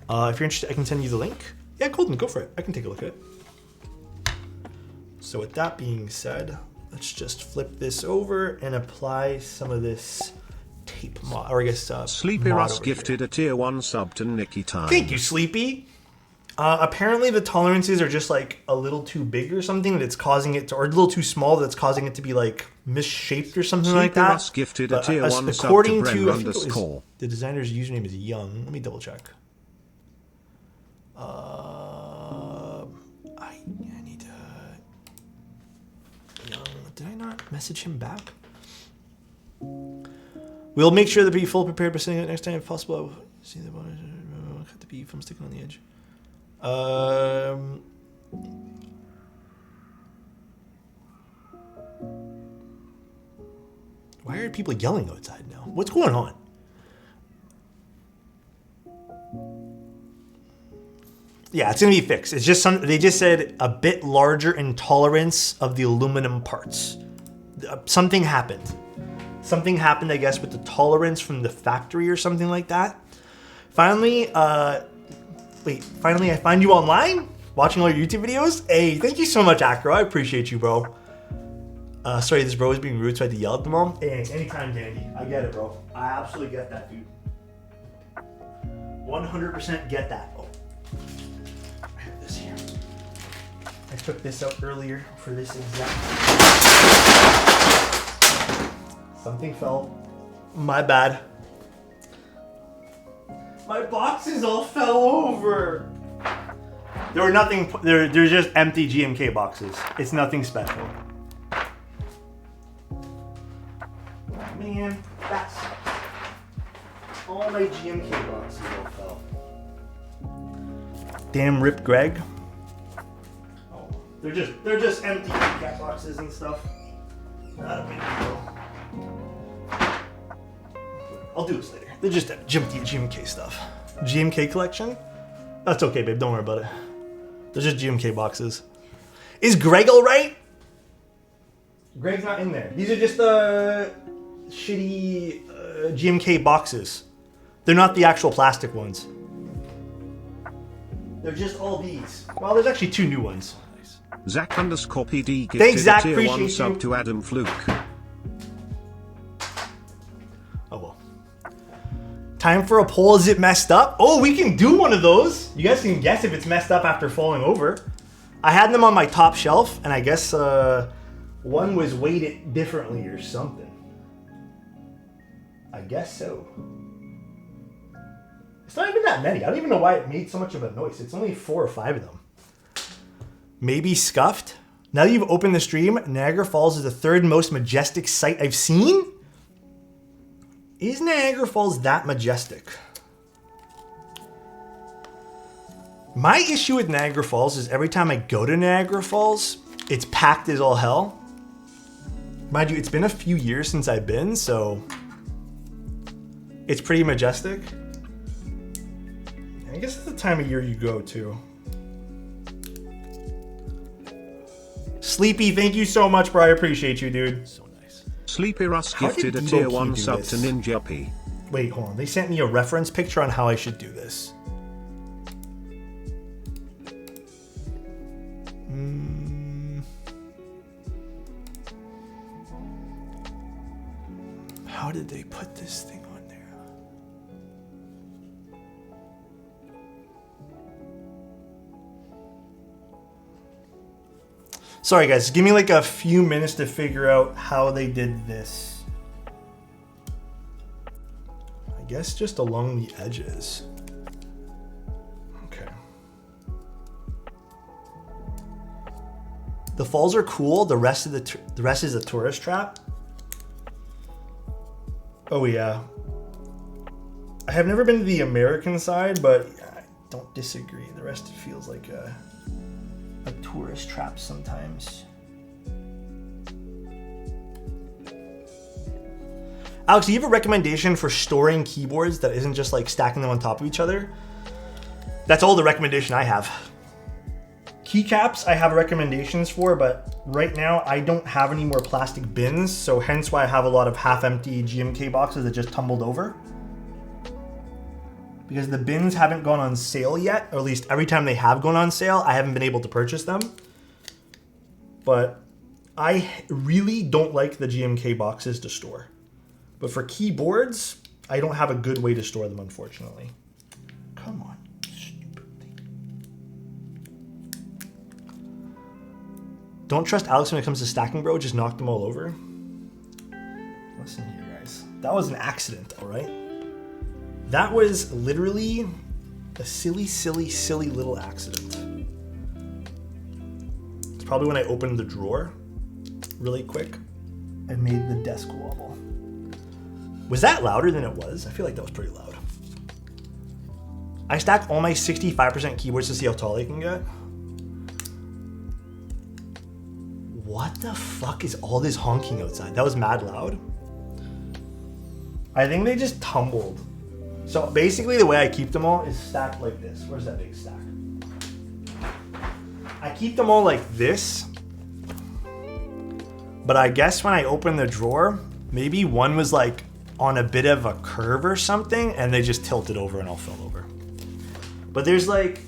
If you're interested, I can send you the link. Yeah, Golden, go for it. I can take a look at it. So with that being said, let's just flip this over and apply some of this tape mod, or I guess Sleepy mod Russ over gifted here. a tier 1 sub to Nicky Time. Thank you, Sleepy. Apparently the tolerances are just like a little too big or something that's causing it to, or a little too small that's causing it to be like misshaped or something like that. Russ gifted a tier 1 sub to according Bren to underscore. the designer's username is Young. Let me double check. I need to. Young. Did I not message him back? We'll make sure to be full prepared by sitting it next time if possible. I will see the bonus. Cut the bee from sticking on the edge. Why are people yelling outside now? What's going on? Yeah, it's gonna be fixed. It's just they just said a bit larger in tolerance of the aluminum parts. Something happened. Something happened, I guess, with the tolerance from the factory or something like that. Finally, finally I find you online, watching all your YouTube videos. Hey, thank you so much, Acro. I appreciate you, bro. Sorry, this bro is being rude, so I had to yell at them all. Hey, anytime, Dandy. I get it, bro. I absolutely get that, dude. 100% get that. Oh, I have this here. I took this out earlier for this exact. Something fell. My bad. My boxes all fell over. There were nothing. They're just empty GMK boxes. It's nothing special. Man, that's all my GMK boxes all fell. Damn, Rip Greg. Oh, they're just empty cat boxes and stuff. Not a big deal. I'll do this later. They're just GMK stuff. GMK collection? That's okay, babe. Don't worry about it. They're just GMK boxes. Is Greg alright? Greg's not in there. These are just shitty GMK boxes. They're not the actual plastic ones. They're just all these. Well, there's actually 2 new ones. Nice. Zach_PD gifted Thanks, Zach. a tier Appreciate 1 sub you. to Adam Fluke. Oh well. Time for a poll. Is it messed up? Oh, we can do one of those. You guys can guess if it's messed up after falling over. I had them on my top shelf, and I guess one was weighted differently or something. I guess so. It's not even that many. I don't even know why it made so much of a noise. It's only 4 or 5 of them. Maybe scuffed. Now that you've opened the stream, Niagara Falls is the 3rd most majestic sight I've seen. Is Niagara Falls that majestic? My issue with Niagara Falls is every time I go to Niagara Falls, it's packed as all hell. Mind you, it's been a few years since I've been, so it's pretty majestic. I guess it's the time of year you go too. Sleepy, thank you so much, bro. I appreciate you, dude. So nice. Sleepy Russ How gifted a did tier Evo 1 do sub this? to Ninja P. Wait, hold on. They sent me a reference picture on how I should do this. How did they put this thing on there? Sorry guys, give me like a few minutes to figure out how they did this. I guess just along the edges. Okay. The falls are cool. The rest is a tourist trap. Oh yeah. I have never been to the American side, but I don't disagree. The rest feels like a tourist trap sometimes. Alex, do you have a recommendation for storing keyboards that isn't just like stacking them on top of each other? That's all the recommendation I have. Keycaps I have recommendations for, but right now I don't have any more plastic bins, so hence why I have a lot of half-empty GMK boxes that just tumbled over. Because the bins haven't gone on sale yet, or at least every time they have gone on sale, I haven't been able to purchase them. But I really don't like the GMK boxes to store. But for keyboards, I don't have a good way to store them, unfortunately. Come on. Don't trust Alex when it comes to stacking, bro. Just knock them all over. Listen here, guys. That was an accident, all right? That was literally a silly, silly, silly little accident. It's probably when I opened the drawer really quick and made the desk wobble. Was that louder than it was? I feel like that was pretty loud. I stack all my 65% keyboards to see how tall they can get. What the fuck is all this honking outside? That was mad loud. I think they just tumbled. So basically the way I keep them all is stacked like this. Where's that big stack? I keep them all like this. But I guess when I open the drawer, maybe one was like on a bit of a curve or something and they just tilted over and all fell over. But there's like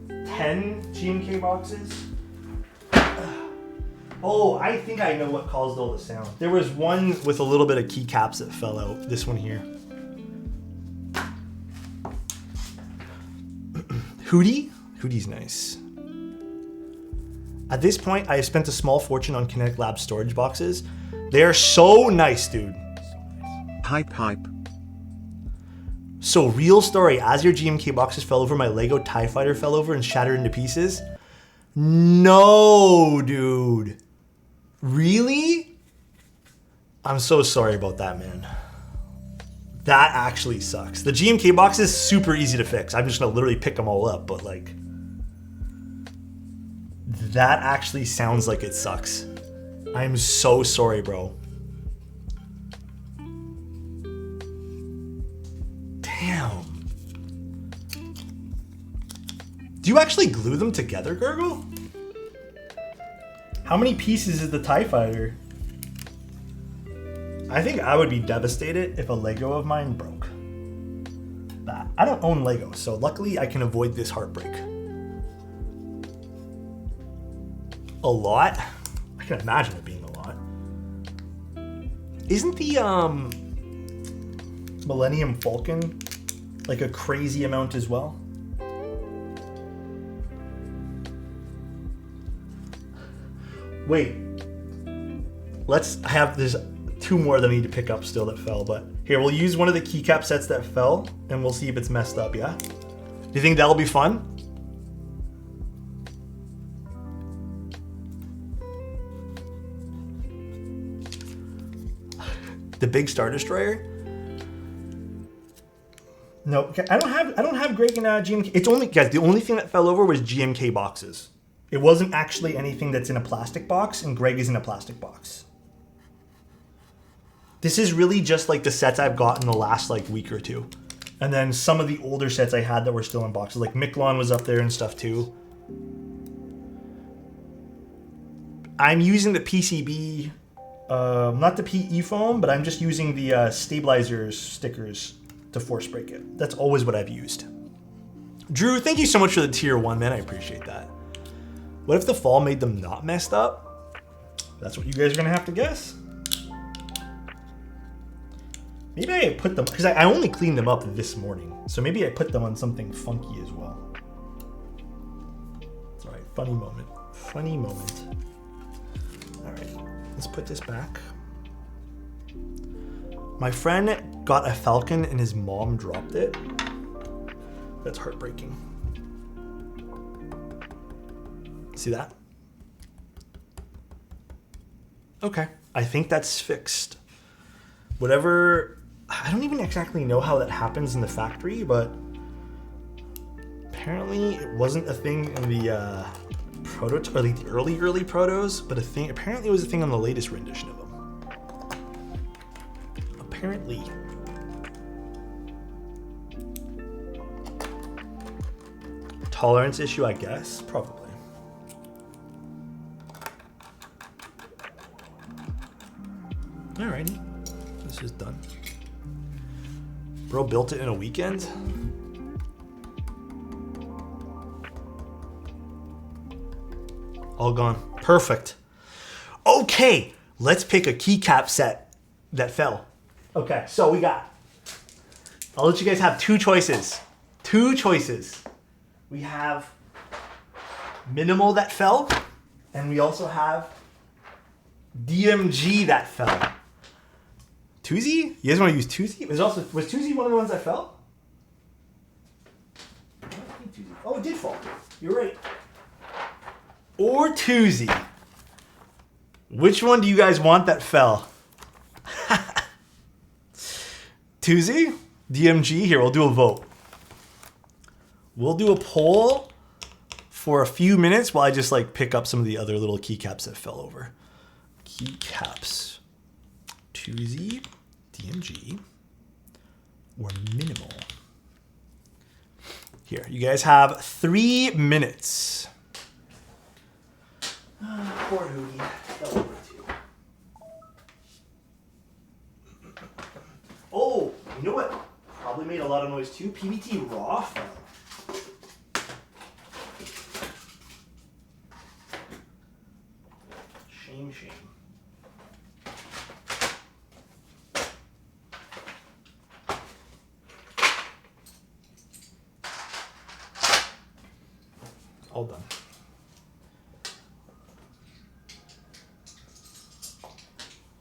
10 GMK boxes. Oh, I think I know what caused all the sound. There was one with a little bit of keycaps that fell out. This one here. Hootie? Hootie's nice. At this point, I have spent a small fortune on Kinetic Lab storage boxes. They are so nice, dude. Hype hype. So, real story, as your GMK boxes fell over, my Lego TIE Fighter fell over and shattered into pieces. No, dude. Really? I'm so sorry about that, man. That actually sucks. The GMK box is super easy to fix. I'm just gonna literally pick them all up, but like, that actually sounds like it sucks. I'm so sorry, bro. Damn. Do you actually glue them together, Gurgle? How many pieces is the TIE Fighter? I think I would be devastated if a Lego of mine broke. But I don't own Lego, so luckily I can avoid this heartbreak. A lot? I can imagine it being a lot. Isn't the Millennium Falcon like a crazy amount as well? Wait, there's 2 more that I need to pick up still that fell, but here, we'll use one of the keycap sets that fell and we'll see if it's messed up, yeah? Do you think that'll be fun? The big Star Destroyer? No, okay, I don't have Greg and GMK. It's only, guys, the only thing that fell over was GMK boxes. It wasn't actually anything that's in a plastic box, and Greg is in a plastic box. This is really just like the sets I've got in the last like week or 2. And then some of the older sets I had that were still in boxes, like Miklon was up there and stuff too. I'm using the PCB, not the PE foam, but I'm just using the stabilizers stickers to force break it. That's always what I've used. Drew, thank you so much for the tier 1, man. I appreciate that. What if the fall made them not messed up? That's what you guys are gonna have to guess. Maybe I put them, because I only cleaned them up this morning. So maybe I put them on something funky as well. It's all right, funny moment. Funny moment. All right, let's put this back. My friend got a Falcon and his mom dropped it. That's heartbreaking. See that? Okay, I think that's fixed. Whatever, I don't even exactly know how that happens in the factory, but apparently it wasn't a thing in the prototype, or like the early protos, but apparently it was a thing on the latest rendition of them. Apparently. Tolerance issue, I guess, probably. Alrighty, this is done. Bro built it in a weekend? All gone. Perfect. Okay, let's pick a keycap set that fell. Okay, so I'll let you guys have 2 choices. 2 choices. We have Minimal that fell, and we also have DMG that fell. Tuzi? You guys want to use Tuzi? Was Tuzi one of the ones that fell? Oh, it did fall. You're right. Or Tuzi. Which one do you guys want that fell? Tuesday? DMG? Here, we'll do a vote. We'll do a poll for a few minutes while I just like pick up some of the other little keycaps that fell over. Keycaps. Tuesday, DMG, or minimal. Here, you guys have 3 minutes. Poor Hoogie. Fell over too. Oh, you know what? Probably made a lot of noise too. PBT Raw fell. Shame, shame. All done.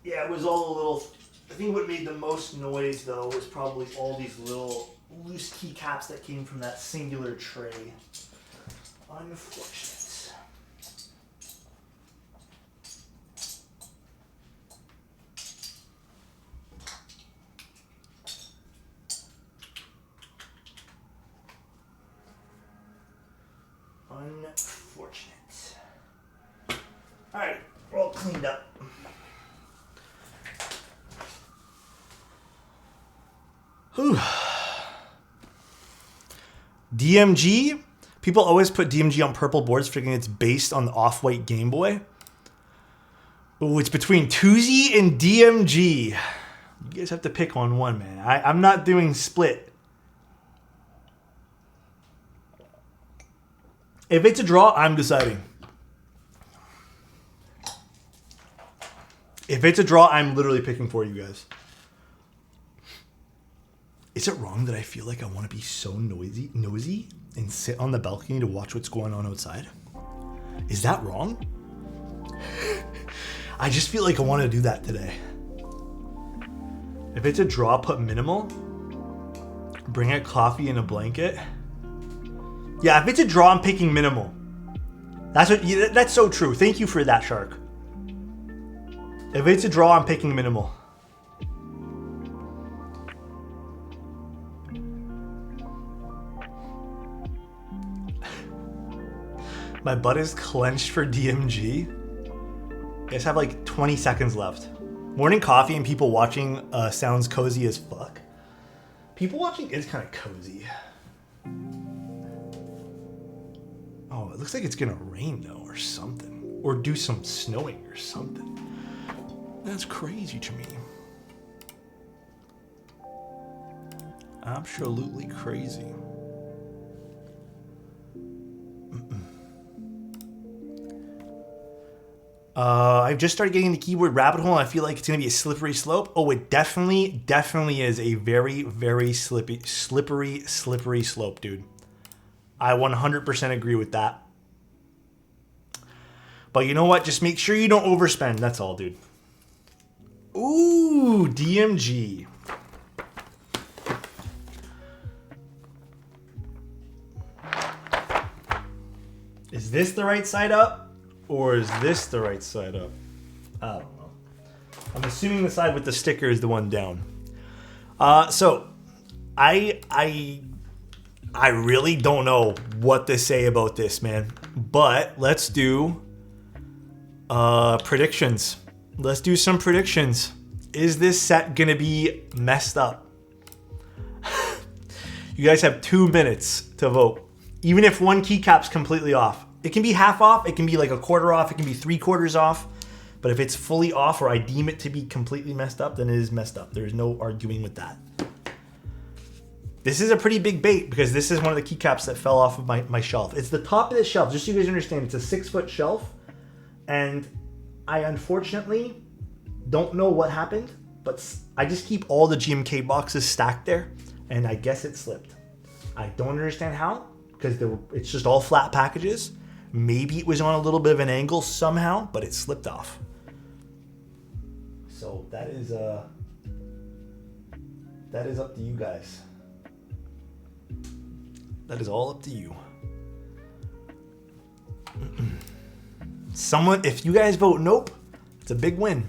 Yeah, it was all a little... I think what made the most noise, though, was probably all these little loose keycaps that came from that singular tray. Unfortunate. Unfortunate. Alright, we're all cleaned up. Whew. DMG. People always put DMG on purple boards figuring it's based on the off-white Game Boy. Oh, it's between Tuesday and DMG. You guys have to pick on one, man. I'm not doing split. If it's a draw, I'm deciding. If it's a draw, I'm literally picking for you guys. Is it wrong that I feel like I want to be so nosy and sit on the balcony to watch what's going on outside? Is that wrong? I just feel like I want to do that today. If it's a draw, put minimal. Bring a coffee and a blanket. Yeah, if it's a draw, I'm picking minimal. That's so true. Thank you for that, Shark. If it's a draw, I'm picking minimal. My butt is clenched for DMG. You guys have like 20 seconds left. Morning coffee and people watching sounds cozy as fuck. People watching is kind of cozy. Oh, it looks like it's gonna rain though, or something. Or do some snowing or something. That's crazy to me. Absolutely crazy. I've just started getting the keyboard rabbit hole and I feel like it's gonna be a slippery slope. Oh, it definitely is a very, very slippery slope, dude. I 100% agree with that. But you know what? Just make sure you don't overspend. That's all, dude. Ooh, DMG. Is this the right side up? Or is this the right side up? I don't know. I'm assuming the side with the sticker is the one down. So, I really don't know what to say about this, man. But let's do predictions. Let's do some predictions. Is this set gonna be messed up? You guys have 2 minutes to vote. Even if one keycap's completely off. It can be half off, it can be like a quarter off, it can be 3/4 off. But if it's fully off or I deem it to be completely messed up, then it is messed up. There's no arguing with that. This is a pretty big bait because this is one of the keycaps that fell off of my shelf. It's the top of the shelf, just so you guys understand. It's a 6-foot shelf. And I unfortunately don't know what happened, but I just keep all the GMK boxes stacked there. And I guess it slipped. I don't understand how, because it's just all flat packages. Maybe it was on a little bit of an angle somehow, but it slipped off. So that is up to you guys. That is all up to you. If you guys vote nope, it's a big win.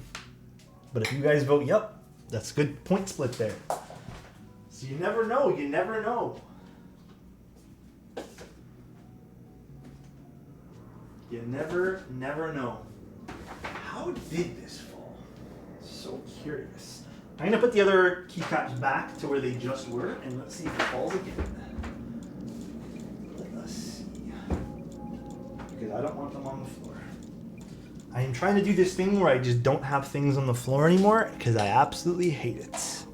But if you guys vote yep, that's a good point split there. You never know. You never know. You never know. How did this fall? So curious. I'm going to put the other keycaps back to where they just were, and let's see if it falls again. Let us see. Because I don't want them on the floor. I am trying to do this thing where I just don't have things on the floor anymore, because I absolutely hate it.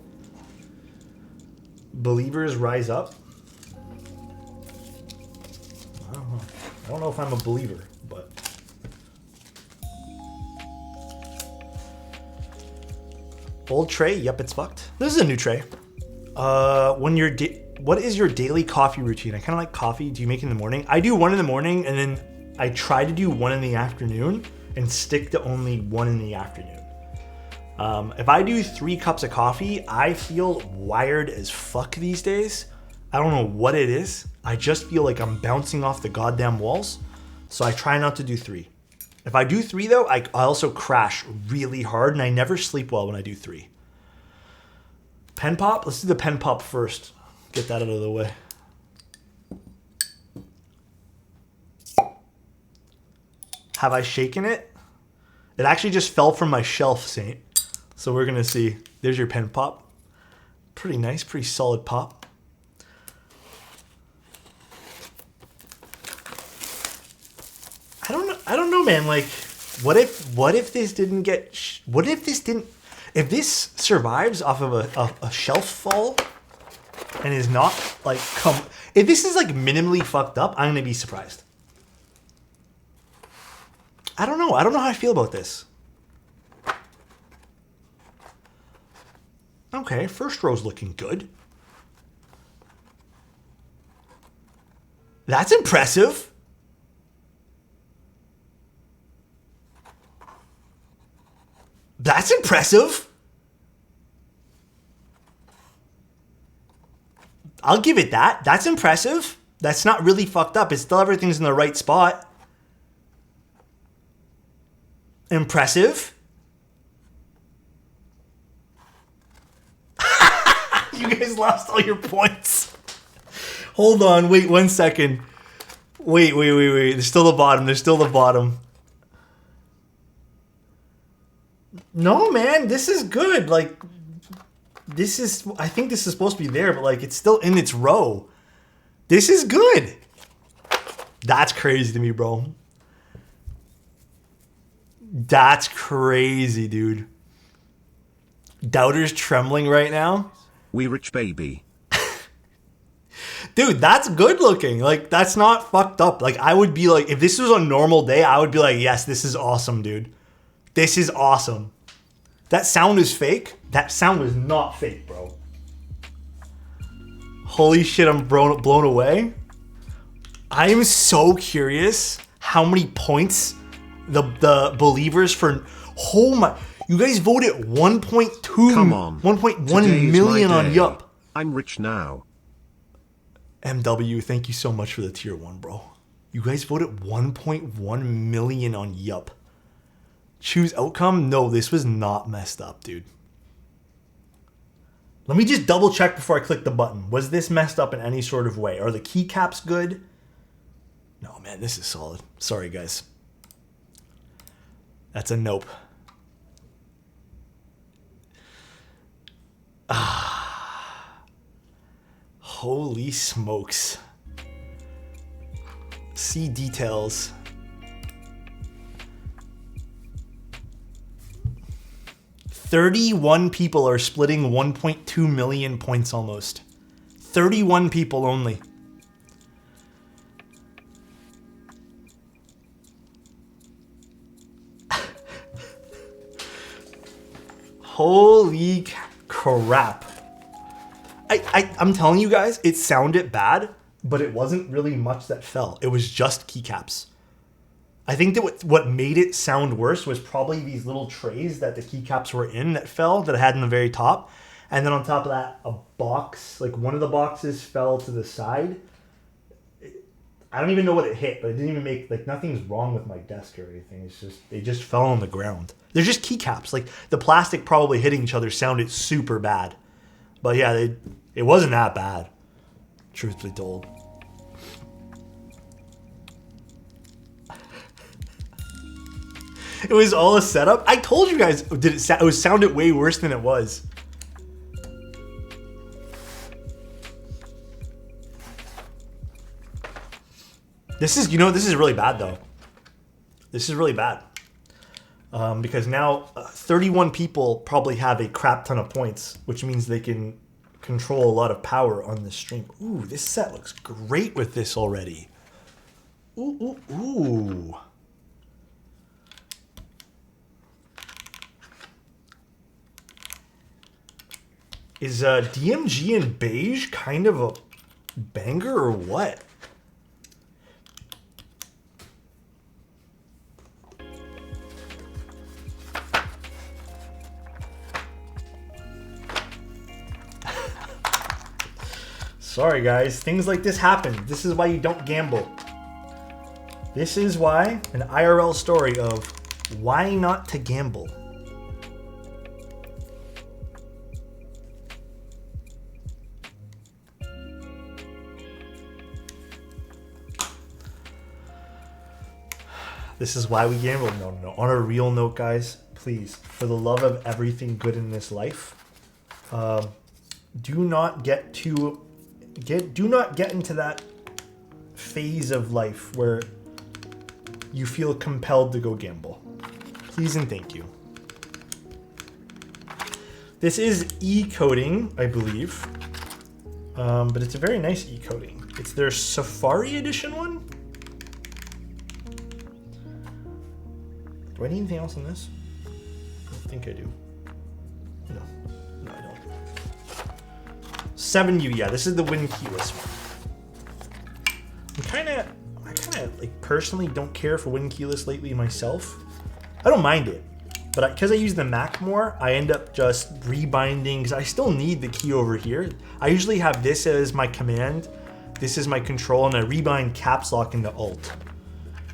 Believers rise up. I don't know. I don't know if I'm a believer, but... Old tray, yep, it's fucked. This is a new tray. What is your daily coffee routine? I kind of like coffee. Do you make it in the morning? I do one in the morning, and then I try to do one in the afternoon and stick to only one in the afternoon. If I do 3 cups of coffee, I feel wired as fuck these days. I don't know what it is. I just feel like I'm bouncing off the goddamn walls. So I try not to do 3. If I do 3 though, I also crash really hard and I never sleep well when I do 3. Pen pop? Let's do the pen pop first. Get that out of the way. Have I shaken it? It actually just fell from my shelf, Saint. So we're gonna see. There's your pen pop. Pretty nice, pretty solid pop. I don't know, man. Like, what if this didn't get? If this survives off of a shelf fall and is not like if this is like minimally fucked up, I'm gonna be surprised. I don't know. I don't know how I feel about this. Okay, first row's looking good. That's impressive. That's impressive. I'll give it that. That's impressive. That's not really fucked up. It's still everything's in the right spot. Impressive. You guys lost all your points. Hold on. Wait 1 second. Wait. There's still the bottom. No, man. This is good. Like, I think this is supposed to be there, but like, it's still in its row. This is good. That's crazy to me, bro. That's crazy, dude. Doubter's trembling right now. We rich baby. Dude, that's good looking. Like, that's not fucked up. Like, I would be like, if this was a normal day, I would be like, yes, this is awesome, dude. This is awesome. That sound is fake. That sound was not fake, bro. Holy shit, I'm blown away. I am so curious how many points the believers for... Oh my... You guys voted 1.2... Come on. 1.1 million on Yup. I'm rich now. MW, thank you so much for the tier 1, bro. You guys voted 1.1 million on Yup. Choose outcome? No, this was not messed up, dude. Let me just double check before I click the button. Was this messed up in any sort of way? Are the keycaps good? No, man, this is solid. Sorry, guys. That's a nope. Holy smokes. See details. "31 people are splitting 1.2 million points almost. 31 people only. Holy crap. I'm telling you guys, it sounded bad, but it wasn't really much that fell. It was just keycaps. I think that what made it sound worse was probably these little trays that the keycaps were in that fell, that I had in the very top. And then on top of that, a box, like one of the boxes fell to the side. I don't even know what it hit, but it didn't even make, like, nothing's wrong with my desk or anything. It's just, they just fell on the ground. They're just keycaps. Like, the plastic probably hitting each other sounded super bad. But yeah, It wasn't that bad, truth be told. It was all a setup. I told you guys, it sounded way worse than it was. This is, you know, this is really bad though. This is really bad. Because now 31 people probably have a crap ton of points, which means they can control a lot of power on this stream. Ooh, this set looks great with this already. Ooh, ooh, ooh. Is DMG in beige kind of a banger or what? Sorry guys, things like this happen. This is why you don't gamble. This is why an IRL story of why not to gamble. This is why we gamble. No, no, no. On a real note, guys, please, for the love of everything good in this life, do not get into that phase of life where you feel compelled to go gamble. Please and thank you. This is e-coding, I believe, but it's a very nice e-coding. It's their Safari edition one. Do I need anything else in this? I don't think I do. No, no, I don't. 7U, yeah, this is the win keyless one. I kind of like personally don't care for win keyless lately myself. I don't mind it, but because I use the Mac more, I end up just rebinding because I still need the key over here. I usually have this as my command, this is my control, and I rebind caps lock into alt.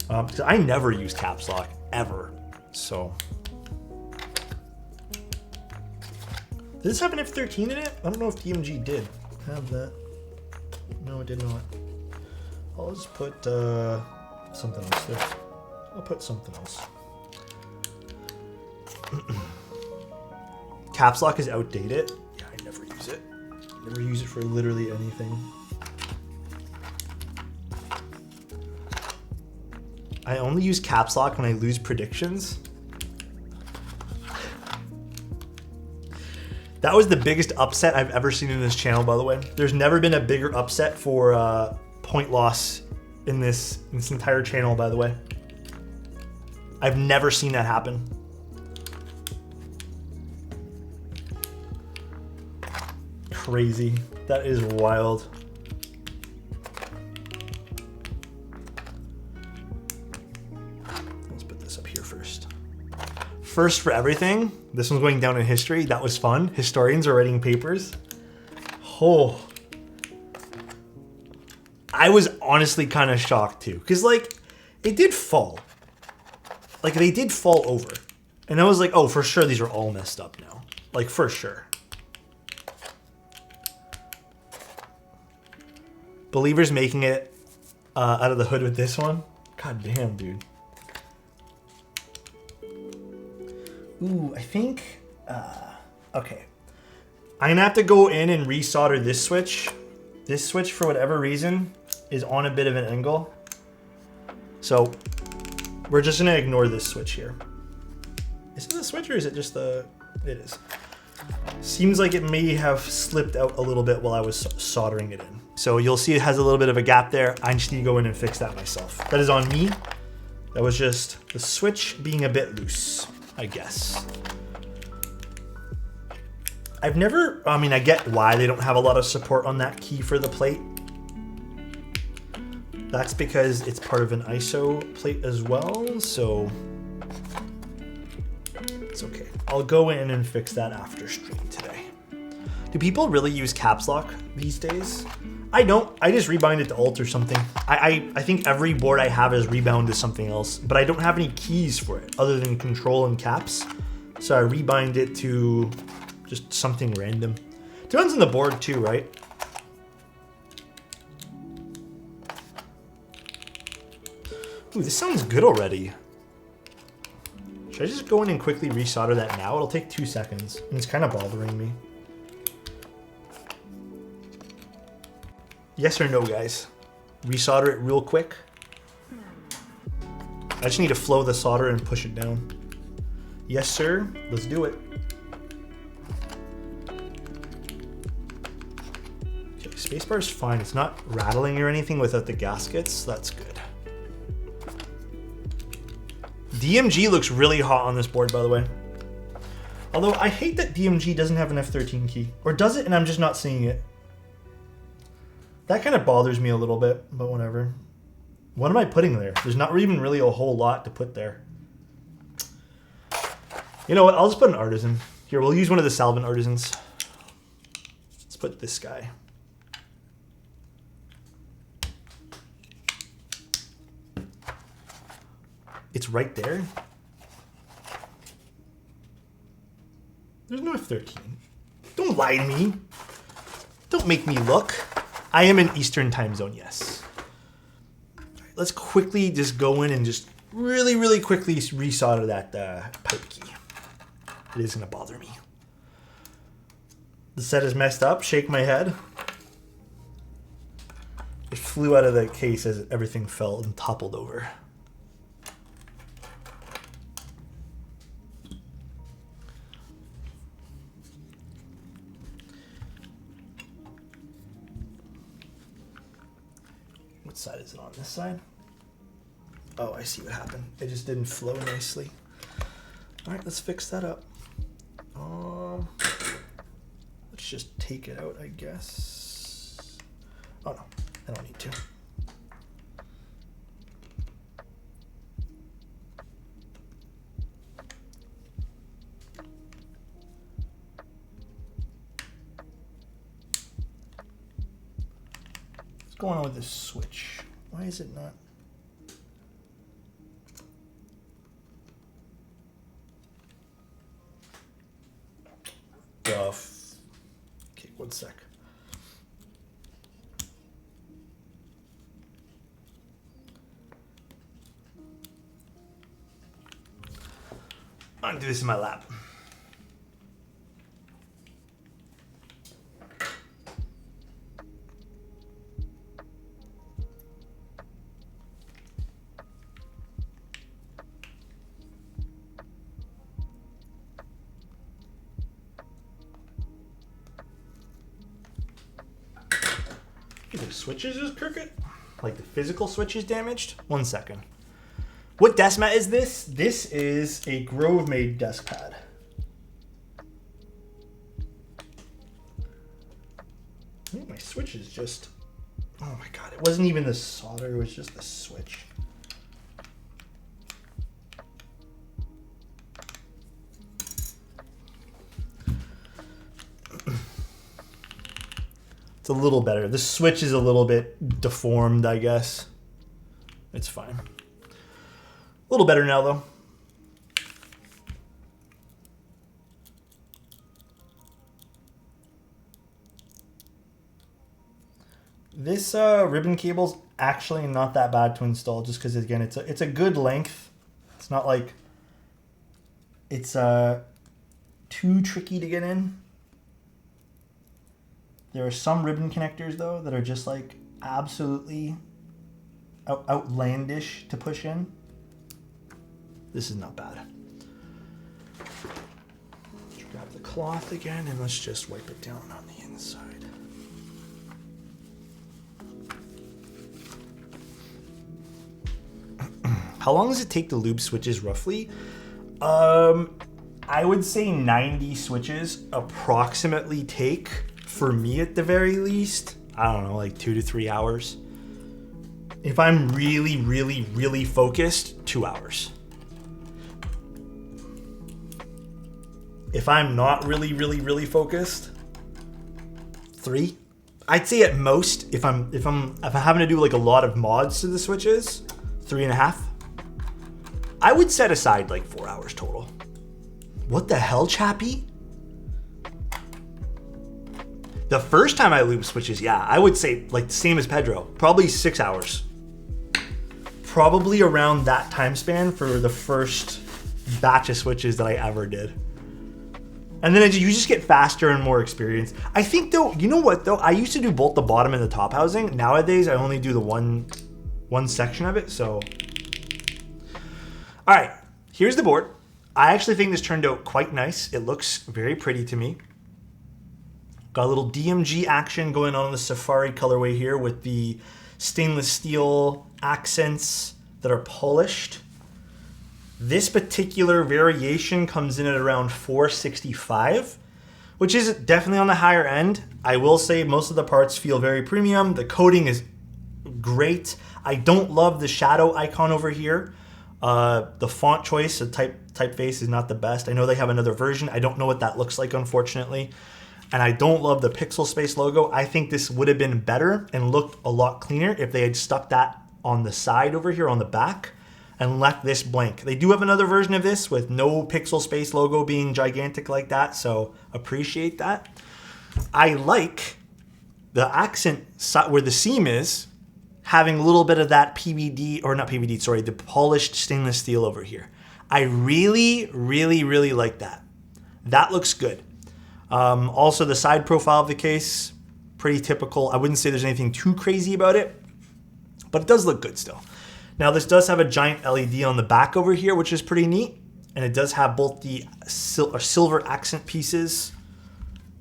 Because I never use caps lock ever. So, did this have an F13 in it? I don't know if DMG did have that. No, it did not. I'll just put something else there. I'll put something else. Caps lock is outdated. Yeah, I never use it. Never use it for literally anything. I only use caps lock when I lose predictions. That was the biggest upset I've ever seen in this channel, by the way. There's never been a bigger upset for point loss in this entire channel, by the way. I've never seen that happen. Crazy. That is wild. First for everything. This one's going down in history. That was fun. Historians are writing papers. Oh. I was honestly kind of shocked too. Because like, it did fall. Like they did fall over. And I was like, oh, for sure these are all messed up now. Like for sure. Believers making it out of the hood with this one. God damn, dude. Ooh, I think, okay. I'm gonna have to go in and resolder this switch. This switch, for whatever reason, is on a bit of an angle. So, we're just gonna ignore this switch here. Is it a switch or is it just the, it is. Seems like it may have slipped out a little bit while I was soldering it in. So you'll see it has a little bit of a gap there. I just need to go in and fix that myself. That is on me. That was just the switch being a bit loose, I guess. I've never, I mean, I get why they don't have a lot of support on that key for the plate. That's because it's part of an ISO plate as well, so it's okay. I'll go in and fix that after stream today. Do people really use caps lock these days? I don't. I just rebind it to alt or something. I think every board I have is rebound to something else, but I don't have any keys for it other than control and caps. So I rebind it to just something random. Depends on the board too, right? Ooh, this sounds good already. Should I just go in and quickly resolder that now? It'll take 2 seconds, and it's kind of bothering me. Yes or no, guys? Resolder it real quick. I just need to flow the solder and push it down. Yes, sir. Let's do it. Okay, spacebar is fine. It's not rattling or anything without the gaskets. That's good. DMG looks really hot on this board, by the way. Although I hate that DMG doesn't have an F13 key. Or does it and I'm just not seeing it? That kind of bothers me a little bit, but whatever. What am I putting there? There's not even really a whole lot to put there. You know what? I'll just put an artisan. Here, we'll use one of the Salvin artisans. Let's put this guy. It's right there. There's no F13. Don't lie to me. Don't make me look. I am in Eastern time zone, yes. All right, let's quickly just go in and just really, really quickly resolder that pipe key. It is going to bother me. The set is messed up. Shake my head. It flew out of the case as everything fell and toppled over. What side is it on? This side? Oh, I see what happened. It just didn't flow nicely. All right, let's fix that up. Let's just take it out, I guess. Oh no, I don't need to. What's going on with this switch? Why is it not? Okay, 1 sec. I'm gonna do this in my lap. The switches is crooked? Like the physical switch is damaged? 1 second. What desk mat is this? This is a Grove made desk pad. I think my switch is just... Oh my god, it wasn't even the solder, it was just the switch. It's a little better. The switch is a little bit deformed, I guess. It's fine. A little better now, though. This ribbon cable's actually not that bad to install, just because, again, it's a good length. It's not like it's too tricky to get in. There are some ribbon connectors, though, that are just, like, absolutely outlandish to push in. This is not bad. Let's grab the cloth again, and let's just wipe it down on the inside. How long does it take to lube switches, roughly? I would say 90 switches approximately take... For me, at the very least, I don't know, like 2 to 3 hours. If I'm really, really, really focused, 2 hours. If I'm not really, really, really focused, 3. I'd say at most, if I'm having to do like a lot of mods to the switches, 3.5. I would set aside like 4 hours total. What the hell, Chappie? The first time I looped switches, yeah, I would say like the same as Pedro, probably 6 hours. Probably around that time span for the first batch of switches that I ever did. And then you just get faster and more experience. I think though, you know what though? I used to do both the bottom and the top housing. Nowadays, I only do the one section of it, so. All right, here's the board. I actually think this turned out quite nice. It looks very pretty to me. Got a little DMG action going on in the Safari colorway here with the stainless steel accents that are polished. This particular variation comes in at around $465, which is definitely on the higher end. I will say most of the parts feel very premium. The coating is great. I don't love the shadow icon over here. The font choice, the typeface is not the best. I know they have another version. I don't know what that looks like, unfortunately. And I don't love the Pixelspace logo. I think this would have been better and looked a lot cleaner if they had stuck that on the side over here on the back and left this blank. They do have another version of this with no Pixelspace logo being gigantic like that, so appreciate that. I like the accent where the seam is, having a little bit of that PVD, or not PVD, sorry, the polished stainless steel over here. I really, really, really like that. That looks good. Also, the side profile of the case, pretty typical. I wouldn't say there's anything too crazy about it, but it does look good still. Now, this does have a giant LED on the back over here, which is pretty neat. And it does have both the silver accent pieces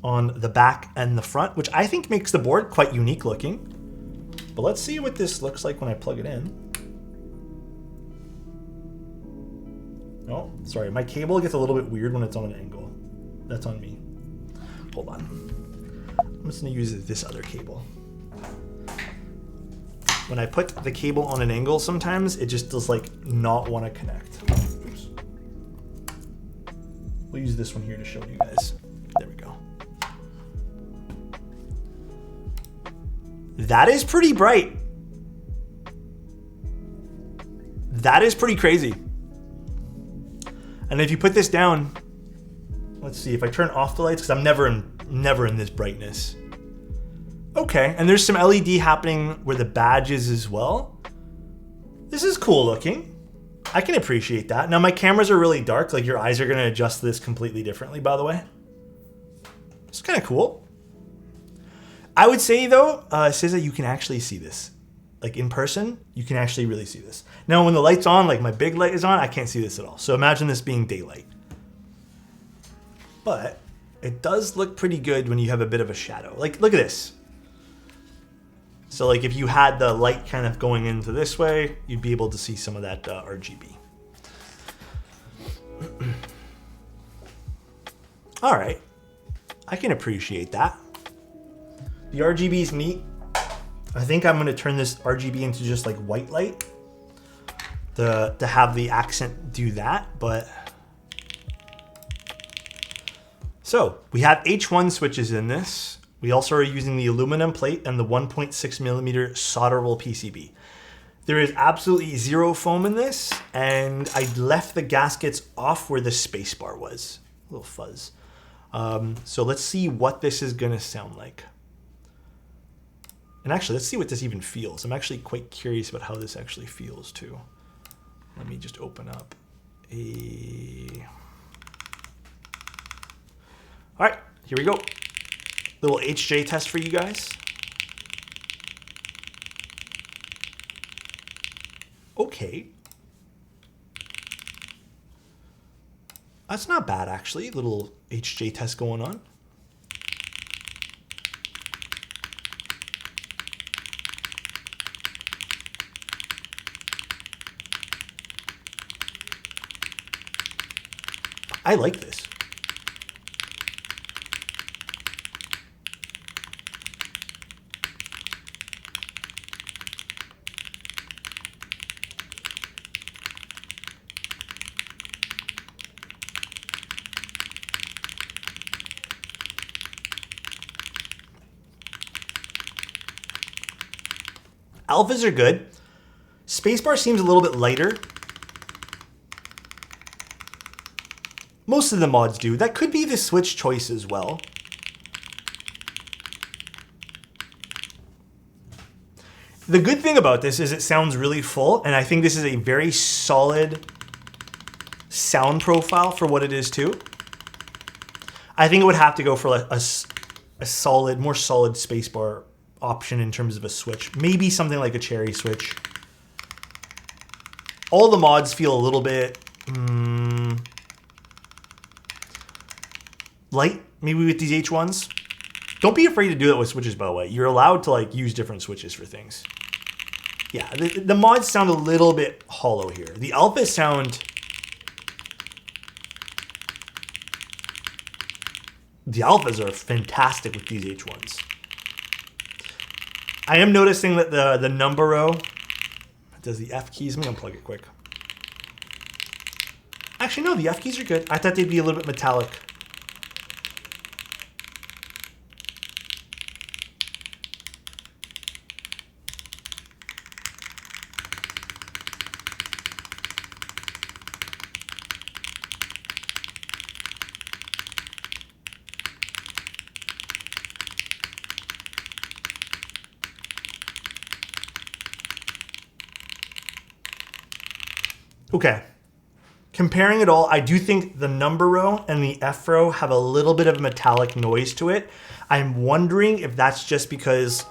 on the back and the front, which I think makes the board quite unique looking. But let's see what this looks like when I plug it in. Oh, sorry, my cable gets a little bit weird when it's on an angle. That's on me. Hold on. I'm just gonna use this other cable. When I put the cable on an angle, sometimes it just does like not want to connect. Oops. We'll use this one here to show you guys. There we go. That is pretty bright. That is pretty crazy. And if you put this down, let's see if I turn off the lights, because I'm never in this brightness. Okay, and there's some LED happening where the badge is as well. This is cool looking. I can appreciate that. Now my cameras are really dark, like your eyes are gonna adjust to this completely differently, by the way. It's kind of cool. I would say though, it says that you can actually see this. Like in person, you can actually really see this. Now when the light's on, like my big light is on, I can't see this at all. So imagine this being daylight. But it does look pretty good when you have a bit of a shadow. Like, look at this. So like if you had the light kind of going into this way, you'd be able to see some of that RGB. All right, I can appreciate that. The RGB is neat. I think I'm gonna turn this RGB into just like white light to have the accent do that, but. So we have H1 switches in this. We also are using the aluminum plate and the 1.6 millimeter solderable PCB. There is absolutely zero foam in this, and I left the gaskets off where the space bar was. A little fuzz. So let's see what this is gonna sound like. And actually, let's see what this even feels. I'm actually quite curious about how this actually feels too. Let me just open up a... All right, here we go. Little HJ test for you guys. Okay. That's not bad, actually. Little HJ test going on. I like this. Alphas are good. Spacebar seems a little bit lighter. Most of the mods do. That could be the switch choice as well. The good thing about this is it sounds really full, and I think this is a very solid sound profile for what it is too. I think it would have to go for like a solid, more solid spacebar option in terms of a switch. Maybe something like a cherry switch. All the mods feel a little bit light, maybe with these H1s. Don't be afraid to do that with switches, by the way. You're allowed to like use different switches for things. Yeah, the mods sound a little bit hollow here. The alphas sound... The alphas are fantastic with these H1s. I am noticing that the number row does the F keys. Let me unplug it quick. Actually, no, the F keys are good. I thought they'd be a little bit metallic. Okay, comparing it all, I do think the number row and the F row have a little bit of metallic noise to it. I'm wondering if that's just because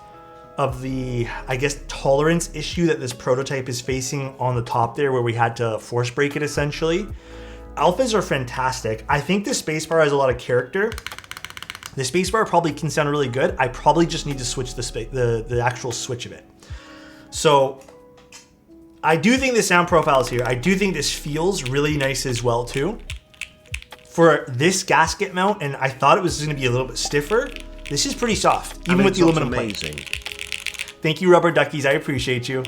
of the, I guess, tolerance issue that this prototype is facing on the top there, where we had to force break it essentially. Alphas are fantastic. I think the spacebar has a lot of character. The spacebar probably can sound really good. I probably just need to switch the actual switch of it. So I do think the sound profile is here. I do think this feels really nice as well too. For this gasket mount, and I thought it was going to be a little bit stiffer, this is pretty soft, even with the aluminum plate. Thank you, Rubber Duckies. I appreciate you.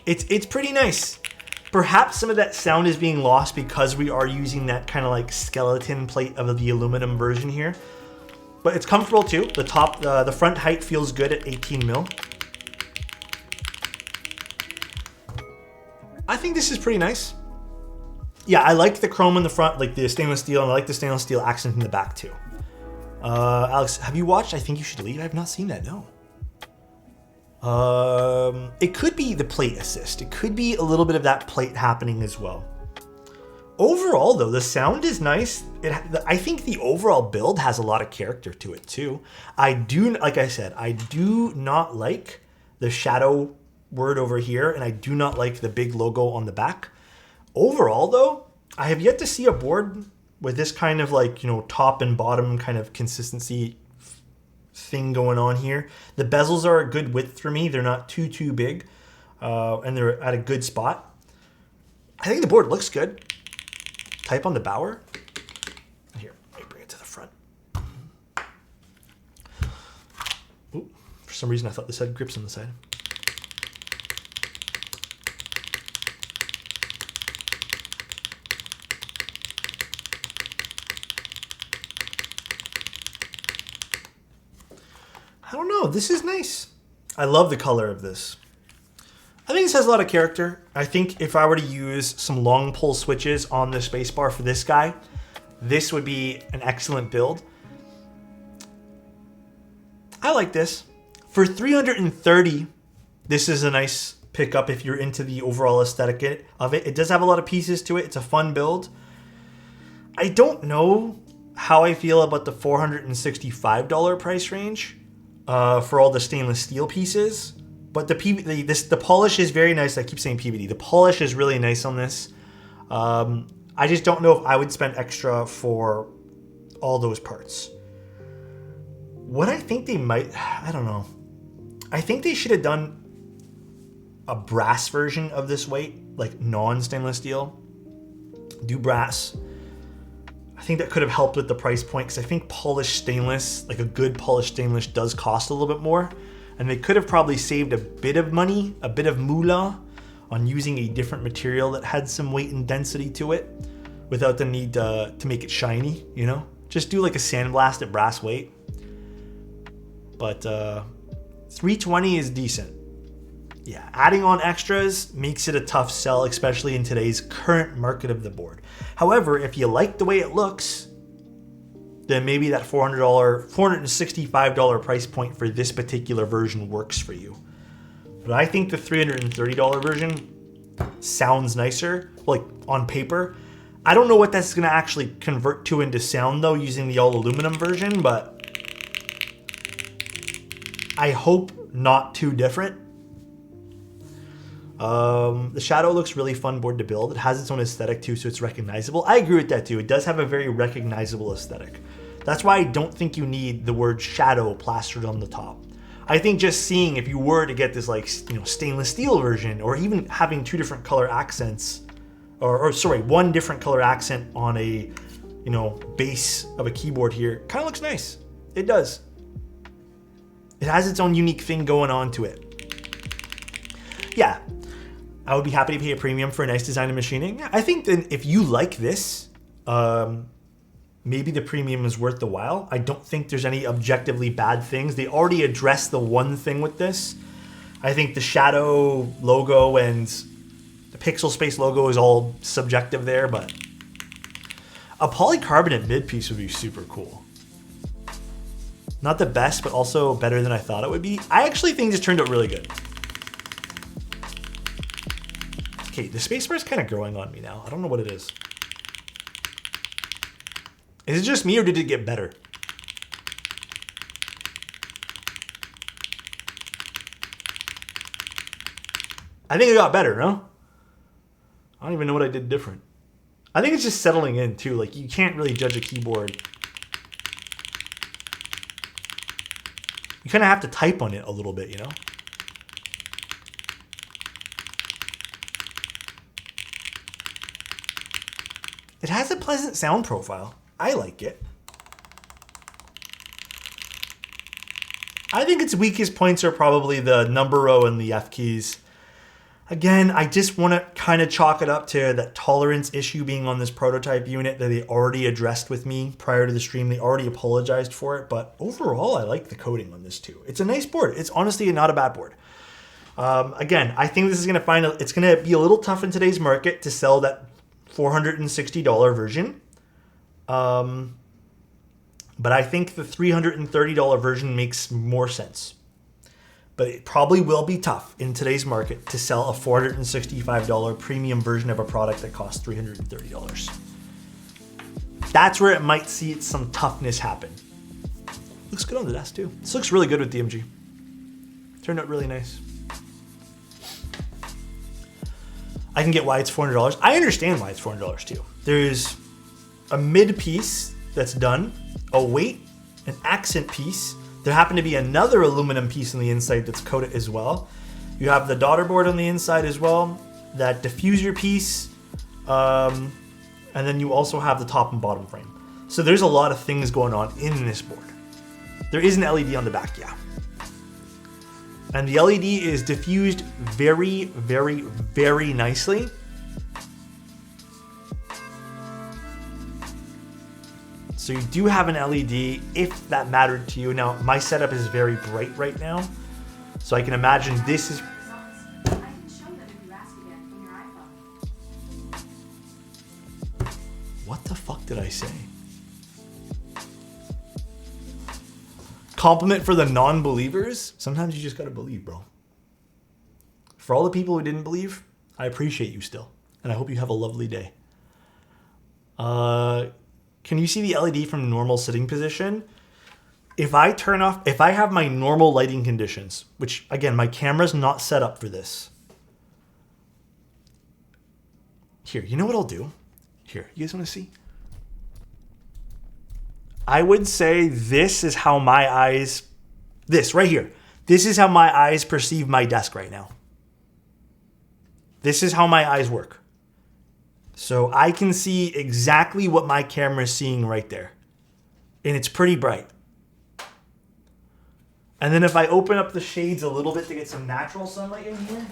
It's pretty nice. Perhaps some of that sound is being lost because we are using that kind of like skeleton plate of the aluminum version here. But it's comfortable too. The front height feels good at 18 mil. I think this is pretty nice. Yeah, I like the chrome in the front, like the stainless steel, and I like the stainless steel accent in the back too. Alex, have you watched I Think You Should Leave? I have not seen that, no. It could be the plate assist. It could be a little bit of that plate happening as well. Overall though, the sound is nice. I think the overall build has a lot of character to it too. Like I said, I do not like the shadow word over here, and I do not like the big logo on the back. Overall though, I have yet to see a board with this kind of like, you know, top and bottom kind of consistency thing going on here. The bezels are a good width for me. They're not too big, and they're at a good spot. I think the board looks good. Type on the Bauer. Here, let me bring it to the front. Ooh, for some reason I thought this had grips on the side. I don't know, this is nice. I love the color of this. I think this has a lot of character. I think if I were to use some long pull switches on the spacebar for this guy, this would be an excellent build. I like this. For $330, this is a nice pickup if you're into the overall aesthetic of it. It does have a lot of pieces to it. It's a fun build. I don't know how I feel about the $465 price range. For all the stainless steel pieces, but the polish is very nice. I keep saying PVD. The polish is really nice on this. I just don't know if I would spend extra for all those parts. What I think they might, I don't know. I think they should have done a brass version of this weight, like non-stainless steel. Do brass. I think that could have helped with the price point, because I think polished stainless, like a good polished stainless, does cost a little bit more. And they could have probably saved a bit of money, a bit of moolah, on using a different material that had some weight and density to it without the need to make it shiny, you know? Just do like a sandblast at brass weight. But $320 is decent. Yeah, adding on extras makes it a tough sell, especially in today's current market of the board. However, if you like the way it looks, then maybe that $465 price point for this particular version works for you. But I think the $330 version sounds nicer, like on paper. I don't know what that's going to actually convert to into sound though using the all aluminum version, but I hope not too different. The Shadow looks really fun board to build. It has its own aesthetic too, so it's recognizable. I agree with that too. It does have a very recognizable aesthetic. That's why I don't think you need the word Shadow plastered on the top. I think just seeing if you were to get this like, you know, stainless steel version, or even having two different color accents, or sorry, one different color accent on a, you know, base of a keyboard here, kind of looks nice. It does. It has its own unique thing going on to it. Yeah, I would be happy to pay a premium for a nice design and machining. Yeah, I think that if you like this, maybe the premium is worth the while. I don't think there's any objectively bad things. They already addressed the one thing with this. I think the Shadow logo and the Pixelspace logo is all subjective there, but a polycarbonate mid piece would be super cool. Not the best, but also better than I thought it would be. I actually think this turned out really good. Okay, the spacebar is kind of growing on me now. I don't know what it is. Is it just me or did it get better? I think it got better, no? I don't even know what I did different. I think it's just settling in too. Like, you can't really judge a keyboard. You kind of have to type on it a little bit, you know? It has a pleasant sound profile. I like it. I think its weakest points are probably the number row and the F keys. Again, I just want to kind of chalk it up to that tolerance issue being on this prototype unit that they already addressed with me prior to the stream. They already apologized for it, but overall, I like the coding on this too. It's a nice board. It's honestly not a bad board. Again, I think this is going to it's going to be a little tough in today's market to sell that $460 version. But I think the $330 version makes more sense. But it probably will be tough in today's market to sell a $465 premium version of a product that costs $330. That's where it might see some toughness happen. Looks good on the desk too. This looks really good with DMG. Turned out really nice. I can get why it's $400. I understand why it's $400 too. There's a mid piece that's done, a weight, an accent piece. There happened to be another aluminum piece on the inside that's coated as well. You have the daughter board on the inside as well, that diffuser piece, and then you also have the top and bottom frame. So there's a lot of things going on in this board. There is an LED on the back, yeah. And the LED is diffused very, very, very nicely. So you do have an LED if that mattered to you. Now, my setup is very bright right now, so I can imagine this is... What the fuck did I say? Compliment for the non-believers? Sometimes you just gotta believe, bro. For all the people who didn't believe, I appreciate you still. And I hope you have a lovely day. Can you see the LED from normal sitting position? If I have my normal lighting conditions, which again, my camera's not set up for this. Here, you know what I'll do? Here, you guys wanna see? I would say this is how my eyes, this right here, this is how my eyes perceive my desk right now. This is how my eyes work. So I can see exactly what my camera is seeing right there. And it's pretty bright. And then if I open up the shades a little bit to get some natural sunlight in here.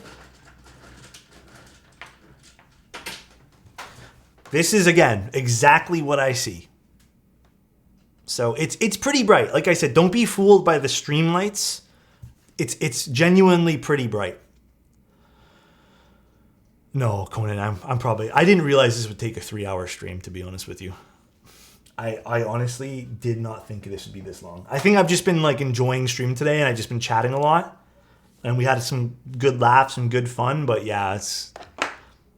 This is, again, exactly what I see. So it's pretty bright. Like I said, don't be fooled by the stream lights. It's genuinely pretty bright. No, Conan, I didn't realize this would take a 3-hour stream, to be honest with you. I honestly did not think this would be this long. I think I've just been like enjoying stream today, and I've just been chatting a lot. And we had some good laughs and good fun, but yeah,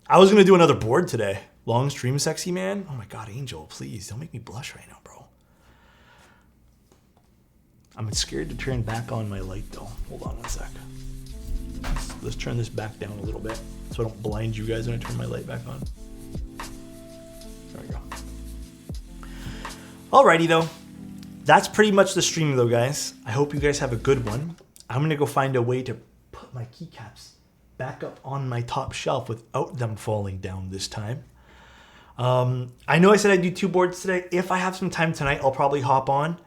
I was gonna do another board today. Long stream, sexy man. Oh my god, Angel, please don't make me blush right now, bro. I'm scared to turn back on my light though. Hold on one sec. Let's turn this back down a little bit so I don't blind you guys when I turn my light back on. There we go. Alrighty though. That's pretty much the stream though, guys. I hope you guys have a good one. I'm gonna go find a way to put my keycaps back up on my top shelf without them falling down this time. I know I said I'd do 2 boards today. If I have some time tonight, I'll probably hop on.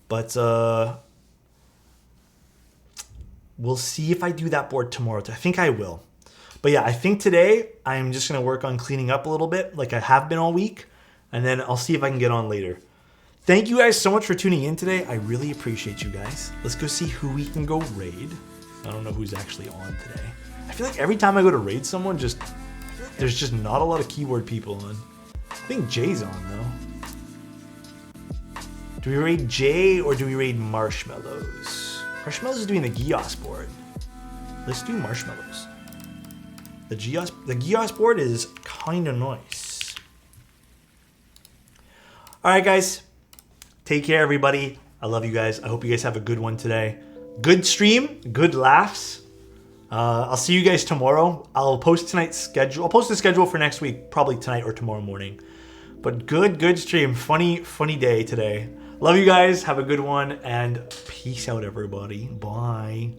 But we'll see if I do that board tomorrow. I think I will. But yeah, I think today I'm just gonna work on cleaning up a little bit like I have been all week. And then I'll see if I can get on later. Thank you guys so much for tuning in today. I really appreciate you guys. Let's go see who we can go raid. I don't know who's actually on today. I feel like every time I go to raid someone, there's just not a lot of keyboard people on. I think Jay's on though. Do we raid Jay or do we raid Marshmallows? Marshmallows is doing the Gios board. Let's do Marshmallows. The Gios board is kind of nice. All right, guys. Take care, everybody. I love you guys. I hope you guys have a good one today. Good stream, good laughs. I'll see you guys tomorrow. I'll post tonight's schedule. I'll post the schedule for next week, probably tonight or tomorrow morning. But good stream. Funny day today. Love you guys. Have a good one. And peace out, everybody. Bye.